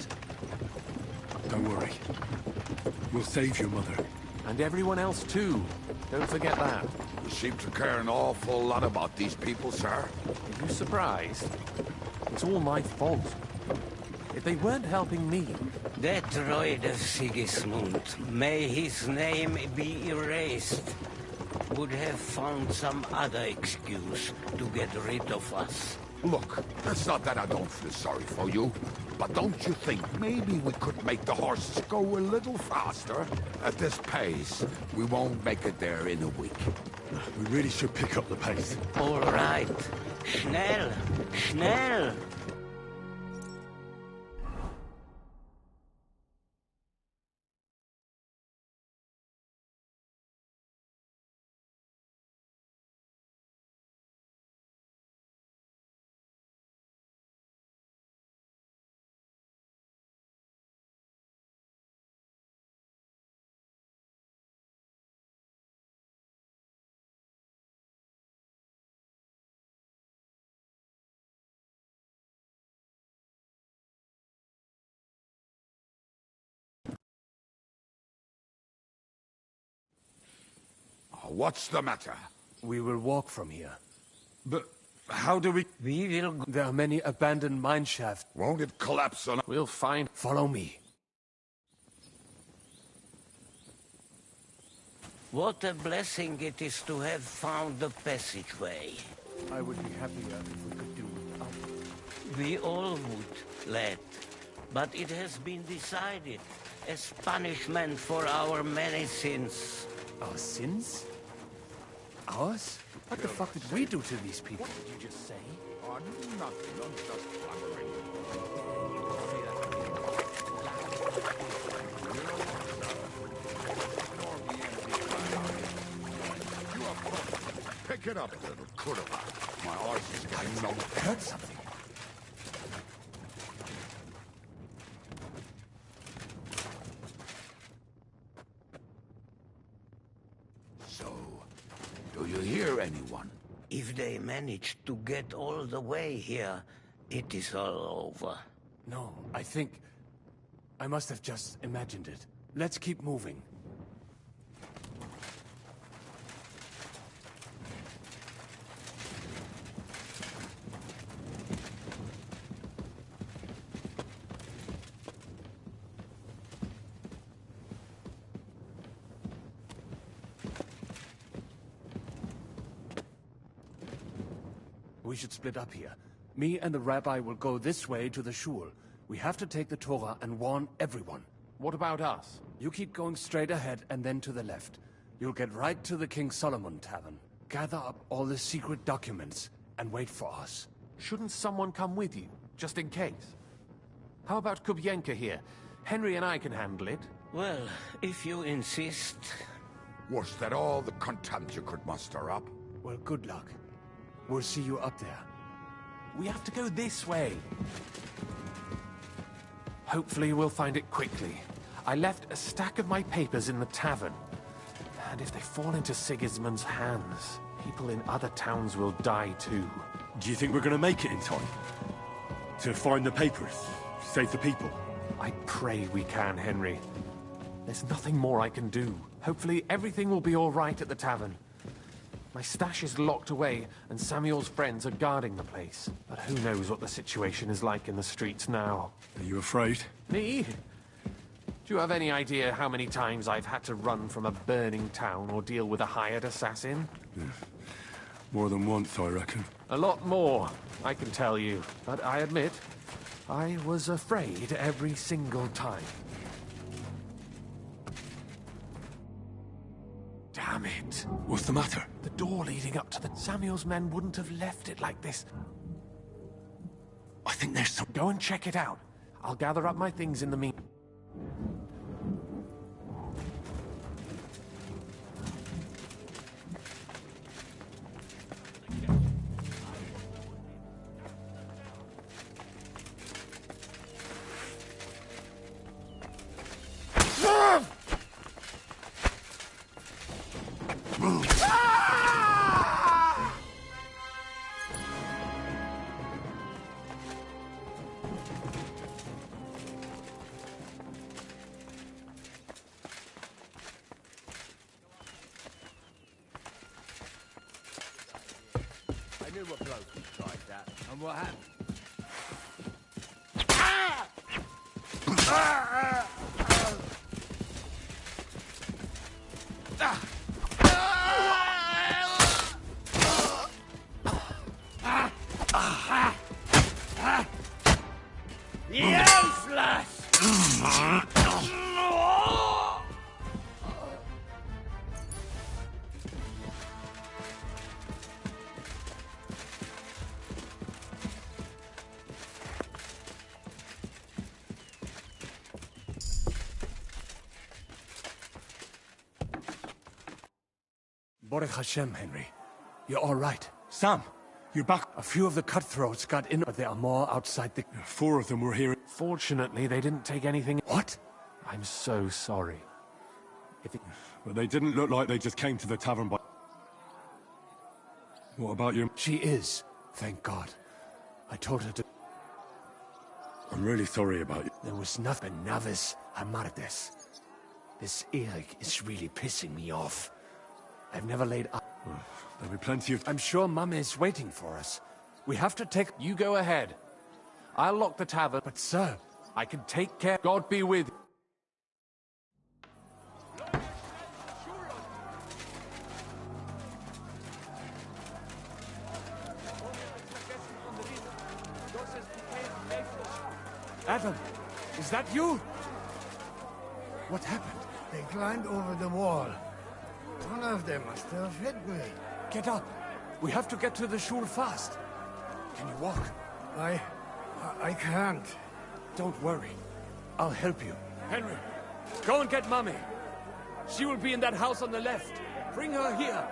Don't worry. We'll save your mother. And everyone else too. Don't forget that. You seem to care an awful lot about these people, sir. Are you surprised? It's all my fault. If they weren't helping me... That droid of Sigismund, may his name be erased, would have found some other excuse to get rid of us. Look, it's not that I don't feel sorry for you, but don't you think maybe we could make the horses go a little faster? At this pace, we won't make it there in a week. We really should pick up the pace. All right. Schnell! Schnell! What's the matter? We will walk from here. But how do we... We will... There are many abandoned mine shafts. Won't it collapse on... We'll find... Follow me. What a blessing it is to have found the passageway. I would be happier if we could do without. We all would, lad. But it has been decided as punishment for our many sins. Our sins? Ours? What the fuck did we do to these people? What did you just say? Oh, nothing. I'm just blabbering. Pick it up, little Kurva. My arse is getting no... Heard something. So, do you hear anyone? If they manage to get all the way here, it is all over. No, I think... I must have just imagined it. Let's keep moving. We should split up here. Me and the rabbi will go this way to the shul. We have to take the Torah and warn everyone. What about us? You keep going straight ahead and then to the left. You'll get right to the King Solomon Tavern. Gather up all the secret documents and wait for us. Shouldn't someone come with you, just in case? How about Kubyenka here? Henry and I can handle it. Well, if you insist. Was that all the contempt you could muster up? Well, good luck. We'll see you up there. We have to go this way. Hopefully we'll find it quickly. I left a stack of my papers in the tavern. And if they fall into Sigismund's hands, people in other towns will die too. Do you think we're gonna make it in time? To find the papers? Save the people? I pray we can, Henry. There's nothing more I can do. Hopefully everything will be all right at the tavern. My stash is locked away, and Samuel's friends are guarding the place. But who knows what the situation is like in the streets now. Are you afraid? Me? Do you have any idea how many times I've had to run from a burning town or deal with a hired assassin? Yeah. More than once, I reckon. A lot more, I can tell you. But I admit, I was afraid every single time. Damn it. What's the matter? The door leading up to the... Samuel's men wouldn't have left it like this. I think there's some... Go and check it out. I'll gather up my things in the meantime. And what happened? Baruch Hashem, Henry. You're all right. Sam, you're back. A few of the cutthroats got in, but there are more outside the... 4 of them were here. Fortunately, they didn't take anything... What? I'm so sorry. But they didn't look like they just came to the tavern by... What about you? She is, thank God. I told her to... I'm really sorry about you. There was nothing. Navis Hamartes. This Erik is really pissing me off. I've never laid up. There'll be plenty of... I'm sure Mum is waiting for us. We have to take... You go ahead. I'll lock the tavern. But sir, I can take care... God be with you. Adam, is that you? What happened? They climbed over the wall. One of them must have hit me. Get up. We have to get to the shul fast. Can you walk? I can't. Don't worry. I'll help you. Henry, go and get Mummy. She will be in that house on the left. Bring her here.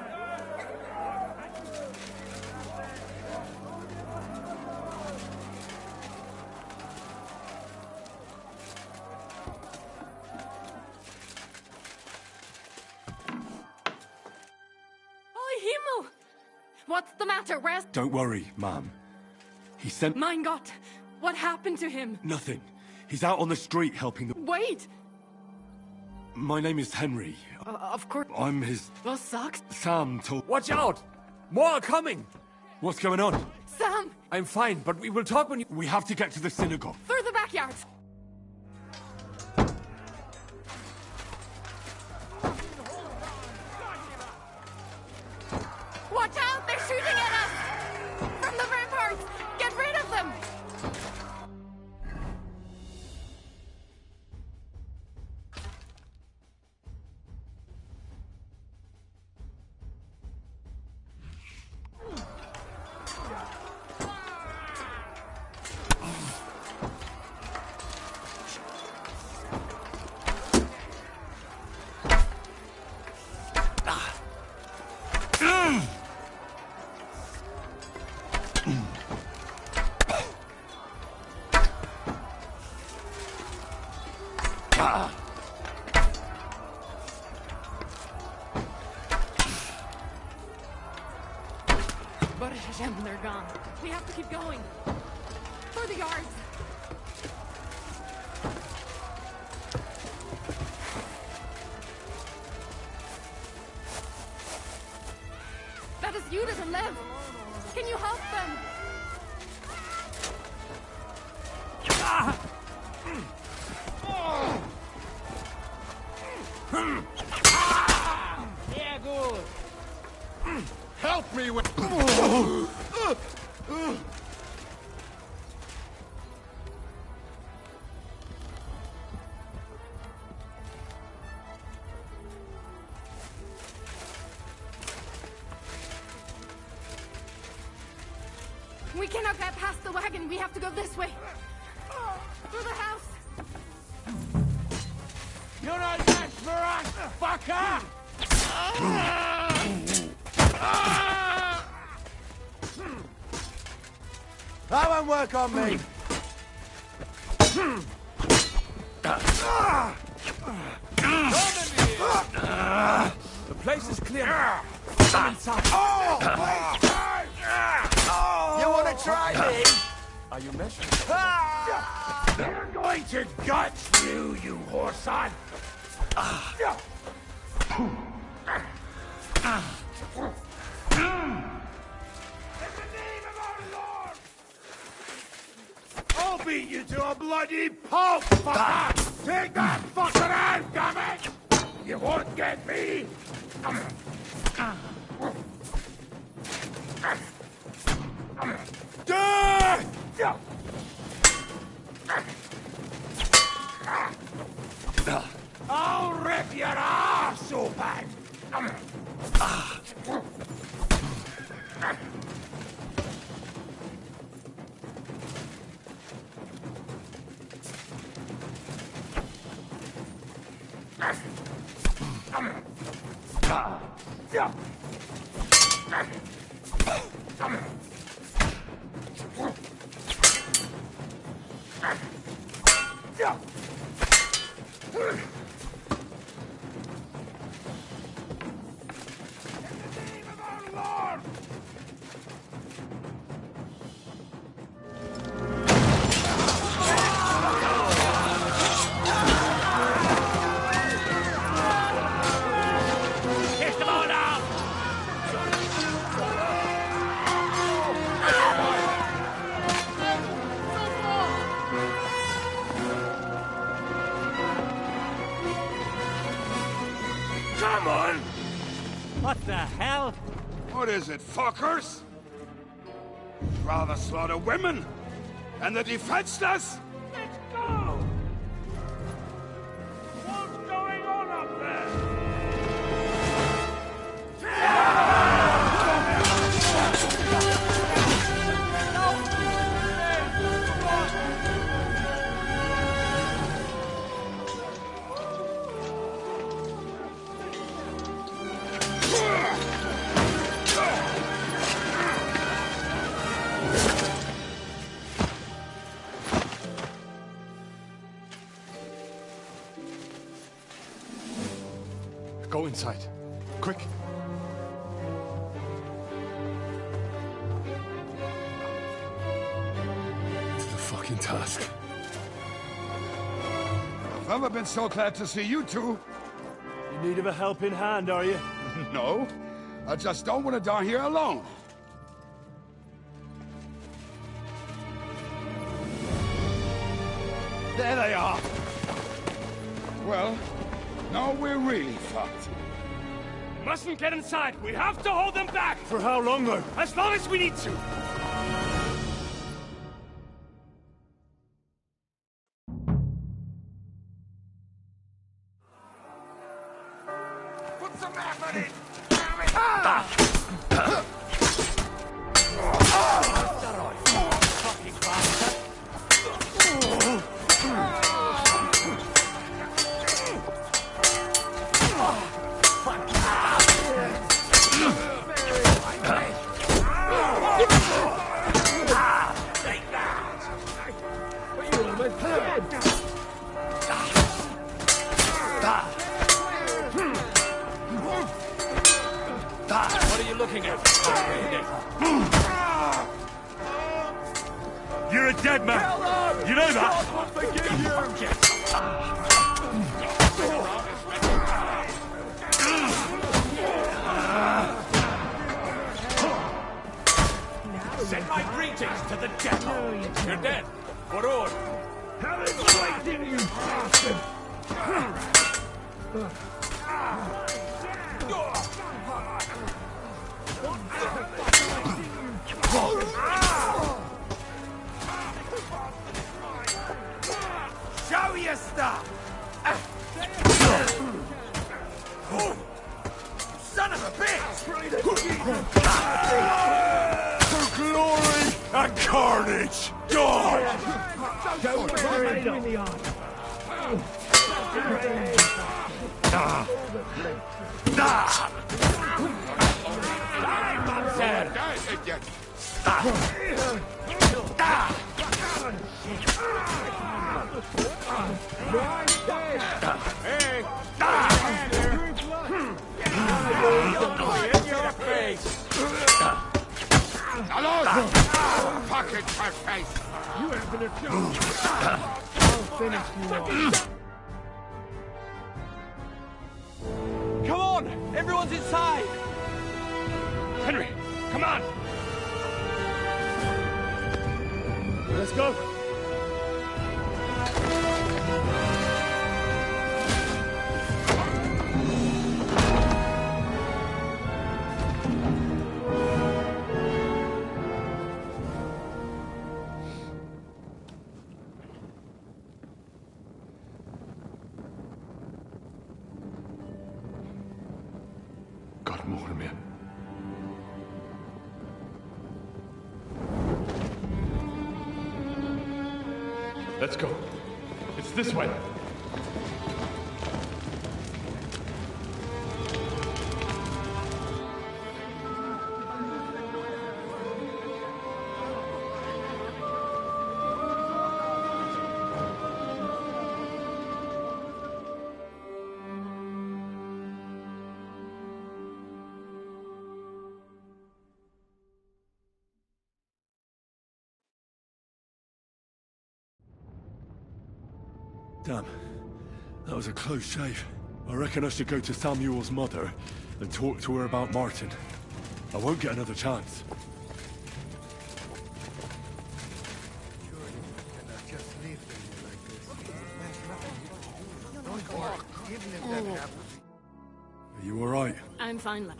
What's the matter? Where's... Don't worry, Ma'am. He sent... Mein Gott! What happened to him? Nothing. He's out on the street helping the... Wait! My name is Henry. Of course... I'm his... Was sagst... Sam told... Watch out! More are coming! What's going on? Sam! I'm fine, but we will talk when you... We have to get to the synagogue. Through the backyard! Watch out! They're shooting at us! From the ramparts! Get rid of them! Baruch Hashem, they're gone. We have to keep going. For the yards. That is you doesn't live. Can you help them? Yeah, good. Help me with... We cannot get past the wagon. We have to go this way. Through the house. You're not match for us, fucker! That won't work on me. The place is clear. Come inside. You want to try me? Are you measuring? They're going to gut you, you whoreson! I'll beat you to a bloody pulp, fucker! Take that fucking hand, dammit! You won't get me! I'll rip your ass open! Come on! What the hell? What is it, fuckers? Rather slaughter women and the defenseless? Let's go! What's going on up there? Go inside. Quick. It's the fucking task. I've never been so glad to see you two. In need of a helping hand, are you? No, I just don't want to die here alone. There they are. Well, now we're really fucked. Mustn't get inside. We have to hold them back. For how long, though? As long as we need to. Put some effort in! Fucking bastard! looking at? You're a dead man. You know that? Send my greetings to the devil. You're dead. What order? Have it right in you, bastard! Show your stuff! Son of a bitch! For glory and carnage! Die! Don't worry, in the eye. Pocket her face! You ain't been a joke. I'll finish you off. Come on! Everyone's inside! Henry, come on! Let's go. Got more of me. Let's go. It's this way. Damn. That was a close shave. I reckon I should go to Samuel's mother and talk to her about Martin. I won't get another chance. Just leave them like this. Don't worry, even if that happens. Are you alright? I'm fine.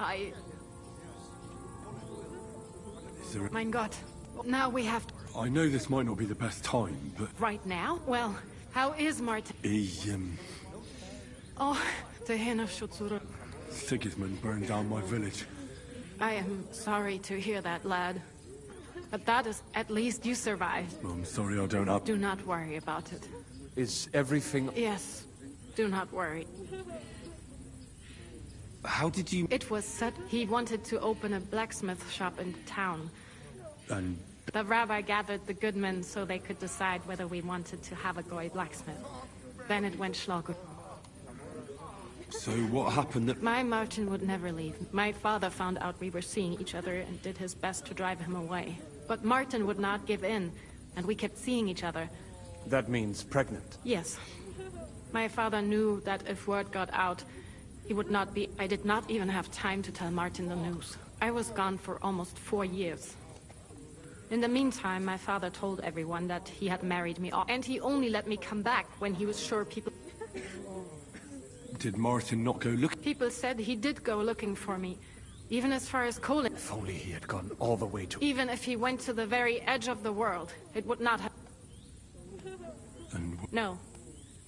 Is there Mein Gott. Now we have to... I know this might not be the best time, but... Right now? Well, how is Martin? Oh, the Henafschutzur. Sigismund burned down my village. I am sorry to hear that, lad. But that is, at least you survived. I'm sorry I don't have... Do not worry about it. Is everything... Yes, do not worry. How did you... It was said he wanted to open a blacksmith shop in town. And... The rabbi gathered the good men so they could decide whether we wanted to have a goy blacksmith. Then it went schlager. So what happened that... My Martin would never leave. My father found out we were seeing each other and did his best to drive him away. But Martin would not give in, and we kept seeing each other. That means pregnant? Yes. My father knew that if word got out, he would not be... I did not even have time to tell Martin the news. I was gone for almost 4 years. In the meantime, my father told everyone that he had married me off, and he only let me come back when he was sure people... Did Martin not go look? People said he did go looking for me, even as far as Colin. If only he had gone all the way to... Even if he went to the very edge of the world, it would not have... And... No.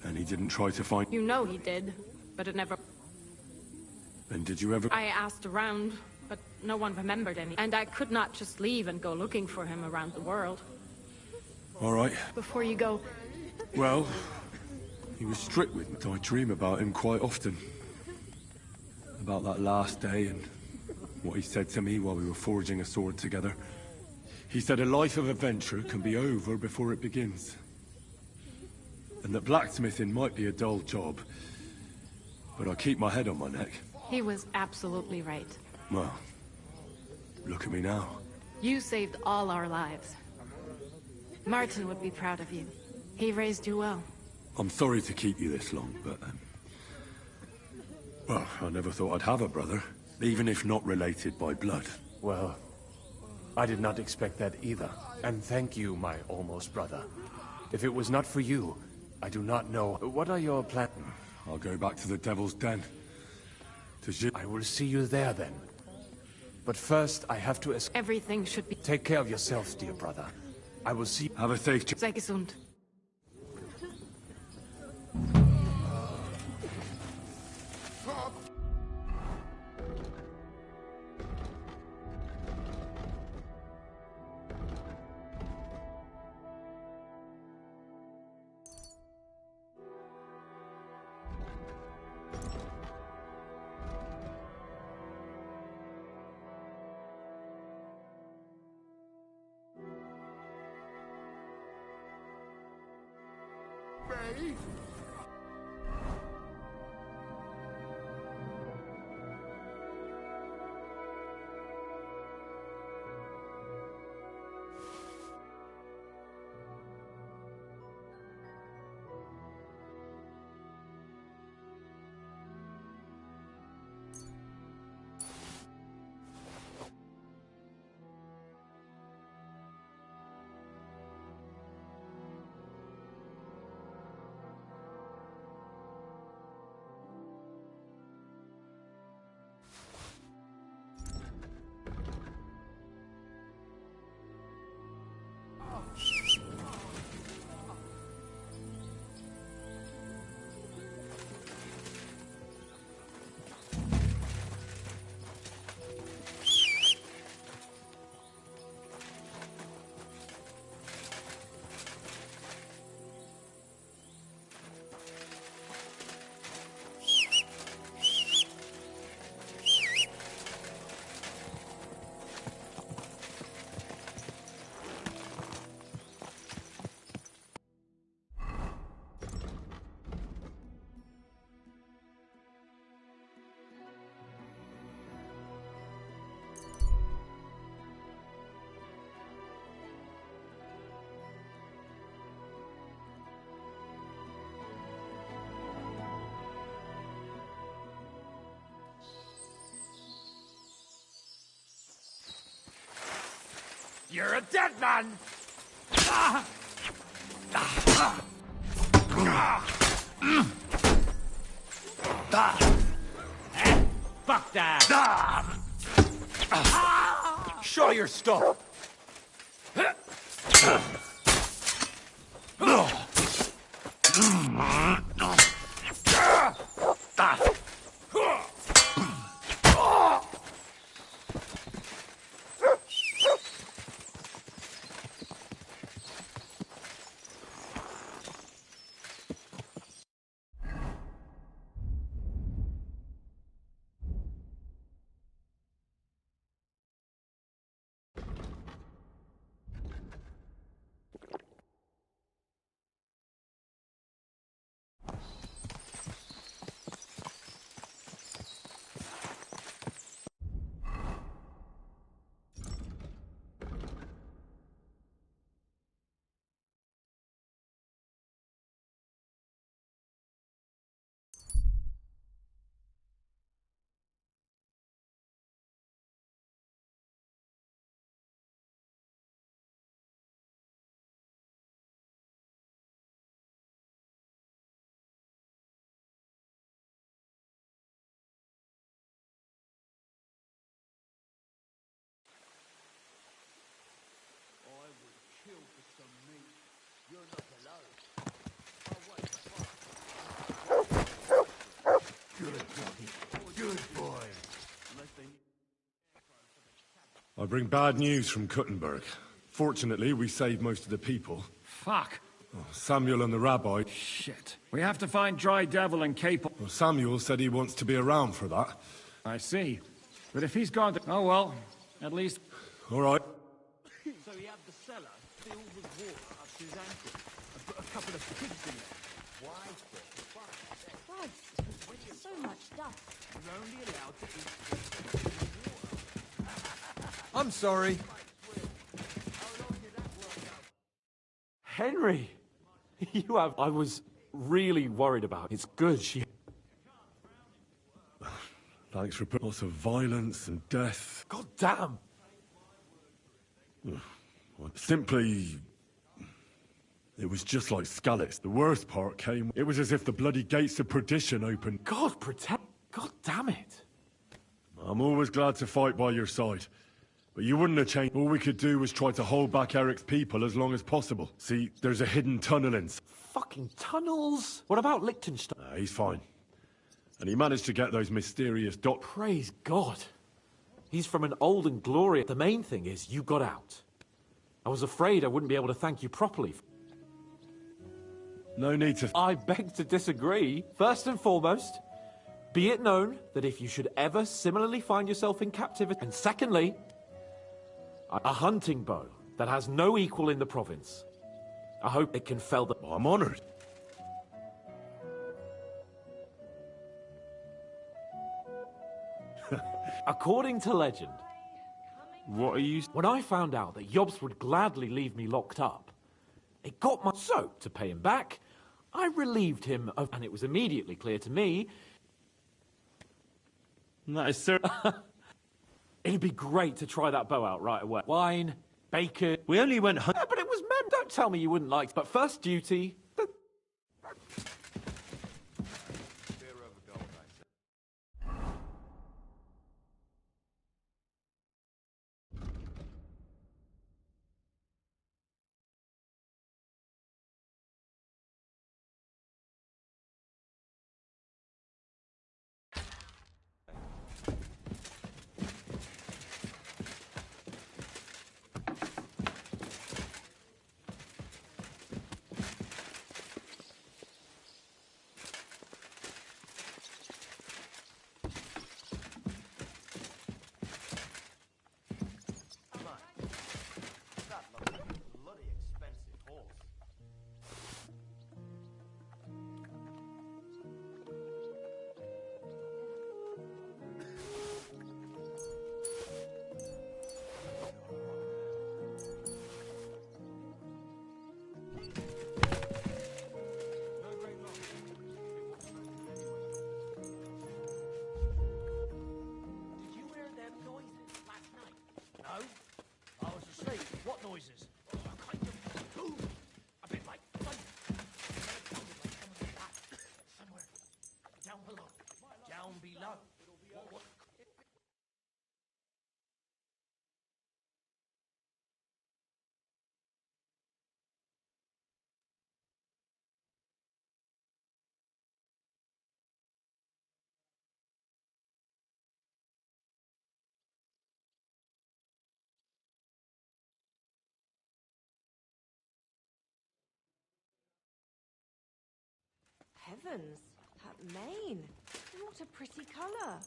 And he didn't try to find... You know he did, but it never... And did you ever... I asked around, but no one remembered any. And I could not just leave and go looking for him around the world. All right. Before you go... Well, he was strict with me. I dream about him quite often. About that last day and what he said to me while we were forging a sword together. He said a life of adventure can be over before it begins. And that blacksmithing might be a dull job, but I keep my head on my neck. He was absolutely right. Well, Look at me now. You saved all our lives. Martin would be proud of you. He raised you well. I'm sorry to keep you this long, but... well, I never thought I'd have a brother, even if not related by blood. Well, I did not expect that either. And thank you, my almost brother. If it was not for you, I do not know. What are your plans? I'll go back to the Devil's Den. I will see you there then. But first, I have to escape. Everything should be... Take care of yourself, dear brother. I will see... Have a safe trip. Sei gesund. You're a dead man! Fuck that! Show your stuff! I bring bad news from Kuttenberg. Fortunately, we saved most of the people. Fuck. Samuel and the rabbi... Shit. We have to find Dry Devil and Cape... Well, Samuel said he wants to be around for that. I see. But if he's gone to... Oh, well. At least... All right. So you have the cellar filled with water up to his ankle. I've got a couple of pigs in there. Why? So much dust. You're only allowed to eat water. I'm sorry. Henry! You have... I was really worried about. It's good she... Thanks for putting lots of violence and death. God damn! Simply... It was just like Scallets. The worst part came... It was as if the bloody gates of perdition opened. God protect... God damn it. I'm always glad to fight by your side. But you wouldn't have changed. All we could do was try to hold back Eric's people as long as possible. See, there's a hidden tunnel in... Fucking tunnels? What about Liechtenstein? He's fine. And he managed to get those mysterious Praise God. He's from an old and glorious... The main thing is, you got out. I was afraid I wouldn't be able to thank you properly. No need to... I beg to disagree. First and foremost, be it known that if you should ever similarly find yourself in captivity... And secondly, a hunting bow that has no equal in the province. I hope it can fell the... I'm honored. According to legend... What are you... When I found out that Yobs would gladly leave me locked up, it got my... So, to pay him back, I relieved him of... And it was immediately clear to me... That is so... It'd be great to try that bow out right away. Wine, bacon... We only went... Yeah, but it was men. Don't tell me you wouldn't like... But first duty... noises. A kind of boom. A bit like thunder. Somewhere down below. Down below. What? Heavens, that mane. What a pretty colour.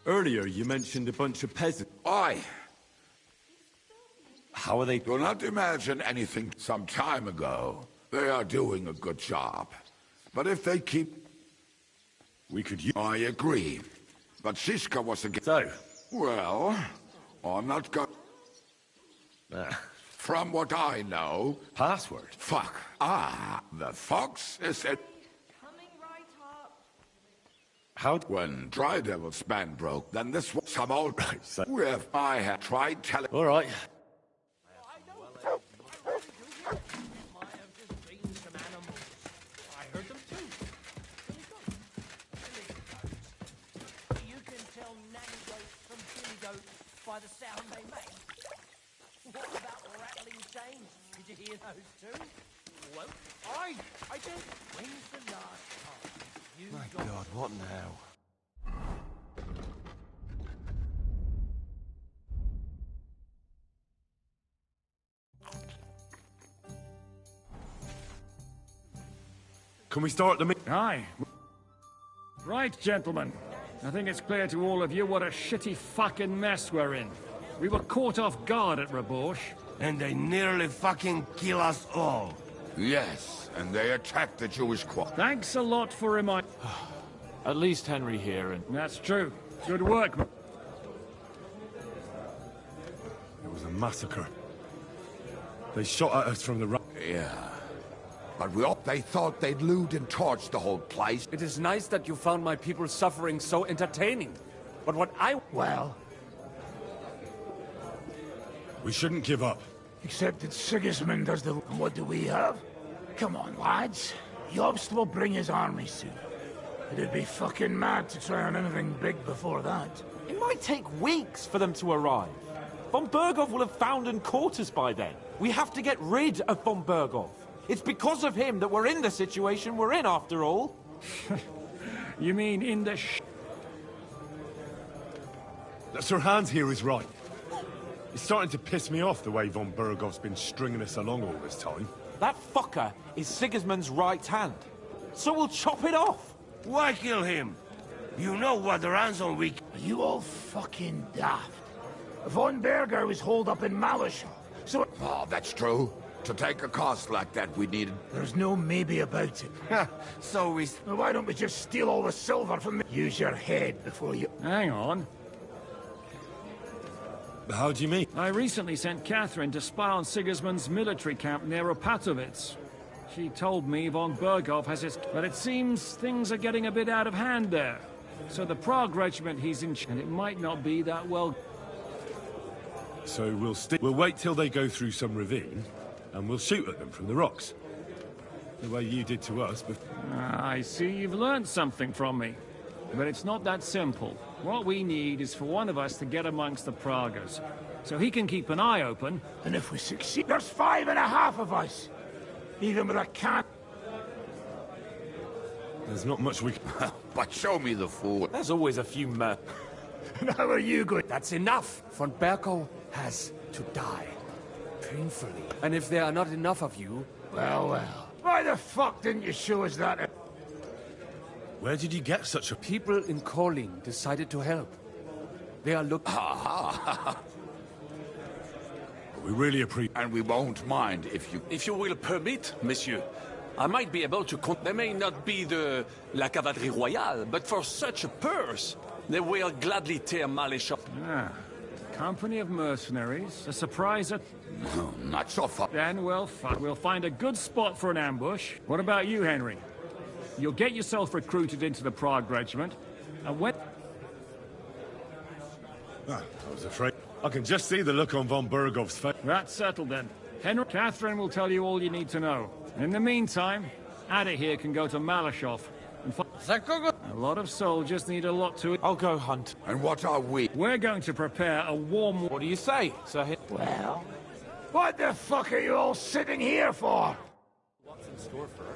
Earlier, you mentioned a bunch of peasants. Aye. How are they? Do not imagine anything some time ago. They are doing a good job. But if they keep... We could... I agree. But Shishka was against... So? Well, I'm not going... From what I know... Password? Fuck. Ah, the fox is it. How? When Dry Devil's band broke, then this was some old... Right, so... If I had tried telling... All right. by the sound they make. What about rattling chains? Did you hear those too? Well, I did. When's the last time you My God, what now? Can we start the meeting? Aye. Right, gentlemen. I think it's clear to all of you what a shitty fucking mess we're in. We were caught off guard at Rabosh. And they nearly fucking kill us all. Yes, and they attacked the Jewish quarter. Thanks a lot for reminding... At least Henry here and... That's true. Good work. It was a massacre. They shot at us from the right. Yeah. But they thought they'd loot and torch the whole place. It is nice that you found my people suffering so entertaining. But what I... Well... We shouldn't give up. Except that Sigismund does the... And what do we have? Come on, lads. Jobst will bring his army soon. It'd be fucking mad to try on anything big before that. It might take weeks for them to arrive. Von Bergov will have found and caught us by then. We have to get rid of Von Bergov. It's because of him that we're in the situation we're in, after all. You mean in the Sir Hans here is right. It's starting to piss me off the way Von Bergov's been stringing us along all this time. That fucker is Sigismund's right hand. So we'll chop it off. Why kill him? You know what the ransom we... Are you all fucking daft? Von Berger was holed up in Malishal, so... Oh, that's true. To take a cost like that, we needed... There's no maybe about it. So we... Well, why don't we just steal all the silver from the... Use your head before you... Hang on. How do you mean? I recently sent Catherine to spy on Sigismund's military camp near Opatovitz. She told me Von Bergov has his... But it seems things are getting a bit out of hand there. So the Prague regiment he's in... And it might not be that well... So we'll wait till they go through some ravine, and we'll shoot at them from the rocks. The way you did to us, but... I see you've learned something from me. But it's not that simple. What we need is for one of us to get amongst the Pragas, so he can keep an eye open. And if we succeed, there's 5.5 of us! Even with a can... There's not much we can... But show me the fool. There's always a few men. And how are you going? That's enough! Von Bergov has to die. Painfully. And if there are not enough of you... Well, well. Why the fuck didn't you show us that? Where did you get such a... People in Kolin decided to help. They are looking... We really appreciate... And we won't mind if you... If you will permit, monsieur, I might be able to... They may not be La Cavalerie Royale, but for such a purse, they will gladly tear Malishal. Ah, company of mercenaries. A surprise at... No, not so far. Then, well, we'll find a good spot for an ambush. What about you, Henry? You'll get yourself recruited into the Prague regiment, and when... I was afraid. I can just see the look on Von Bergov's face. That's settled then. Henry, Catherine will tell you all you need to know. In the meantime, Ada here can go to Malashov and find... A lot of soldiers need a lot to... I'll go hunt. And what are we? We're going to prepare a warm... What do you say, Sir? Well, what the fuck are you all sitting here for? What's in store for her?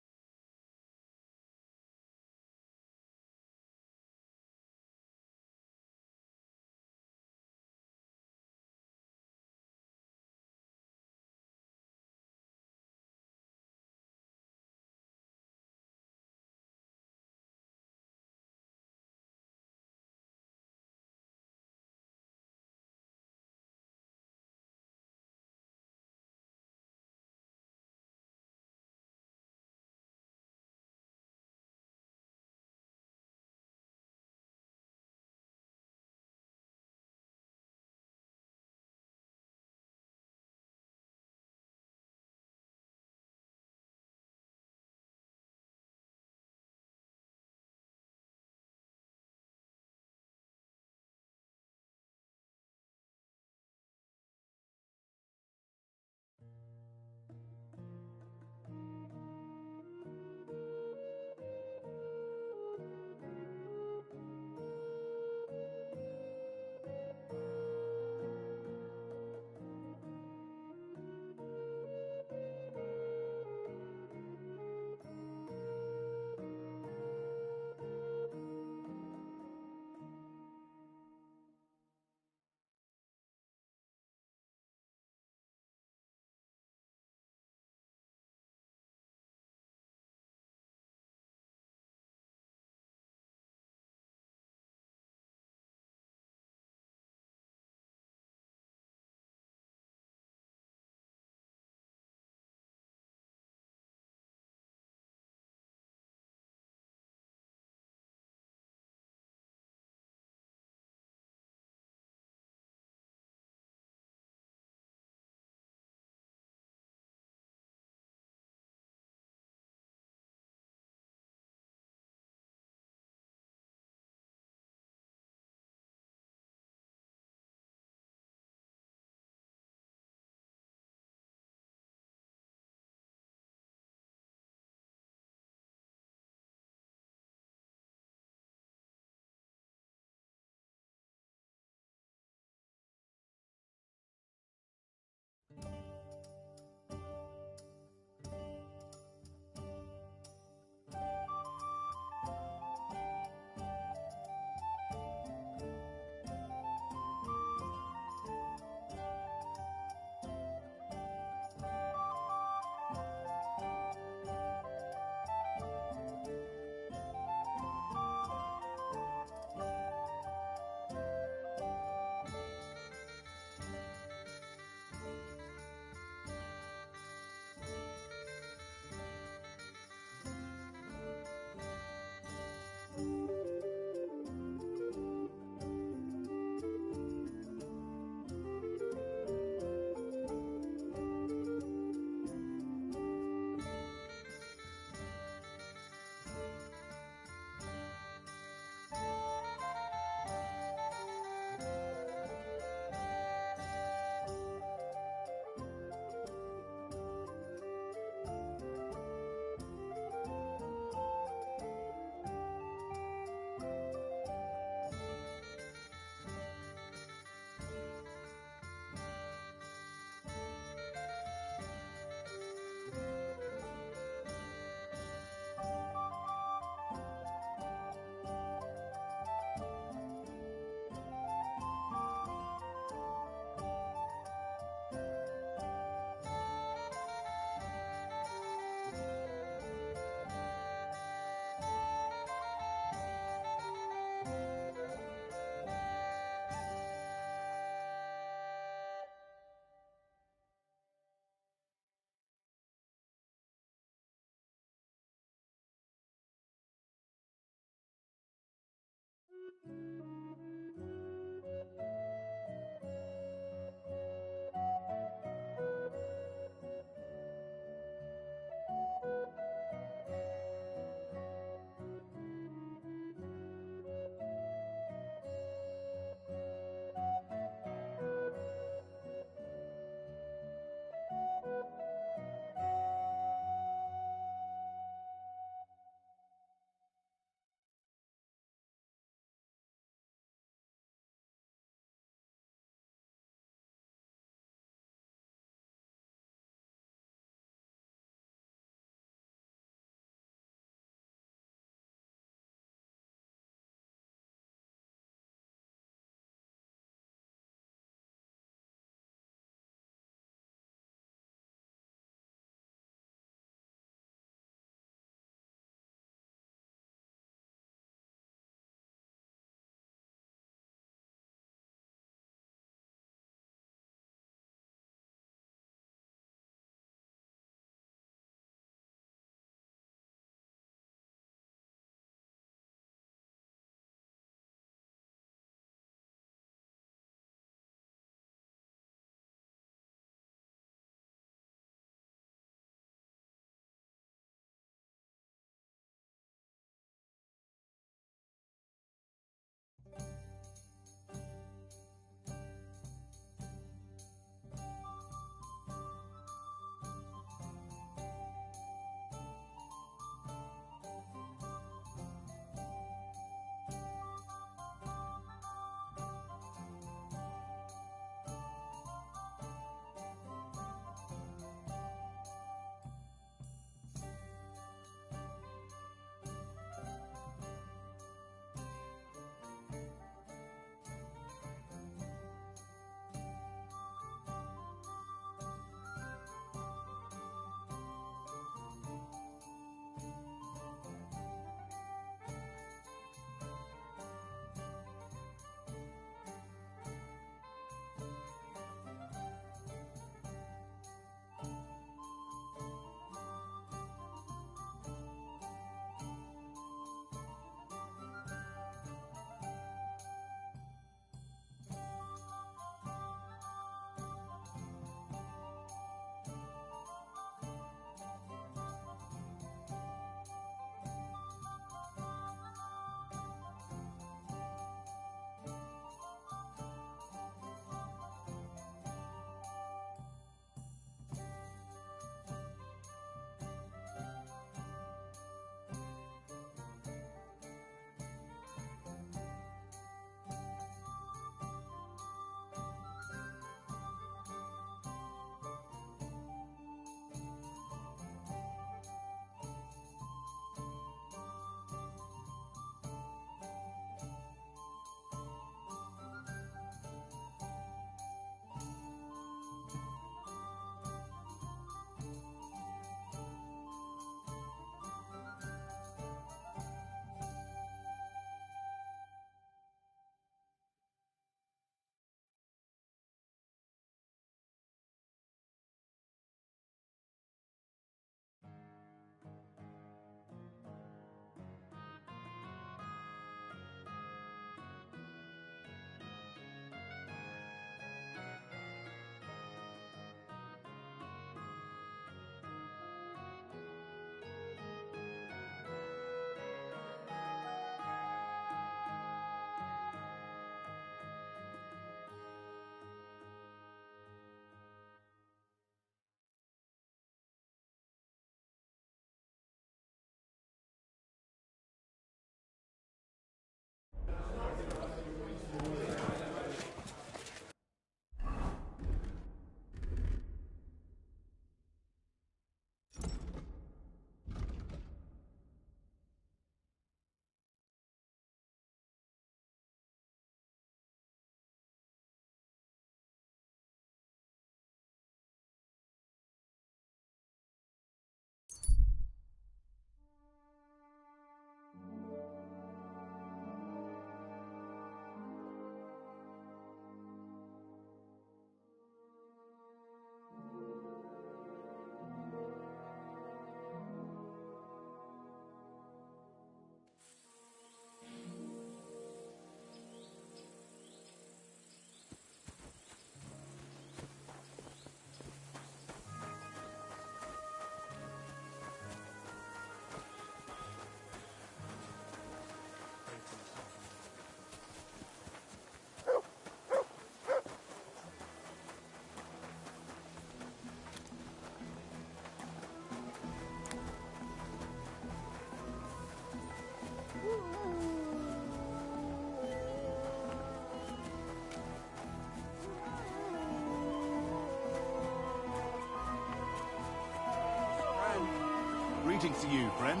Greetings to you, friend.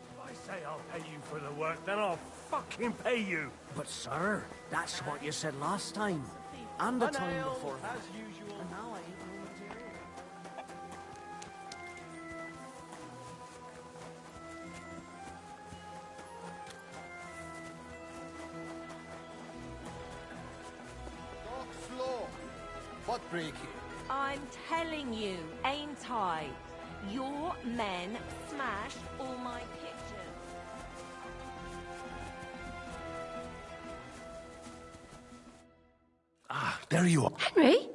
If I say I'll pay you for the work, then I'll fucking pay you. But sir, that's what you said last time. And the time before. As usual. And now I ain't no material. Talk slow. What break here? I'm telling you, ain't I? Your men smashed all my pictures. Ah, there you are. Henry?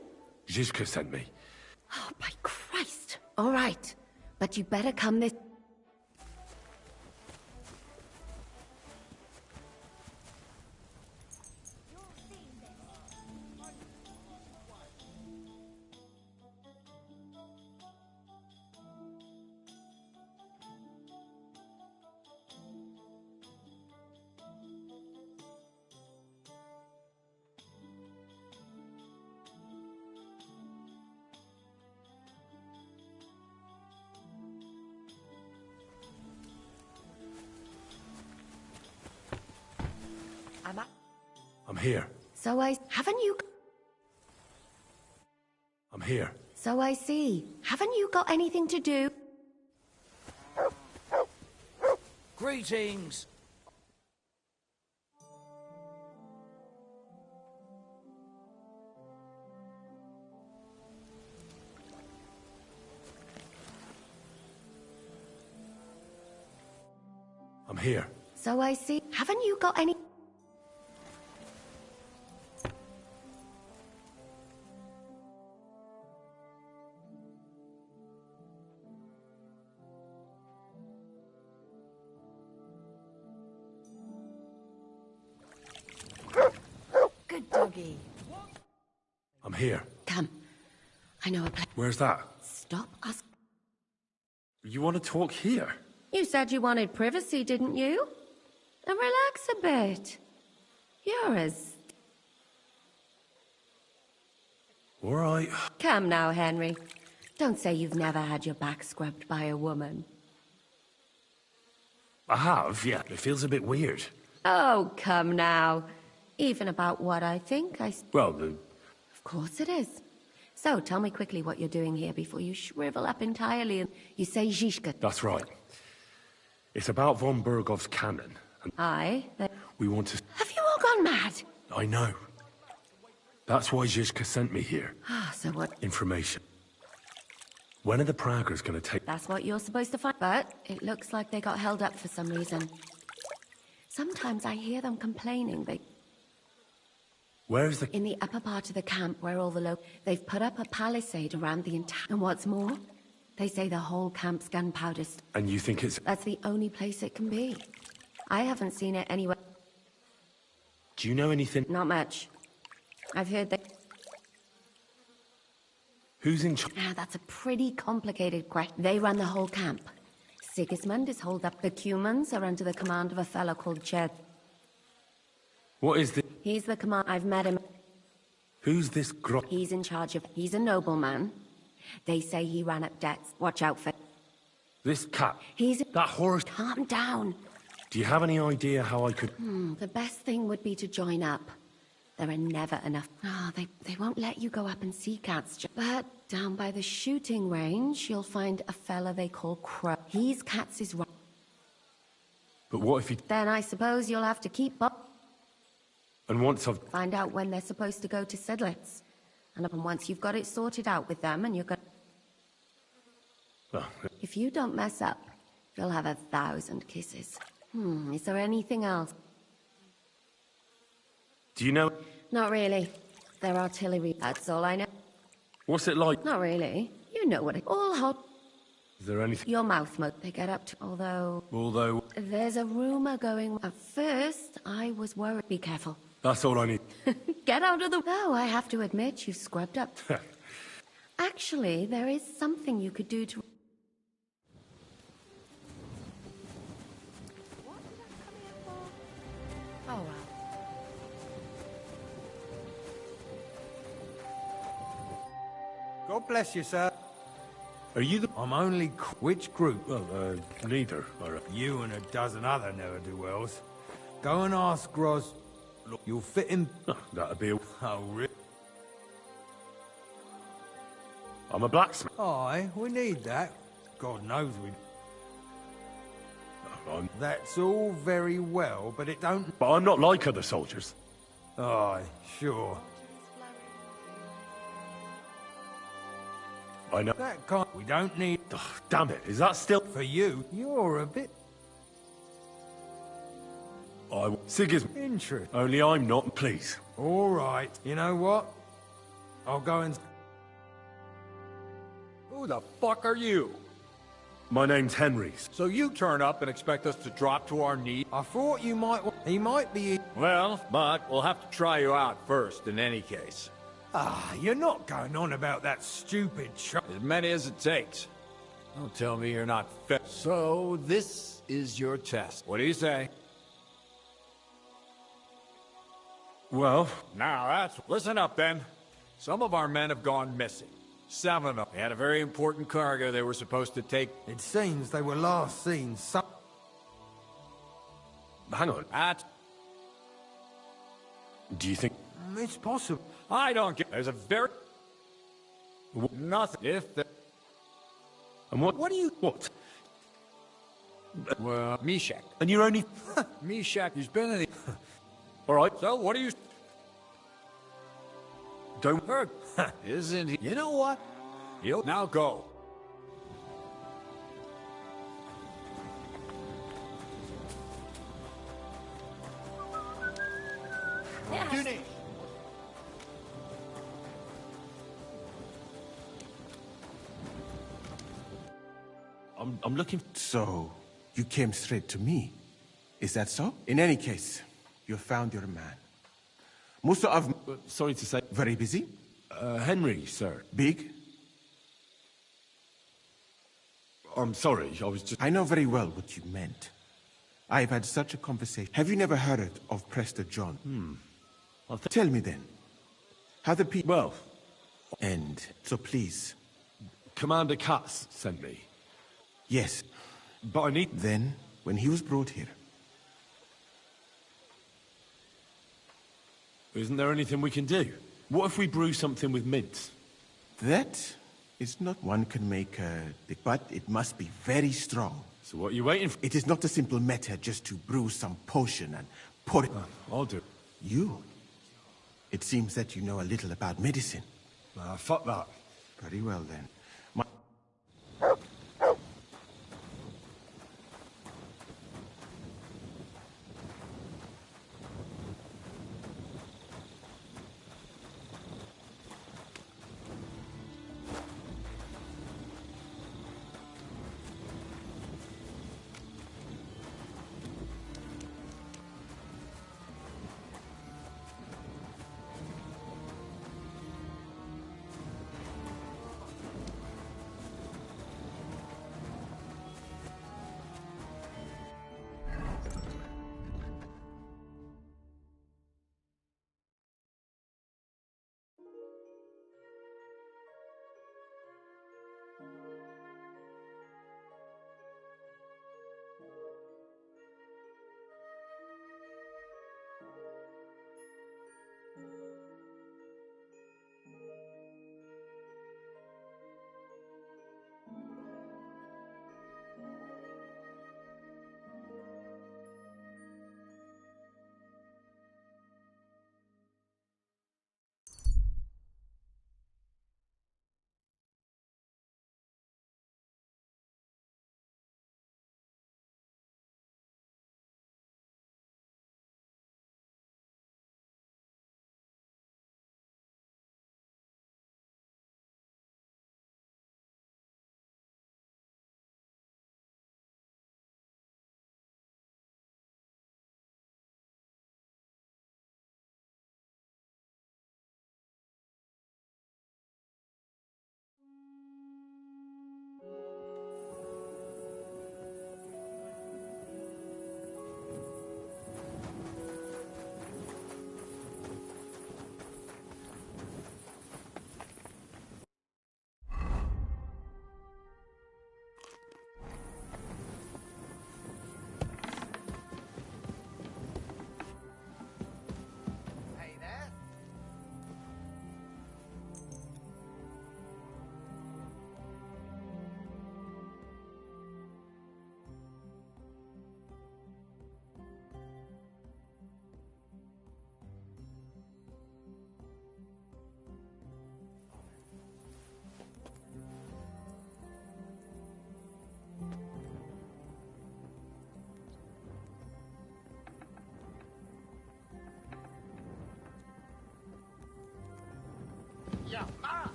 Zizka sent me. Oh, by Christ. All right. But you better come this... I'm here. So I... Haven't you... I'm here. So I see. Haven't you got anything to do? Greetings. I'm here. So I see. Haven't you got any... Good doggy. I'm here. Come. I know a place. Where's that? Stop us. You want to talk here? You said you wanted privacy, didn't you? And relax a bit. You're as... All right. Come now, Henry. Don't say you've never had your back scrubbed by a woman. I have, yeah. It feels a bit weird. Oh, come now. Even about what I think, Well, Of course it is. So, tell me quickly what you're doing here before you shrivel up entirely and you say Zizka. that's right. It's about von Bergov's cannon. And Aye. we want to... Have you all gone mad? I know. That's why Zizka sent me here. Ah, so what? Information. When are the Praggers going to take... That's what you're supposed to find. But it looks like they got held up for some reason. Sometimes I hear them complaining. Where's the... In the upper part of the camp where all the they've put up a palisade around the entire... And what's more, they say the whole camp's gunpowder... And you think it's... That's the only place it can be. I haven't seen it anywhere. Do you know anything... Not much. I've heard that... Who's in charge? Ah, that's a pretty complicated question. They run the whole camp. Sigismund is holed up. The Cumans are under the command of a fellow called Ched. What is the... He's the command... I've met him. Who's this He's in charge of... He's a nobleman. They say he ran up debts. Watch out for... This cat? He's... That horse... Calm down. Do you have any idea how I could... The best thing would be to join up. There are never enough... they won't let you go up and see cats. But down by the shooting range, you'll find a fella they call Crow. He's Katz's... But what if he... Then I suppose you'll have to keep up. And once I've... Find out when they're supposed to go to Sidlitz. And once you've got it sorted out with them and you're going... Well, If you don't mess up, you'll have 1,000 kisses. Is there anything else? do you know... Not really. They're artillery. That's all I know. What's it like? Not really. You know what it... All hot. Is there anything... Your mouth mode. They get up to... Although... There's a rumor going... At first, I was worried. Be careful. That's all I need. Get out of the... No, I have to admit, you've scrubbed up. Actually, there is something you could do to... Oh, well. God bless you, sir. Are you the... I'm only... Which group? Well, neither. You and a dozen other ne'er-do-wells. Go and ask Gros. Look, you'll fit in... That'd be... Oh, really? I'm a blacksmith. Aye, we need that. God knows we... That's all very well, but it don't... But I'm not like other soldiers. Aye, sure. I know. That can't... We don't need... Oh, damn it, is that still... For you, you're a bit... Sigismund. Interesting. Only I'm not, please. All right, you know what? I'll go and... Who the fuck are you? My name's Henry. So you turn up and expect us to drop to our knees? I thought you might... He might be... Well, but we'll have to try you out first, in any case. Ah, you're not going on about that stupid As many as it takes. Don't tell me you're not fit. So, this is your test. What do you say? Well... Now that's... Listen up, then. Some of our men have gone missing. 7 of them. They had a very important cargo they were supposed to take. It seems they were last seen Hang on. Do you think... It's possible. I don't get... There's a very... Nothing. If the... And what... What do you... What? Well, Meshach. And you're only... Meshach, he's been in the... All right. So, what do you... Don't hurt. Isn't he? You know what? He'll now go. Yes. I'm looking... So, you came straight to me. Is that so? In any case, you found your man. Most of... sorry to say... Very busy? Henry, sir. Big? I'm sorry, I was just... I know very well what you meant. I've had such a conversation. Have you never heard of Prester John? Tell me then. How the people... Well... And so please... Commander Katz sent me. Yes. But I need... Then, when he was brought here... Isn't there anything we can do? What if we brew something with mint? That is not one can make a... But it must be very strong. So what are you waiting for? It is not a simple matter just to brew some potion and pour it... I'll do it. You? It seems that you know a little about medicine. Fuck that. Very well then.